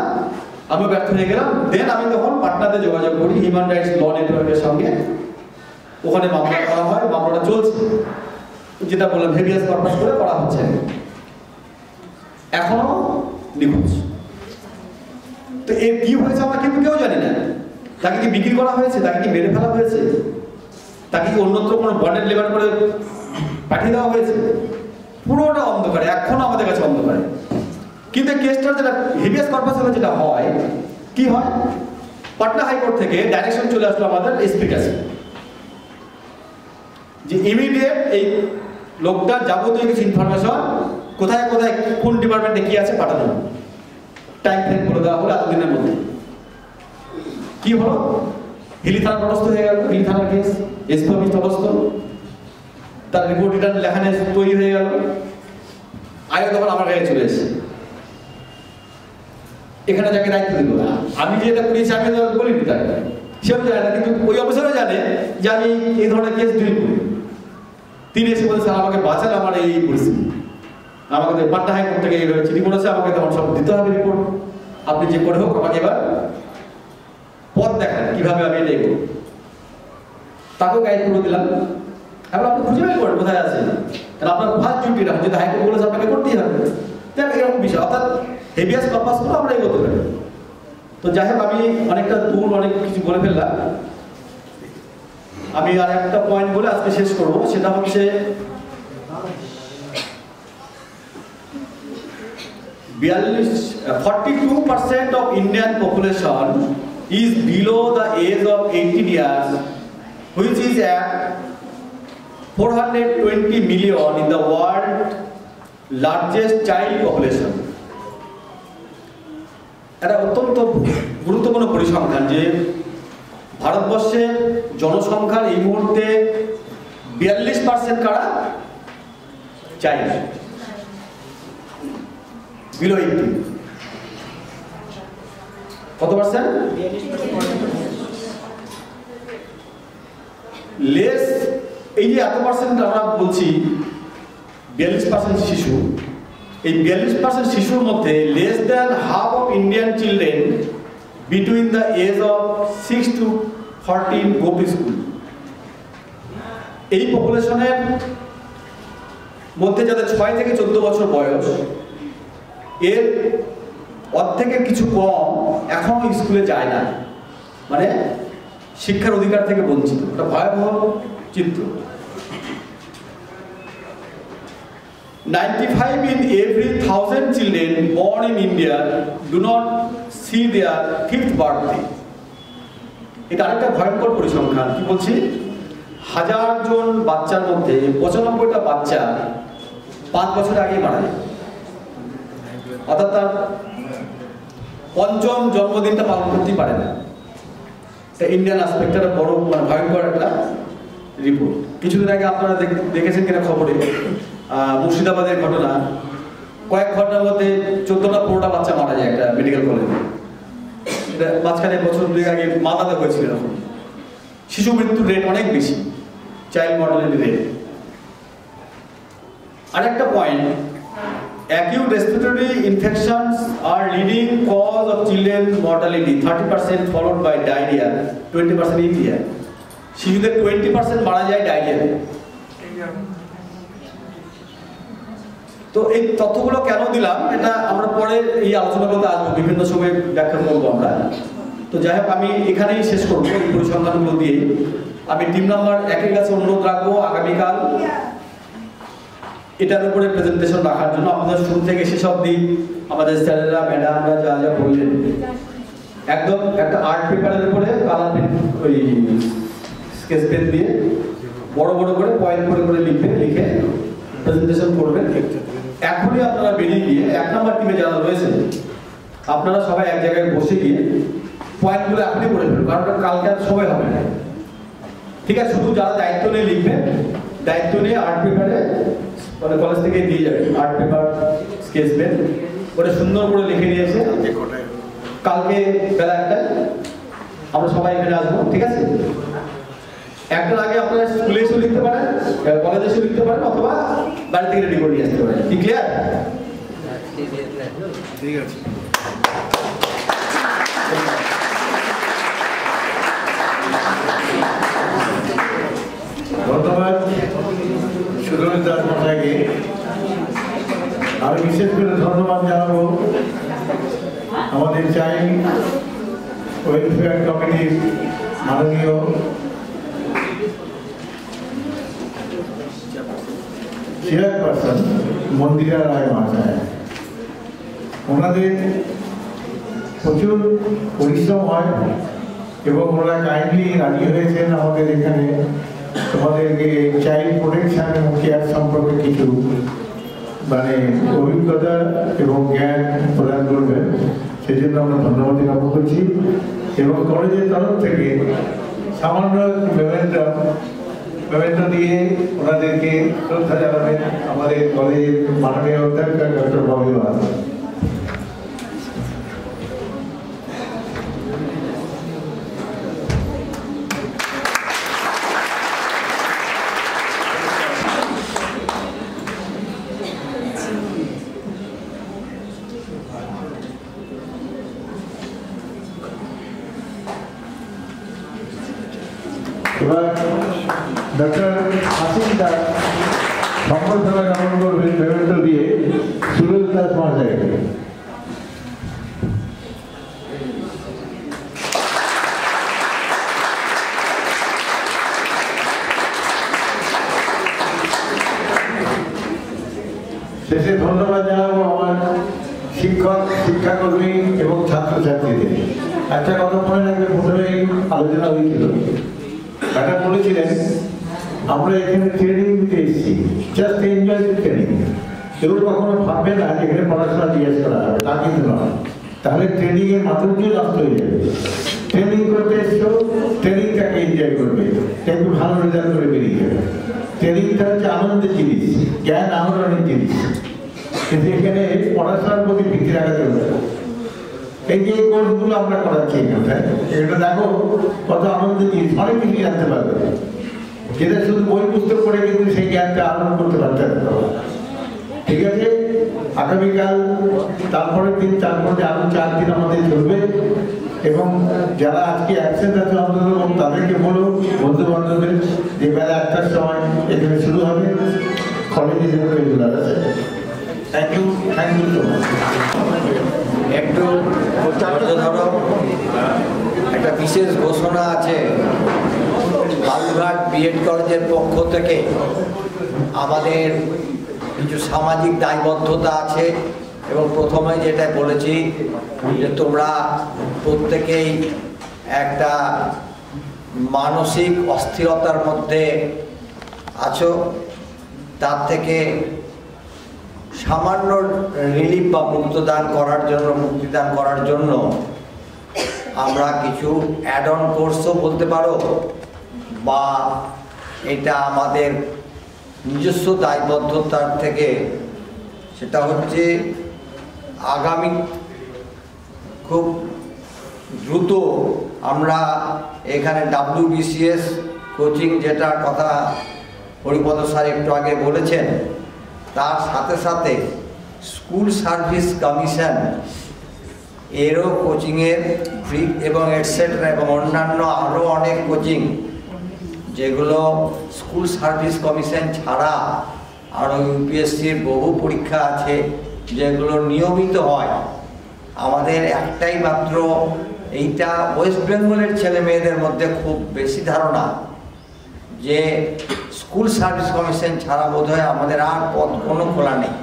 আমিও ব্যর্থ হয়ে গেলাম। দেন আমি তখন পাটনাতে যোগাযোগ করি হিউম্যান রাইটস ল নেটওয়ার্কের সঙ্গে, ওখানে মামলা করা হয়, মামলাটা চলছে, যেটা বললাম হেভিয়াস পারপাস করে করা হচ্ছে, এখনো নিখোঁজ। তো এর কি হয়েছে আমরা কিন্তু কেউ জানি না। তাকে কি বিক্রি করা হয়েছে, তাকে কি মেরে ফেলা হয়েছে, তাকে কি অন্যত্র কোনো বন্ডেড লেবার করে পাঠিয়ে দেওয়া হয়েছে, পুরোটা অন্ধকারে, এখনো আমাদের কাছে অন্ধকারে। কিন্তু কেসটার যেটা হেভিয়াস পারপাস হলে যেটা হয়, কি হয়, পাটনা হাইকোর্ট থেকে ডাইরেকশন চলে আসলো আমাদের এসপির কাছে যে ইমিডিয়েট এই লোকটার যাবতীয় কিছু ইনফরমেশন কোথায় কোথায় কোন ডিপার্টমেন্টে কি আছে পাঠানো, টাইম ফ্রেম করে দেওয়া হলো এতদিনের মধ্যে। কি হলো, হিলি থানার তদস্ত হয়ে গেল, হিলি থানার কেস, এসপি অফিস তদস্ত, তার রিপোর্ট রিটার্ন লেখানে তৈরি হয়ে গেল। আয়ও তখন আমার কাছে চলে এসেছে, এখানে যাকে দায়িত্ব দিল, আমি যেটা করেছি আমি তো বলিনি তাকে, সেও জানে না, কিন্তু ওই অফিসারও জানে যে আমি এই ধরনের কেস ডিল করি। তিনি এসে বলছে আমাকে বাঁচান, আমার এই পরিস্থিতি, আমাকে পাটনা হাইকোর্ট থেকে এইভাবে চিঠি করেছে, আমাকে তখন সব দিতে হবে রিপোর্ট, আপনি যে করে হোক আমাকে এবার পথ দেখান কিভাবে আমি এটাই করব। তাকেও গাইড করে দিলাম, এখন আপনি খুঁজে বের করেন কোথায় আছে, কারণ আপনার ফার্স্ট ডিউটি রাখুন, যদি হাইকোর্ট বলেছে আপনাকে করতেই হবে। দেখ এরকম বিষয়, অর্থাৎ হেভিয়াস পারপাস করে আমরা এগোতে পারি। তো যাই হোক, আমি অনেকটা দূর অনেক কিছু বলে ফেললাম, আমি আর একটা পয়েন্ট বলে আজকে শেষ করব, সেটা হচ্ছে 42% of Indian population is below the age of 18 years, which is at 420 million in the world largest child population. এটা অত্যন্ত গুরুত্বপূর্ণ পরিসংখ্যান যে ভারতবর্ষের জনসংখ্যার এই মুহূর্তে 42% কারা চাইল্ড বিলো 18। কত পার্সেন্ট? লেস। এই যে এত পার্সেন্ট আমরা বলছি 42% শিশু, এই 42% শিশুর মধ্যে less than half of Indian children between the age of 6 to 13 go to school. এই পপুলেশনের মধ্যে যাদের 6 থেকে 14 বছর বয়স, এর অর্ধেকের কিছু কম এখনো স্কুলে যায় না, মানে শিক্ষার অধিকার থেকে বঞ্চিত। এটা ভয়াবহ চিত্র। 95 in every 1000 children born in India do not see their 5th birthday. এটা আরেকটা ভয়ঙ্কর পরিসংখ্যান। কি বলছি, 1000 জন বাচ্চার মধ্যে 95টা বাচ্চা 5 বছর আগে মারা যায়, অর্থাৎ তার 5ম জন্মদিনটা পালন করতেই পারে না। ইন্ডিয়ান আসপেক্টের বড় মানে ভয়ঙ্কর একটা রিপোর্ট। কিছুদিন আগে আপনারা দেখেছেন কিনা খবরে, মুর্শিদাবাদের ঘটনা, কয়েক ঘন্টার মধ্যে 14টা 15টা বাচ্চা মারা যায় একটা মেডিকেল কলেজে। এটা মাঝখানে বছর 2 আগে মালদাতে হয়েছিল এরকম। শিশু মৃত্যুর রেট অনেক বেশি, চাইল্ড মর্টালিটি রেট। আরেকটা point, acute respiratory infections are leading cause of children mortality, 30% followed by diarrhea, 20% India. শিশুদের 20% মারা যায় ডায়রিয়া। তো এই তথ্যগুলো কেন দিলাম, এটা আমরা পরে এই আলোচনা করতে আসবো, বিভিন্ন সময় ব্যাখ্যা করবো আমরা। তো যাই হোক, আমি এখানেই শেষ করবো এই পরিসংখ্যানগুলো দিয়ে। আমি টিম নাম্বার 1-এর কাছে অনুরোধ রাখবো আগামীকাল এটার উপরে প্রেজেন্টেশন রাখার জন্য। আমাদের শুরু থেকে শেষ অবধি আমাদের স্যারেরা ম্যাডামরা যা যা বললেন, একদম একটা আর্ট পেপারের উপরে কালার পেন, ওই স্কেচ পেন দিয়ে বড় বড় করে পয়েন্ট করে লিখে প্রেজেন্টেশন করবেন। এখনই আপনারা বেরিয়ে গিয়ে 1 নম্বর টিমে যারা রয়েছেন, আপনারা সবাই এক জায়গায় বসে গিয়ে পয়েন্টগুলো আপনি করে ফেলবেন, কারণ কালকে আর সময় হবে না। ঠিক আছে, শুধু যারা দায়িত্ব নিয়ে লিখবেন, দায়িত্ব নিয়ে আর্ট পেপারে মানে কলেজ থেকে দিয়ে যাবে, আর্ট পেপার স্কেচ পেন ওটা সুন্দর করে লিখে নিয়েছে। কালকে বেলা 1টায় আমরা সবাই এখানে আসবো, ঠিক আছে? 1টার আগে আপনারা স্কুলে এসেও লিখতে পারেন, কলেজে এসেও লিখতে পারেন, অথবা বাড়ি থেকে রেডি করে নিয়ে আসতে পারেন। কি ক্লিয়ার? ঠিক আছে। ধন্যবাদ সুরজ দাস মশাইকে। আমি বিশেষ করে ধন্যবাদ জানাবো আমাদের চাইল্ড ওয়েলফেয়ার কমিটির মাননীয় চেয়ারপারসন মন্দিরা রায় মহাশয়। ওনাদের প্রচুর পরিশ্রম হয় এবং ওরা কাইন্ডলি রাজি হয়েছেন আমাদের এখানে তোমাদেরকে চাইল্ড প্রোটেকশন এবং কেয়ার সম্পর্কে কিছু মানে অভিজ্ঞতা এবং জ্ঞান প্রদান করবেন। সেই জন্য আমরা ধন্যবাদ জ্ঞাপন করছি এবং কলেজের তরফ থেকে সামান্য মেমেন্টো দিয়ে ওনাদেরকে শ্রদ্ধা জানাবেন আমাদের কলেজের মাননীয় অধ্যক্ষ ডক্টর ববি বাস। এবার ডক্টর আসিফ দাস সংবর্ধনা জ্ঞাপন করবেন মেমেন্টো দিয়ে সুরজ দাস মহাশয়কে। শেষে ধন্যবাদ জানাবো আমার শিক্ষক, শিক্ষাকর্মী এবং ছাত্রছাত্রীদের। একটা কথা মনে রাখবে, প্রথমেই আলোচনা হয়েছিল, এটা বলেছিলেন আমরা এখানে ট্রেনিং দিতে এসেছি, জাস্ট এনজয় দ্য ট্রেনিং। কেউ কখনো ভাববে না এখানে পড়াশোনা জিজ্ঞেস করা হবে, তা কিন্তু নয়। তাহলে ট্রেনিংয়ের মাধুর্য নষ্ট হয়ে যাবে। ট্রেনিং করতে এসছো, ট্রেনিংটাকে এনজয় করবে, একটু ভালো রেজাল্ট করে বেরিয়ে যাবে। ট্রেনিংটা হচ্ছে আনন্দের জিনিস, জ্ঞান আহরণের জিনিস, কিন্তু এখানে পড়াশোনার প্রতি ভীতি রাখা চলবে না। এই যে কোর্সগুলো আমরা করাচ্ছি এখানটায়, এটা দেখো কত আনন্দের জিনিস, অনেক কিছু জানতে পারবে, যেটা শুধু বই পুস্তক পড়ে কিন্তু সেই জ্ঞানটা আহরণ করতে পারতে হবে। ঠিক আছে, আগামীকাল তারপরের দিন, তারপরে আরো 4 দিন আমাদের চলবে। এবং যারা আজকে অ্যাবসেন্ট আছে অন্তত তাদেরকে বলো, বন্ধু বান্ধবদের, যে বেলা 1টার সময় এখানে শুরু হবে। কলেজে যেগুলো এগুলো আছে। Thank you so much. একটু ধরো একটা বিশেষ ঘোষণা আছে বালুরঘাট বিএড কলেজের পক্ষ থেকে। আমাদের কিছু সামাজিক দায়বদ্ধতা আছে এবং প্রথমে যেটা বলেছি যে তোমরা প্রত্যেকেই একটা মানসিক অস্থিরতার মধ্যে আছো, তার থেকে সামান্য রিলিফ বা মুক্তিদান করার জন্য আমরা কিছু অ্যাড অন কোর্সও বলতে পারো, বা এটা আমাদের নিজস্ব দায়বদ্ধতার থেকে। সেটা হচ্ছে আগামী খুব দ্রুত আমরা এখানে WBCS কোচিং, যেটার কথা হরিপদ স্যার একটু আগে বলেছেন, তার সাথে সাথে স্কুল সার্ভিস কমিশন এরও কোচিংয়ের ফ্রি এবং এটসেট্রা এবং অন্যান্য আরও অনেক কোচিং যেগুলো স্কুল সার্ভিস কমিশন ছাড়া আরও UPSCর বহু পরীক্ষা আছে যেগুলো নিয়মিত হয়। আমাদের একটাই মাত্র এইটা ওয়েস্ট বেঙ্গলের ছেলে মেয়েদের মধ্যে খুব বেশি ধারণা যে স্কুল সার্ভিস কমিশন ছাড়া বোধহয় আমাদের আর পদ কোনো খোলা নেই।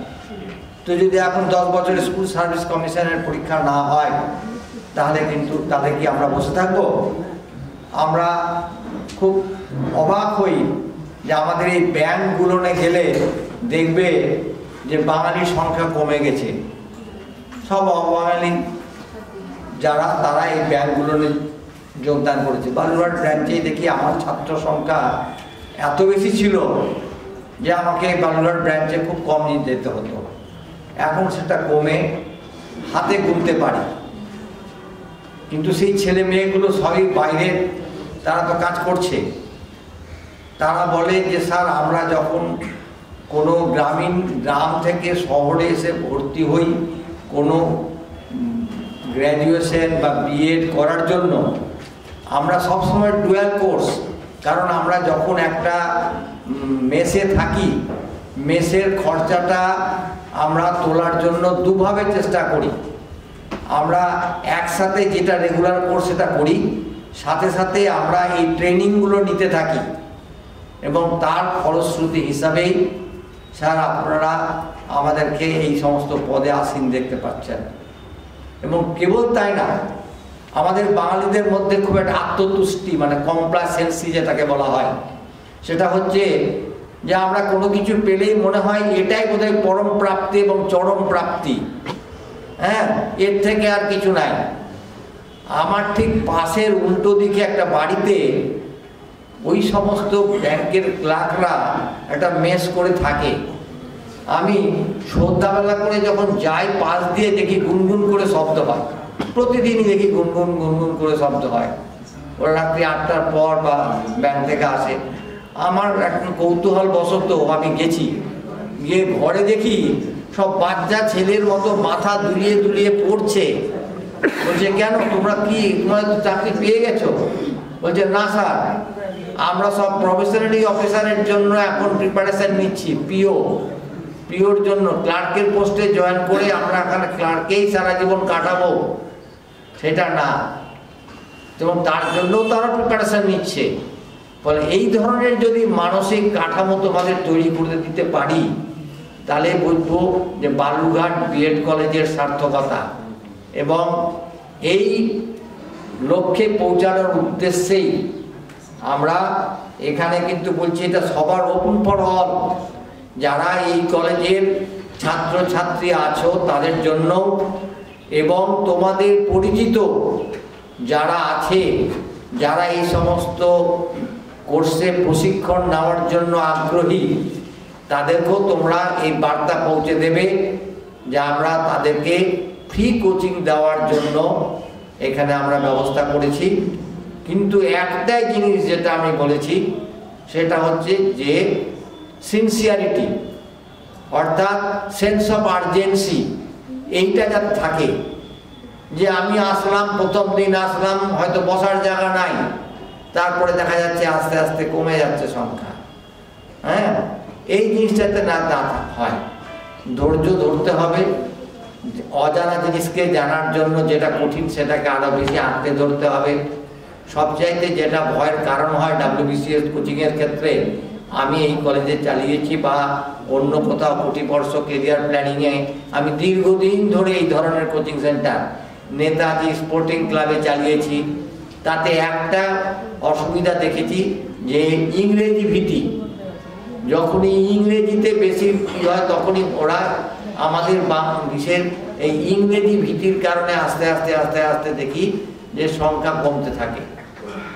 তো যদি এখন 10 বছরের স্কুল সার্ভিস কমিশনের পরীক্ষা না হয় তাহলে কি আমরা বসে থাকবো? আমরা খুব অবাক হই যে আমাদের এই ব্যাংকগুলোতে গেলে দেখবে যে বাঙালির সংখ্যা কমে গেছে। সব অবাঙালি যারা তারা এই ব্যাংকগুলোতে যোগদান করেছে। বালুরঘাট ব্রাঞ্চেই দেখি আমার ছাত্র সংখ্যা এত বেশি ছিল যে আমাকে বালুরঘাট ব্রাঞ্চে খুব কম যেতে হতো। এখন সেটা কমে হাতে গুনতে পারি, কিন্তু সেই ছেলে মেয়েগুলো সবই বাইরে, তারা তো কাজ করছে। তারা বলে যে স্যার আমরা যখন কোনো গ্রাম থেকে শহরে এসে ভর্তি হই কোনো গ্র্যাজুয়েশন বা বিএড করার জন্য, আমরা সবসময় ডুয়াল কোর্স, কারণ আমরা যখন একটা মেসে থাকি মেসের খরচাটা আমরা তোলার জন্য দুভাবে চেষ্টা করি। আমরা একসাথে যেটা রেগুলার কোর্স সেটা করি, সাথে সাথে আমরা এই ট্রেনিংগুলো নিতে থাকি এবং তার ফলশ্রুতি হিসাবেই স্যার আপনারা আমাদেরকে এই সমস্ত পদে আসীন দেখতে পাচ্ছেন। এবং কেবল তাই না, আমাদের বাঙালিদের মধ্যে খুব একটা আত্মতুষ্টি মানে কমপ্লাসেন্সি যেটাকে বলা হয়, সেটা হচ্ছে যে আমরা কোনো কিছু পেলেই মনে হয় এটাই বোধহয় পরম প্রাপ্তি এবং চরম প্রাপ্তি, হ্যাঁ, এর থেকে আর কিছু নাই। আমার ঠিক পাশের উল্টো দিকে একটা বাড়িতে ওই সমস্ত ব্যাংকের ক্লার্করা একটা মেস করে থাকে। আমি সন্ধ্যাবেলা করে যখন যাই পাশ দিয়ে দেখি গুনগুন করে শব্দ হয়, প্রতিদিনই দেখি গুনগুন গুনগুন করে শব্দ হয়। ওরা রাত্রি 8টার পর বা ব্যাংক থেকে আসে। আমার এখন কৌতূহল বশত আমি গেছি, গিয়ে ঘরে দেখি সব বাচ্চা ছেলের মতো মাথা দুলিয়ে দুলিয়ে পড়ছে। বলছে কেন তোমরা কি তোমরা তো চাকরি পেয়ে গেছো? বলছে না স্যার, আমরা সব প্রফেশনালি অফিসারের জন্য এখন প্রিপারেশন নিচ্ছি, পিওর জন্য ক্লার্কের পোস্টে জয়েন করে আমরা এখানে ক্লার্কেই সারা জীবন কাটাবো, সেটা না। এবং তার জন্যও তারা প্রিপারেশন নিচ্ছে। ফলে এই ধরনের যদি মানসিক কাঠামো তোমাদের তৈরি করে দিতে পারি তাহলে বলবো যে বালুরঘাট বিএড কলেজের সার্থকতা। এবং এই লক্ষ্যে পৌঁছানোর উদ্দেশ্যেই আমরা এখানে কিন্তু বলছি এটা সবার ওপেন ফর অল, যারা এই কলেজের ছাত্রছাত্রী আছো তাদের জন্য এবং তোমাদের পরিচিত যারা আছে যারা এই সমস্ত কোর্সে প্রশিক্ষণ নেওয়ার জন্য আগ্রহী তাদেরকেও তোমরা এই বার্তা পৌঁছে দেবে যে আমরা তাদেরকে ফ্রি কোচিং দেওয়ার জন্য এখানে আমরা ব্যবস্থা করেছি। কিন্তু একটাই জিনিস যেটা আমি বলেছি সেটা হচ্ছে যে সিনসিয়ারিটি অর্থাৎ সেন্স অফ আর্জেন্সি এইটা যাতে থাকে। যে আমি আসলাম, প্রথম দিন আসলাম, হয়তো বসার জায়গা নাই, তারপরে দেখা যাচ্ছে আস্তে আস্তে কমে যাচ্ছে সংখ্যা। হ্যাঁ, এই জিনিসটাতে না হয়, ধৈর্য ধরতে হবে। অজানা জিনিসকে জানার জন্য যেটা কঠিন সেটাকে আরো বেশি আঁকড়ে ধরতে হবে। সবচাইতে যেটা ভয়ের কারণ হয় WBCS কোচিংয়ের ক্ষেত্রে, আমি এই কলেজে চালিয়েছি বা অন্য কোথাও কোটিবর্ষ কেরিয়ার প্ল্যানিংয়ে আমি দীর্ঘদিন ধরে এই ধরনের কোচিং সেন্টার নেতাজি স্পোর্টিং ক্লাবে চালিয়েছি। তাতে একটা অসুবিধা দেখেছি যে ইংরেজি ভীতি, যখনই ইংরেজিতে বেশি হয় তখনই ওরা আমাদের দেশের এই ইংরেজি ভীতির কারণে আস্তে আস্তে আস্তে আস্তে দেখি যে সংখ্যা কমতে থাকে।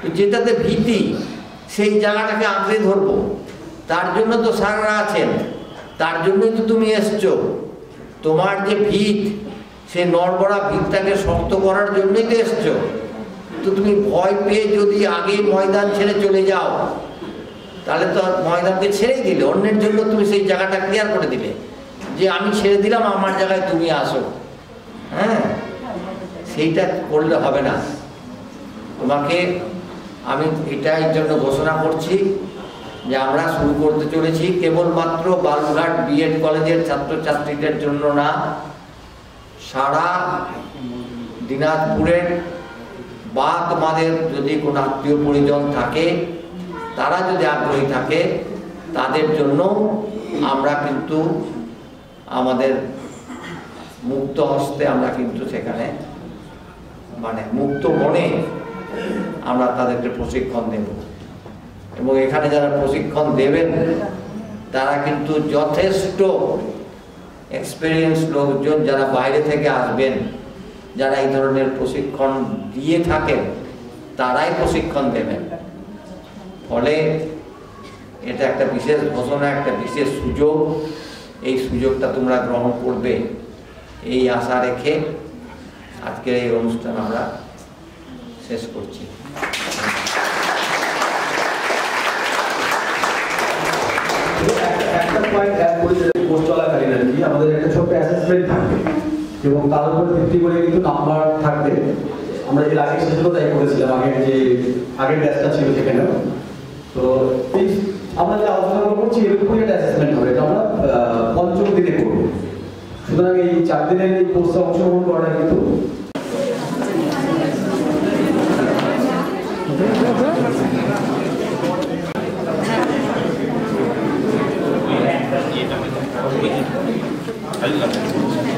তো যেটাতে ভীতি, সেই জায়গাটাকে আঁকড়ে ধরবো, তার জন্য তো স্যাররা আছেন, তার জন্যই তো তুমি এসছো। তোমার যে ভিত, সেই নড়বড়া ভিতটাকে শক্ত করার জন্যই তো এসছো। তো তুমি ভয় পেয়ে যদি আগে ময়দান ছেড়ে চলে যাও, তাহলে তো ময়দানকে ছেড়েই দিলে, অন্যের জন্য তুমি সেই জায়গাটা ক্লিয়ার করে দিলে যে আমি ছেড়ে দিলাম, আমার জায়গায় তুমি আসো। হ্যাঁ, সেইটা করলে হবে না। তোমাকে আমি এটাই জন্য ঘোষণা করছি যে আমরা শুরু করতে চলেছি কেবলমাত্র বালুরঘাট বিএড কলেজের ছাত্রছাত্রীদের জন্য না, সারা দিনাজপুরের বা তোমাদের যদি কোনো আত্মীয় পরিজন থাকে, তারা যদি আগ্রহী থাকে, তাদের জন্য আমরা কিন্তু আমাদের মুক্ত হস্তে আমরা কিন্তু সেখানে মানে মুক্ত মনে আমরা তাদেরকে প্রশিক্ষণ দেব। এবং এখানে যারা প্রশিক্ষণ দেবেন তারা কিন্তু যথেষ্ট এক্সপেরিয়েন্স লোকজন, যারা বাইরে থেকে আসবেন, যারা এই ধরনের প্রশিক্ষণ দিয়ে থাকেন, তারাই প্রশিক্ষণ দেবেন। ফলে এটা একটা বিশেষ ঘোষণা, একটা বিশেষ সুযোগ। এই সুযোগটা তোমরা গ্রহণ করবে এই আশা রেখে আজকের এই অনুষ্ঠান আমরা শেষ করছি। একটা পয়েন্ট অ্যাড করে কোর্স চলাকালীন আর কি আমাদের একটা ছোট্ট অ্যাসেসমেন্ট থাকবে এবং তার উপর ভিত্তি করে কিন্তু নাম্বার থাকবে। আমরা এর আগে সেগুলো তাই করেছিলাম, আগের ব্যাচটা ছিল সেখানে। তো এই আমরা যে আলোচনা করছি এর উপরে একটা অ্যাসেসমেন্ট হবে, এটা আমরা পঞ্চম দিনে করবো। সুতরাং এই 4 দিনের এই কোর্সে অংশগ্রহণ করাটা কিন্তু I love it.